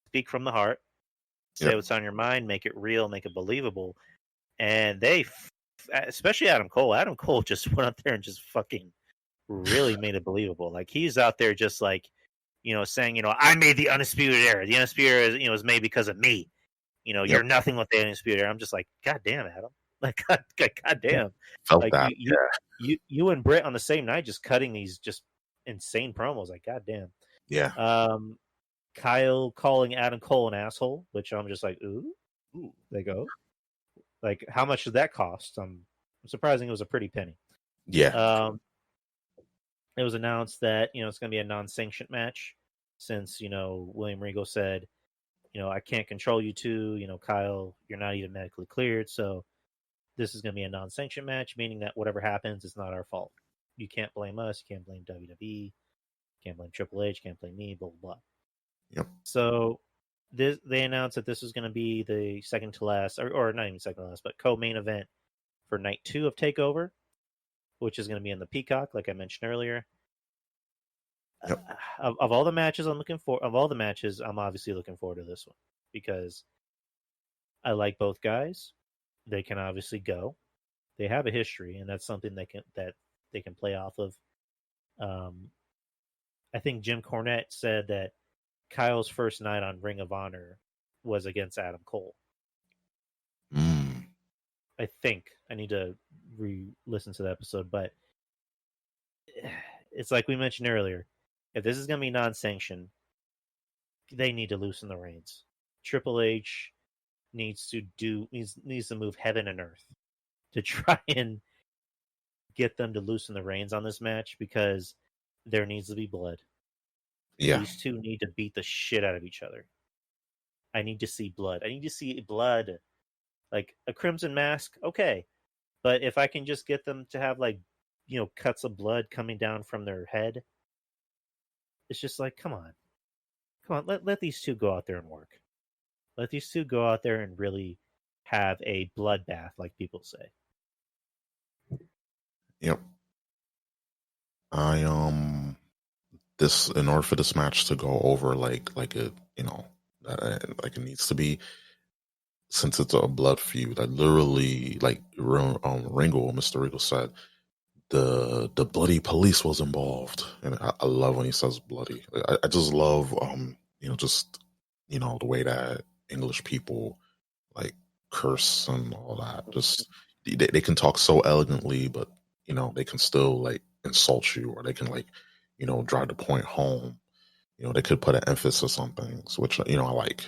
speak from the heart, say Yep. what's on your mind, make it real, make it believable. And especially Adam Cole. Adam Cole just went out there and just fucking really made it believable. Like he's out there just like, saying, I made the Undisputed Era. The Undisputed Era, was made because of me. Yep. You're nothing with the Undisputed Era. I'm just like, God damn, Adam. Like, God damn. Felt Like that. you and Britt on the same night, just cutting these just insane promos. Like, goddamn. Yeah. Kyle calling Adam Cole an asshole, which I'm just like, ooh. They go, like, how much did that cost? I'm surprising it was a pretty penny. Yeah. It was announced that it's going to be a non-sanctioned match, since William Regal said, I can't control you two. Kyle, you're not even medically cleared, so this is going to be a non-sanctioned match, meaning that whatever happens, it's not our fault. You can't blame us. You can't blame WWE. Can't blame Triple H. Can't blame me. Blah blah blah. Yep. So they announced that this was going to be the second to last, or not even second to last, but co-main event for night 2 of Takeover, which is going to be in the Peacock, like I mentioned earlier. Yep. Of all the matches I'm obviously looking forward to this one, because I like both guys. They can obviously go. They have a history, and that's something that they can play off of. I think Jim Cornette said that Kyle's first night on Ring of Honor was against Adam Cole. I think I need to re-listen to the episode, but it's like we mentioned earlier. If this is going to be non-sanctioned, they need to loosen the reins. Triple H needs to move heaven and earth to try and get them to loosen the reins on this match, because there needs to be blood. Yeah. These two need to beat the shit out of each other. I need to see blood. I need to see blood. Like a Crimson Mask, okay. But if I can just get them to have, like, cuts of blood coming down from their head, it's just like, come on. Let these two go out there and work. Let these two go out there and really have a bloodbath, like people say. Yep. This, in order for this match to go over like it like it needs to be, since it's a blood feud, I literally, like, Mr. Regal said, the bloody police was involved, and I love when he says bloody. I just love just the way that English people, like, curse and all that. Just they can talk so elegantly, but they can still, like, insult you, or they can, like, drive the point home. They could put an emphasis on things, which I like.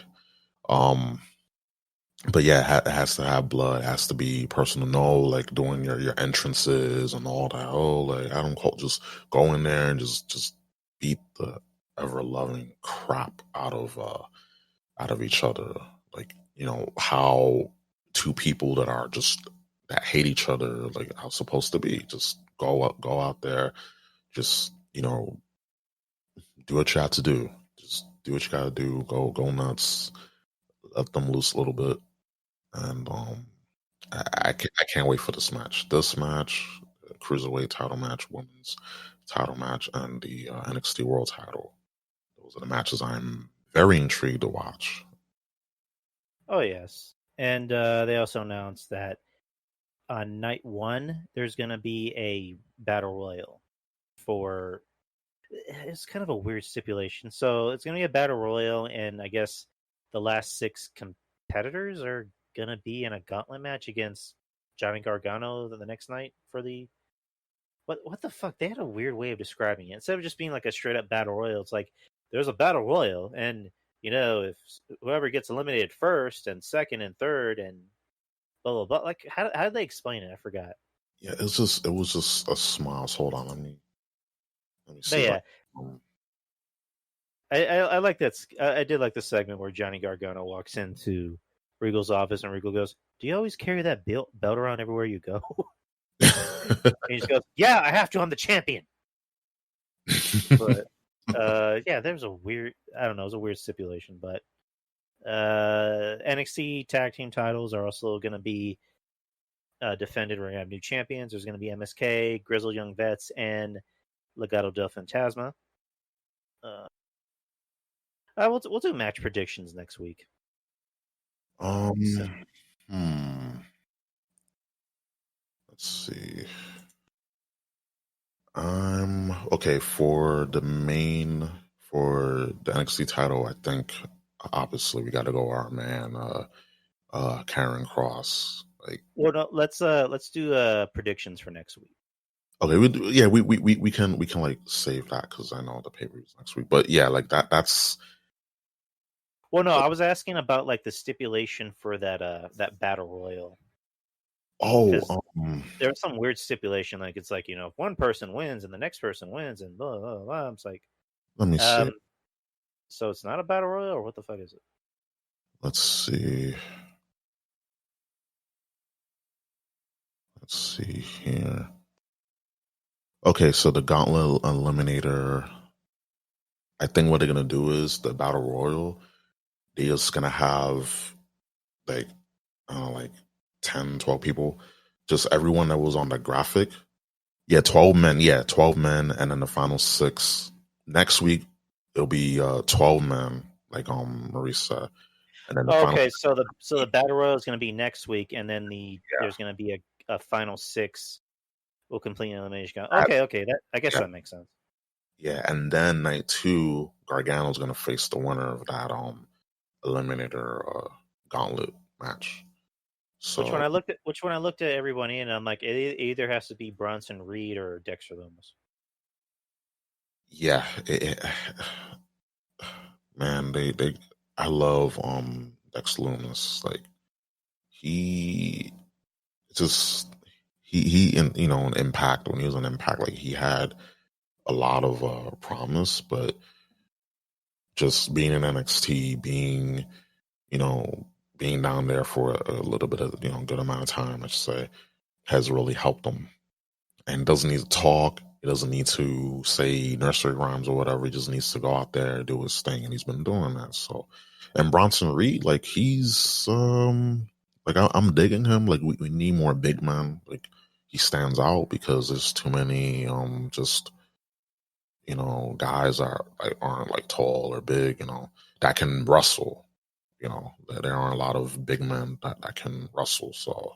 But yeah, it has to have blood. It has to be personal. No, like, doing your entrances and all that. Oh, like, Adam Cole, just go in there and just beat the ever loving crap out of each other. Like, how two people that hate each other, like, how it's supposed to be. Just go out there, just do what you have to do. Just do what you gotta do. Go nuts. Let them loose a little bit. And I can't wait for this match. This match, cruiserweight title match, women's title match, and the NXT World Title. Those are the matches I'm very intrigued to watch. Oh yes, and they also announced that on night 1 there's going to be a battle royal for. It's kind of a weird stipulation. So it's going to be a battle royal, and I guess the last 6 competitors are going to be in a gauntlet match against Johnny Gargano the next night for the. What the fuck? They had a weird way of describing it. Instead of just being like a straight up battle royal, it's like there's a battle royal, and if whoever gets eliminated first and second and third and blah blah blah. Like, how did they explain it? I forgot. Yeah, it was just a smile. Hold on, let me But see. yeah, I like that. I did like the segment where Johnny Gargano walks into Regal's office and Regal goes, "Do you always carry that belt around everywhere you go?" And he just goes, "Yeah, I have to. I'm the champion." But yeah, there's a weird. I don't know. It was a weird stipulation, but NXT tag team titles are also going to be defended. We're going to have new champions. There's going to be MSK, Grizzled Young Vets, and Legado del Fantasma. We'll do match predictions next week. Let's see. Okay for the NXT title. I think obviously we got to go our man, Karen Cross. Like, well, no, let's do predictions for next week. Okay, we can like save that because I know the pay per views next week. But yeah, like that's Well, no, I was asking about like the stipulation for that battle royal, oh because there's some weird stipulation, like it's like, if one person wins and the next person wins and blah blah blah. I'm like, let me see. um, so it's not a battle royal, or what the fuck is it? Let's see. Let's see here. Okay, so the Gauntlet Eliminator. I think what they're gonna do is the Battle Royal. They're just gonna have like I don't know, like 10, 12 people. Just everyone that was on the graphic. Yeah, 12 men. Yeah, 12 men, and then the final six. Next week it'll be 12 men, like Marisa, and then the final. Okay, so the battle royal is going to be next week, and then Yeah, there's going to be a final six will complete an elimination. that- Okay, that I guess yeah, that makes sense. yeah, and then night two, Gargano's gonna face the winner of that Eliminator Gauntlet match. So Which one I looked at everyone in, and I'm like, it either has to be Bronson Reed or Dexter Loomis. yeah, man, they I love Dex Loomis. Like he just he in in Impact when he was on Impact, like he had a lot of promise, but just being in NXT, being you know being down there for a little bit of good amount of time, I should say, has really helped him. And doesn't need to talk. He doesn't need to say nursery rhymes or whatever. He just needs to go out there and do his thing, and he's been doing that. So, and Bronson Reed, like he's like I'm digging him. Like we need more big men. Like he stands out because there's too many just guys that aren't like tall or big. That can wrestle. There aren't a lot of big men that can wrestle. So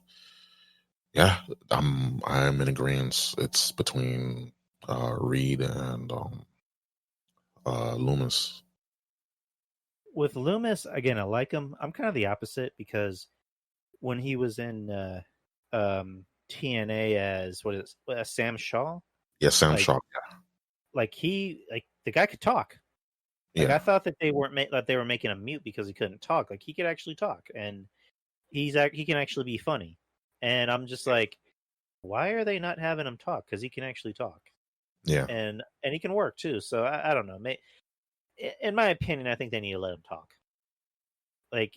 yeah, I'm in agreement. It's between Reed and Loomis. With Loomis, again, I like him. I'm kind of the opposite, because when he was in TNA as Sam Shaw, Yeah, Sam like Shaw. like the guy could talk. Like Yeah, I thought that that they were making him mute because he couldn't talk. Like he could actually talk, and he can actually be funny. And I'm just like, why are they not having him talk? Because he can actually talk, yeah, and he can work too. So I don't know. In my opinion, I think they need to let him talk. Like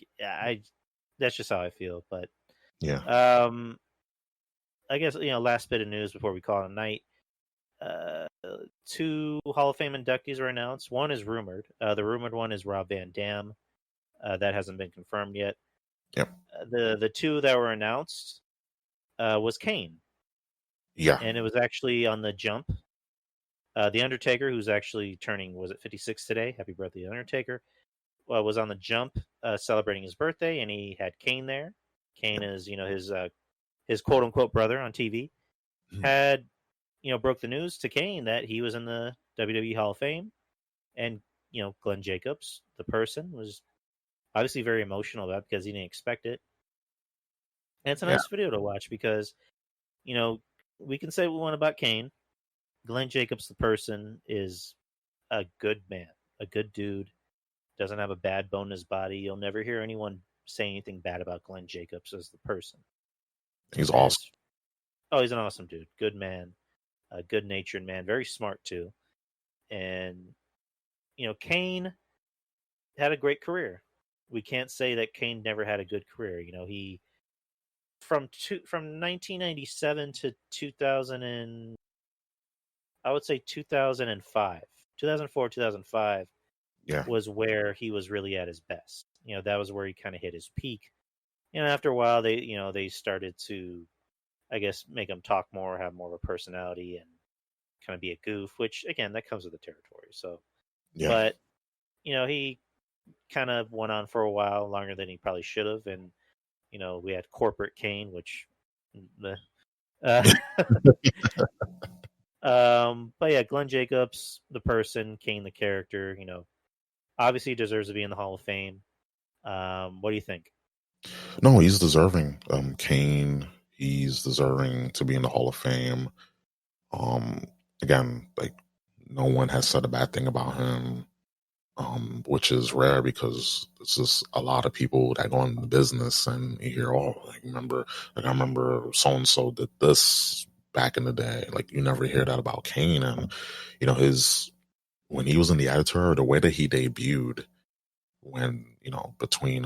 that's just how I feel. But yeah, um, I guess last bit of news before we call it a night. Uh, Two Hall of Fame inductees were announced. One is rumored. The rumored one is Rob Van Dam. That hasn't been confirmed yet. yeah, The two that were announced was Kane, yeah, and it was actually on the jump. The Undertaker, who's actually turning, was it 56 today? Happy birthday, Undertaker! Was on the jump celebrating his birthday, and he had Kane there. Kane is his quote unquote brother on TV. Mhm. Had broke the news to Kane that he was in the WWE Hall of Fame, and Glenn Jacobs, the person, was obviously very emotional about it because he didn't expect it. And it's a yeah. nice video to watch because we can say what we want about Kane. Glenn Jacobs, the person, is a good man, a good dude. Doesn't have a bad bone in his body. You'll never hear anyone say anything bad about Glenn Jacobs as the person. He's And awesome. it's he's an awesome dude, good man, a good natured man, very smart too. And Kane had a great career. We can't say that Kane never had a good career. He from 1997 to 2000 and I would say 2005, 2004, 2005 Yeah, was where he was really at his best. That was where he kind of hit his peak. And after a while, they started to, I guess, make him talk more, have more of a personality, and kind of be a goof. Which again, that comes with the territory. So, yeah. but he kind of went on for a while longer than he probably should have, and we had corporate Kane, which, uh, but yeah, Glenn Jacobs, the person, Kane, the character, obviously deserves to be in the Hall of Fame. What do you think? No, he's deserving. Kane, he's deserving to be in the Hall of Fame. Um, again, like no one has said a bad thing about him, which is rare because it's just a lot of people that go into the business and you hear, oh, I remember so and so did this back in the day. Like you never hear that about Kane, and his when he was in the editor, the way that he debuted when between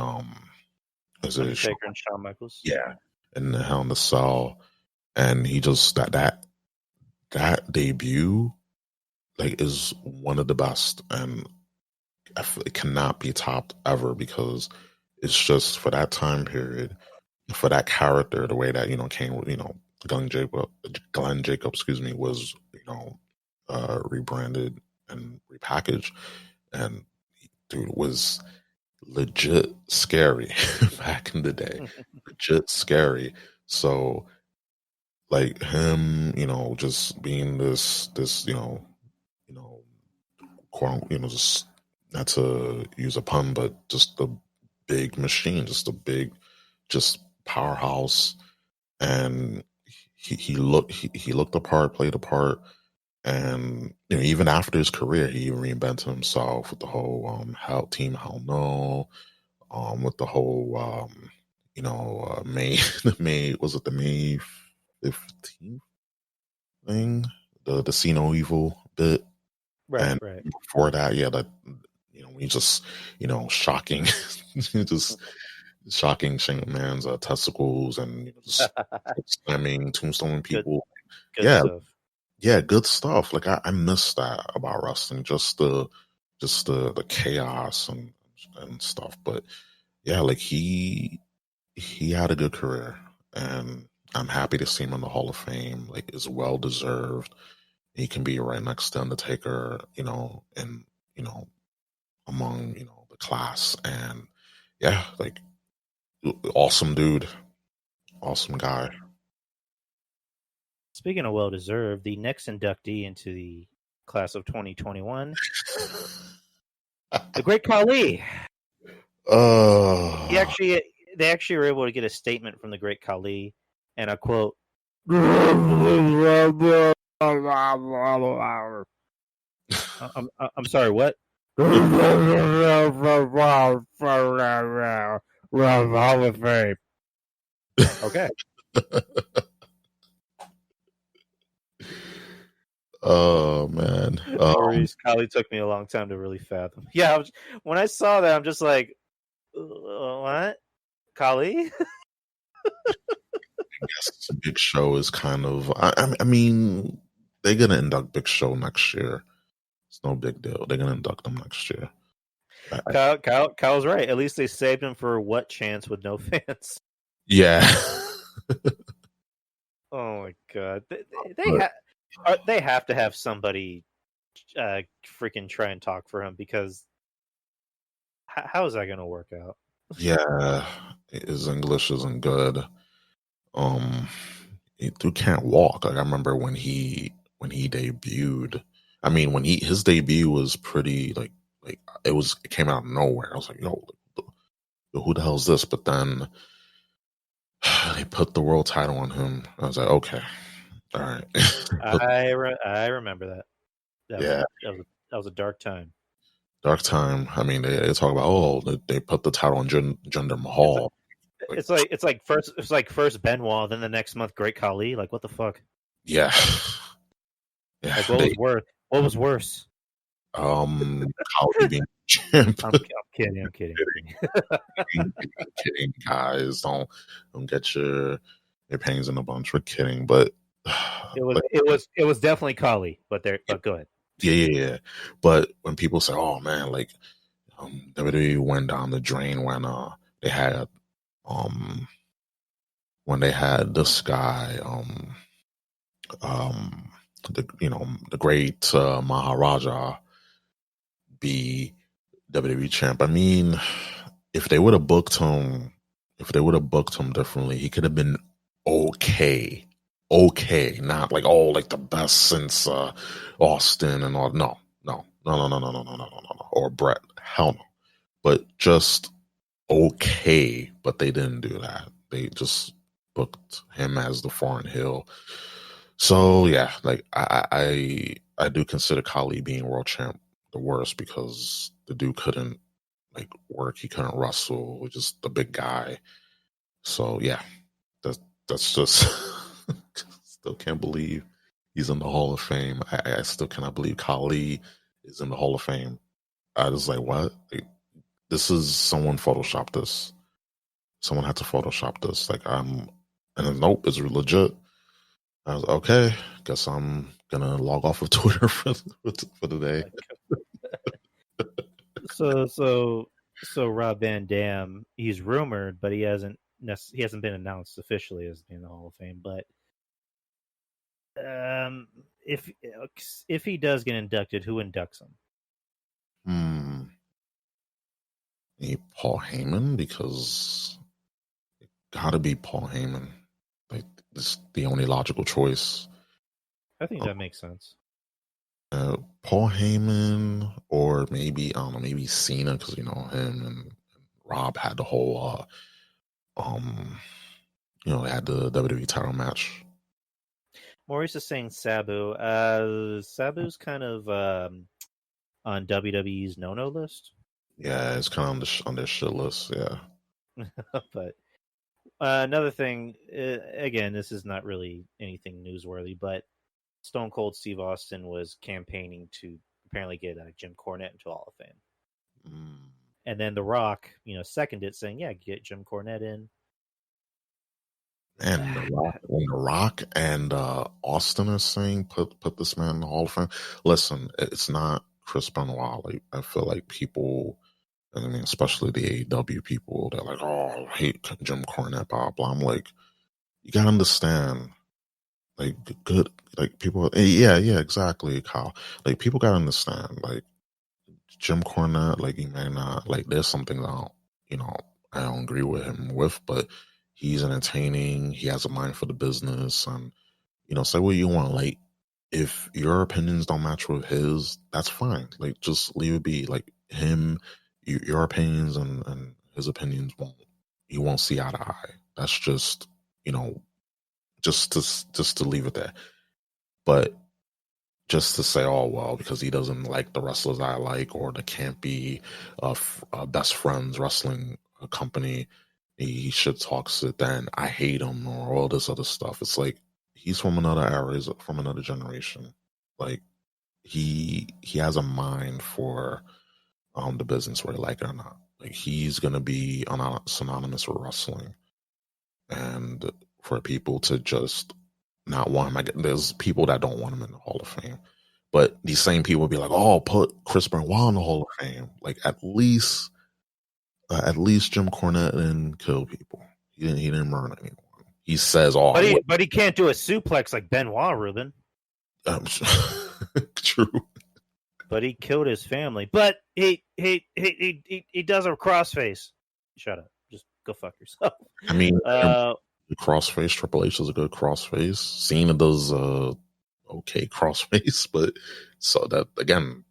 is it Undertaker and Shawn Michaels. yeah, in the Hell in the Cell, and he just that debut like is one of the best, and it cannot be topped ever because it's just for that time period, for that character, the way that Kane, Glenn Jacob, excuse me, was rebranded and repackaged, and dude was legit scary back in the day, legit scary. So like him, just being this, you know, quote, just not to use a pun, but just the big machine, just a big, just powerhouse, and he looked the part, played the part, and even after his career, he reinvented himself with the whole Hell No, with the whole May the May was it the May 15th thing, the See No Evil bit. Right, And right. before that, yeah, that we just shocking, just shocking Shane McMahon's testicles and just slamming, tombstoning Good, people. good Yeah, stuff. yeah, good stuff. Like I miss that about wrestling, just the chaos and stuff. But yeah, like he had a good career, and I'm happy to see him in the Hall of Fame. Like it's well deserved. He can be right next to Undertaker, and among the class, and yeah, like awesome dude, awesome guy. Speaking of well deserved, the next inductee into the class of 2021, the Great Khali. He Uh, actually, they actually were able to get a statement from the Great Khali, and I quote. I'm sorry. What? Hall of Fame. Okay. oh man. No worries. Kylie took me a long time to really fathom. Yeah, when I saw that, I'm just like, what? Kali? I guess Big Show is kind of. I mean, they're gonna induct Big Show next year. It's no big deal. They're gonna induct him next year. Kyle's right. At least they saved him for what chance with no fans. Yeah. Oh my god, But, they have to have somebody freaking try and talk for him because how is that going to work out? yeah, his English isn't good. Um, he dude can't walk. Like I remember when he debuted. I mean, when his debut was pretty like it came out of nowhere. I was like, yo, who the hell is this? But then they put the world title on him. I was like, okay, all right. I remember that. Yeah, That was a dark time. dark time. I mean, they talk about they put the title on Jinder It's Mahal. it's like first Benoit, then the next month Great Khali. Like what the fuck? Yeah, yeah. Like what was worse? Khali being champ. I'm kidding. Kidding, guys. Don't get your panties in a bunch. We're kidding, but it was definitely Khali, but go ahead. yeah. But when people say, "Oh man," like WWE went down the drain they had um when they had this guy the great Maharaja be WWE champ. I mean, if they would have booked him, differently, he could have been okay. Okay, not like like the best since Austin and all. No, or Brett. Hell no. But just okay. But they didn't do that. They just booked him as the foreign heel. So yeah, like I do consider Kali being world champ the worst because the dude couldn't like work, he couldn't wrestle, just the big guy. So yeah, that that's just still can't believe he's in the Hall of Fame. I still cannot believe Kali is in the Hall of Fame. I was like, what? Like, this is someone photoshopped this. Someone had to Photoshop this. Like and then, nope, it's legit. I was okay. Guess I'm gonna log off of Twitter for the day. So so so Rob Van Dam, he's rumored, but he hasn't been announced officially as being in the Hall of Fame. But um, if if he does get inducted, who inducts him? Hmm. Maybe Paul Heyman because it gotta be Paul Heyman. Like it's the only logical choice. I think Uh, that makes sense. Paul Heyman or maybe I don't know, maybe Cena because him and Rob had the whole they had the WWE title match. Maurice is saying Sabu. Sabu's kind of on WWE's no-no list, Yeah, it's kind of on their shit list. Yeah. but another thing, again, this is not really anything newsworthy, but Stone Cold Steve Austin was campaigning to apparently get Jim Cornette into Hall of Fame, Mm. and then The Rock, seconded it, saying, "Yeah, get Jim Cornette in." And the Rock and Austin are saying put this man in the Hall of Fame. Listen, it's not Chris Benoit. Like I feel like people, I mean, especially the AEW people, they're like, "Oh, I hate Jim Cornette." Blah blah. I'm like, you gotta understand, like, good, like people. Yeah, yeah, exactly, Kyle. Like people gotta understand, like Jim Cornette. Like he may not like. There's something that you know I don't agree with him with, but he's entertaining. He has a mind for the business, and say what you want. Like, if your opinions don't match with his, that's fine. Like, just leave it be. Like him, your opinions and his opinions you won't see eye to eye. That's just you know just to leave it there. But just to say, oh well, because he doesn't like the wrestlers I like, or the campy best friends wrestling company, he shit talks it. Then I hate him, or all this other stuff. It's like he's from another era, he's from another generation. Like he has a mind for the business, whether you like it or not. Like he's gonna be synonymous with wrestling, and for people to just not want him, there's people that don't want him in the Hall of Fame. But these same people be like, "Oh, put Chris Benoit in the Hall of Fame." Like at least Jim Cornette didn't kill people. He didn't murder anyone. He says, "Oh, I But would." he can't do a suplex like Benoit, Ruben. Um, true. But he killed his family. But he does a crossface. Shut up. Just go fuck yourself. I mean, Uh, the crossface. Triple H is a good crossface. Cena does okay crossface, but so that again,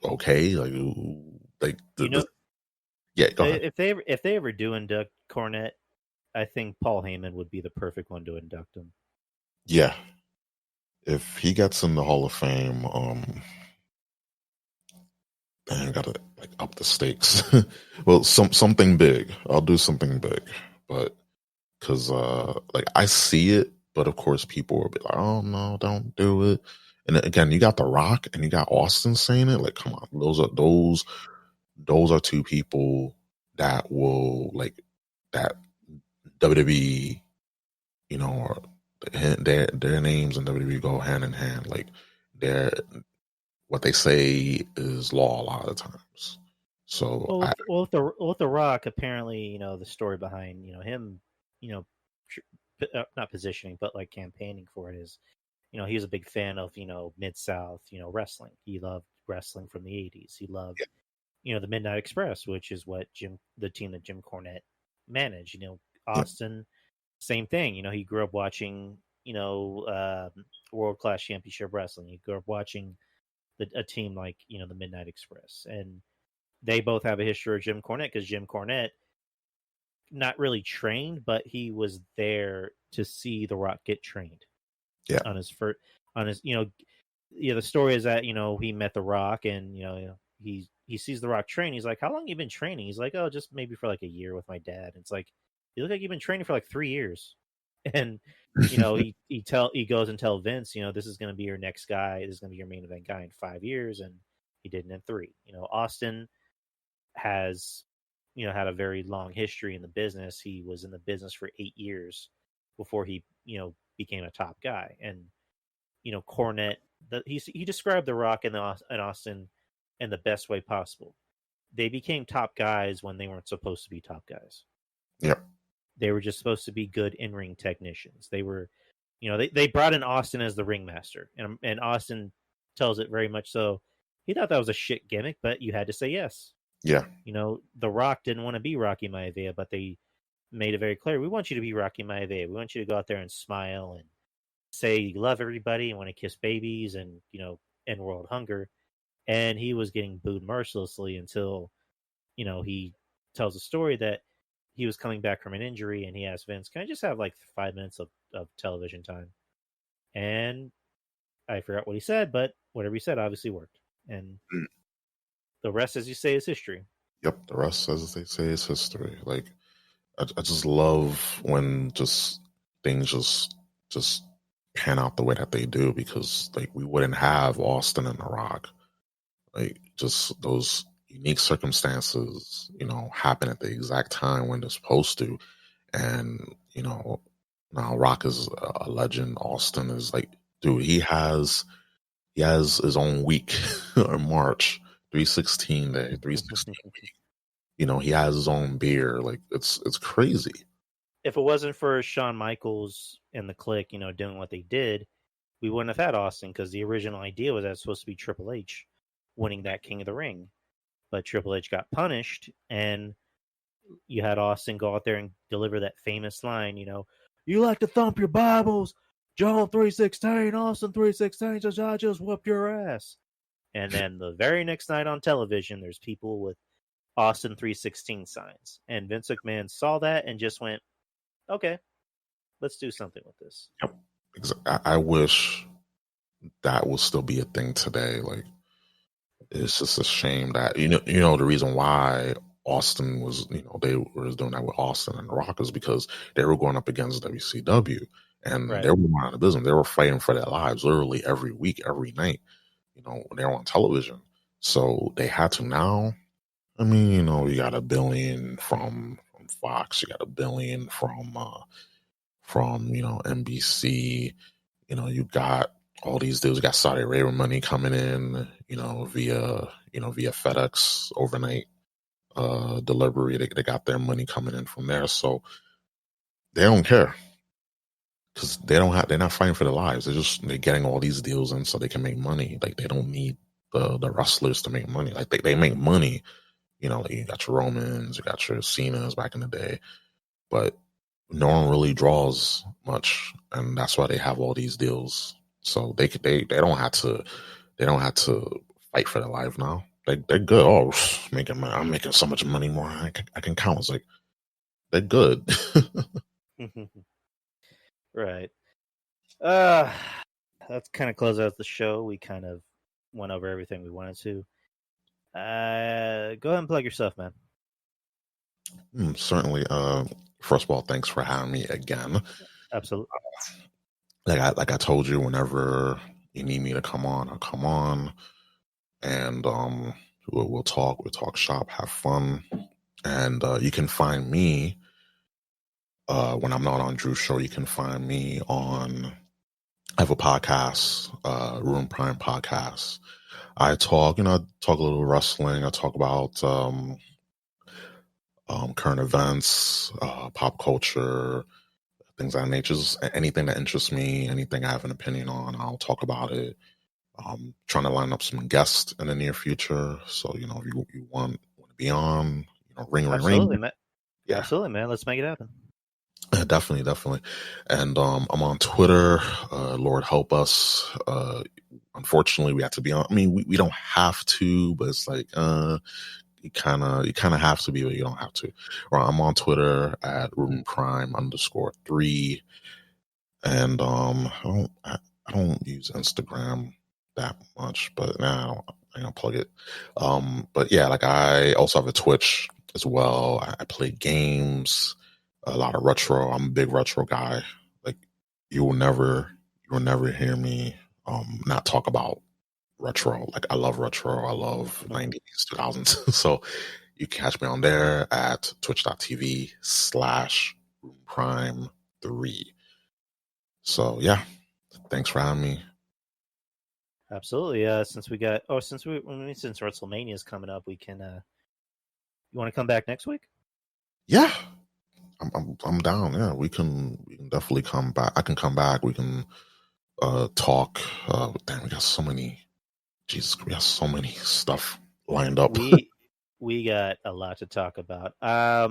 okay, like you know, yeah. Go ahead. if they ever do induct Cornette, I think Paul Heyman would be the perfect one to induct him. Yeah, if he gets in the Hall of Fame, I gotta like up the stakes. Well, something big. I'll do something big, but because like I see it, but of course people will be like, "Oh no, don't do it." And again, you got The Rock and you got Austin saying it. Like, come on, those are two people that will like that WWE, or their names and WWE go hand in hand. Like, they're what they say is law a lot of the times. So Well, I with the Rock, apparently, the story behind him, you know, not positioning, but like campaigning for it is, he was a big fan of Mid South, wrestling. He loved wrestling from the '80s. He loved the Midnight Express, which is what the team that Jim Cornette managed. yeah, Austin, same thing. He grew up watching World Class Championship Wrestling. He grew up watching a team like the Midnight Express, and they both have a history of Jim Cornette because Jim Cornette not really trained, but he was there to see The Rock get trained. Yeah. on his first on his the story is that he met The Rock, and he sees The Rock train. He's like, "How long you been training?" He's like, "Oh, just maybe for like a year with my dad." It's like, "You look like you've been training for like 3 years." And he goes and tell Vince, this is going to be your next guy. This is going to be your main event guy in 5 years, and he did it in 3. Austin has had a very long history in the business. He was in the business for 8 years before he became a top guy. And Cornette, he described The Rock and Austin in the best way possible. They became top guys when they weren't supposed to be top guys. Yep. They were just supposed to be good in-ring technicians. They were, they brought in Austin as the ringmaster, and Austin tells it very much so. He thought that was a shit gimmick, but you had to say yes. Yeah. The Rock didn't want to be Rocky Maivia, but they made it very clear. We want you to be Rocky Maivia. We want you to go out there and smile and say you love everybody and want to kiss babies and, end world hunger. And he was getting booed mercilessly until, he tells a story that he was coming back from an injury, and he asked Vince, "Can I just have like 5 minutes of television time?" And I forgot what he said, but whatever he said obviously worked. And the rest, as you say, is history. Yep. The rest, as they say, is history. Like, I just love when just things just pan out the way that they do, because like we wouldn't have Austin and The Rock. Like, just those unique circumstances, happen at the exact time when they're supposed to. And, now Rock is a legend. Austin is like, dude, he has his own week in March, 316 day, 316 week. He has his own beer. Like, it's crazy. If it wasn't for Shawn Michaels and the Clique, doing what they did, we wouldn't have had Austin, because the original idea was that it's supposed to be Triple H winning that King of the Ring. But Triple H got punished, and you had Austin go out there and deliver that famous line, "You like to thump your Bibles, John 3:16, Austin 3:16 says I just whooped your ass." And then the very next night on television, there's people with Austin 3:16 signs. And Vince McMahon saw that and just went, "Okay, let's do something with this." Yep. I wish that will still be a thing today. Like, it's just a shame that the reason why Austin was they were doing that with Austin and The Rock is because they were going up against WCW, and Right. they were out of business. They were fighting for their lives literally every week, every night. When they were on television, so they had to now. I mean, you got $1 billion from Fox, you got $1 billion from NBC. You got all these deals. You got Saudi Arabia money coming in, via FedEx overnight delivery. They got their money coming in from there, so they don't care, because they're not fighting for their lives. They're getting all these deals in so they can make money. Like, they don't need the wrestlers to make money. Like, they make money. Like, you got your Romans, you got your Cenas back in the day, but no one really draws much, and that's why they have all these deals. So they don't have to fight for their life now. They're good. Oh, I'm making so much money more. I can count. It's like, they're good. Right. Let's kind of close out the show. We kind of went over everything we wanted to. Go ahead and plug yourself, man. Certainly. First of all, thanks for having me again. Absolutely. Like I told you, whenever you need me to come on, I'll come on, and we'll talk. We'll talk shop, have fun, and you can find me when I'm not on Drew's show. You can find me on. I have a podcast, Ruben Prime podcast. I talk a little wrestling. I talk about current events, pop culture, things of that nature. Just anything that interests me, anything I have an opinion on, I'll talk about it. Trying to line up some guests in the near future. So, if you want to be on, ring. Man. Yeah. Absolutely, man. Let's make it happen. Definitely. And I'm on Twitter. Lord help us. Unfortunately, we have to be on. I mean, we don't have to, but it's like you kind of have to be, but you don't have to. Right, I'm on Twitter at Ruben Prime _3. and I don't use Instagram that much, but now I'm gonna plug it. But yeah, like I also have a Twitch as well. I play games, a lot of retro. I'm a big retro guy. Like you will never hear me not talk about retro. Like I love retro. I love 90s, 2000s. So you can catch me on there at twitch.tv/Prime3. So yeah, thanks for having me. Absolutely. Since WrestleMania is coming up, we can. You want to come back next week? Yeah, I'm down. Yeah, we can definitely come back. I can come back. We can talk. Damn, we got so many. Jesus, we got so many stuff lined up. We got a lot to talk about. I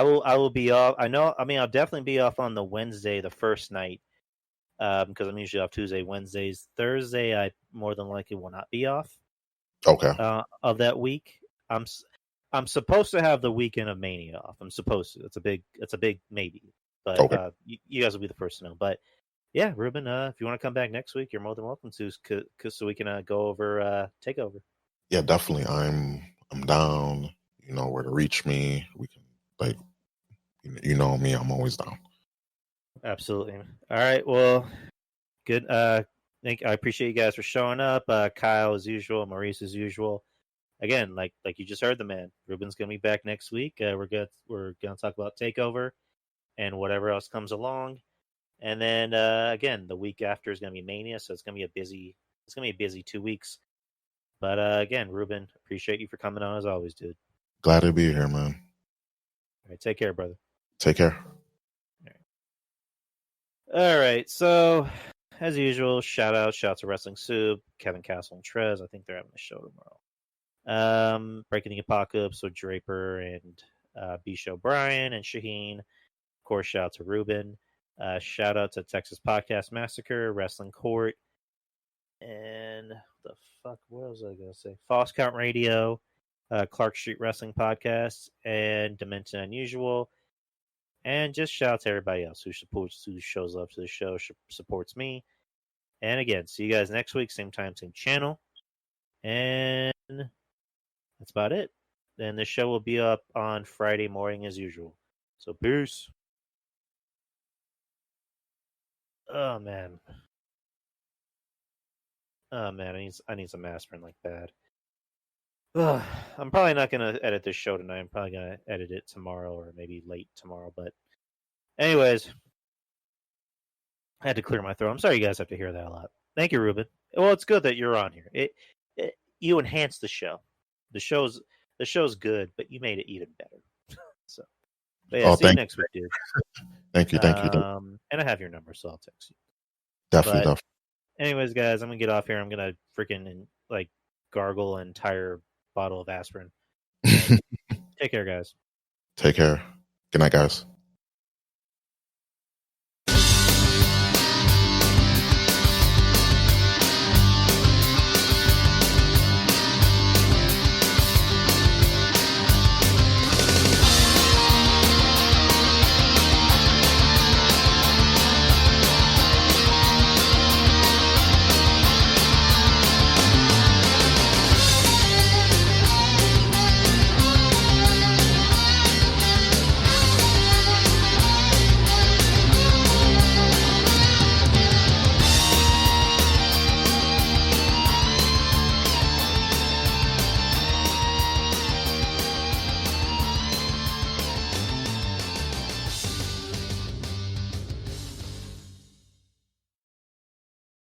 will be off. I'll definitely be off on the Wednesday, the first night, because I'm usually off Tuesday, Wednesdays, Thursday. I more than likely will not be off. Okay. Of that week, I'm supposed to have the weekend of Mania off. I'm supposed to. It's a big maybe, but Okay. you guys will be the first to know. But yeah, Ruben, if you want to come back next week, you're more than welcome to, so we can go over Takeover. Yeah, definitely. I'm down. You know where to reach me. We can like you know me. I'm always down. Absolutely. All right. Well, good. I appreciate you guys for showing up. Kyle as usual, Maurice as usual. Again, like you just heard the man. Ruben's gonna be back next week. We're gonna talk about Takeover and whatever else comes along. And then again, the week after is gonna be Mania, so it's gonna be a busy 2 weeks. But again, Ruben, appreciate you for coming on as always, dude. Glad to be here, man. All right, take care, brother. Take care. All right, so as usual, shout out to Wrestling Soup, Kevin Castle and Trez. I think they're having a show tomorrow. Breaking the Apocalypse with Draper and B Show Brian and Shaheen. Of course, shout out to Ruben. Shout out to Texas Podcast Massacre, Wrestling Court, and what was I gonna say? False Count Radio, Clark Street Wrestling Podcast, and Dimension Unusual. And just shout out to everybody else who shows up to the show, supports me. And again, see you guys next week, same time, same channel. And that's about it. Then the show will be up on Friday morning as usual. So peace. Oh man. I need some aspirin like bad. Ugh, I'm probably not gonna edit this show tonight. I'm probably gonna edit it tomorrow or maybe late tomorrow. But anyways, I had to clear my throat. I'm sorry you guys have to hear that a lot. Thank you, Ruben. Well, it's good that you're on here. You enhanced the show. The show's good, but you made it even better. So, but yeah, see you next week, dude. Thank you. And I have your number, so I'll text you. Definitely. Anyways, guys, I'm gonna get off here. I'm gonna freaking gargle an entire bottle of aspirin. Take care, guys. Take care. Good night, guys.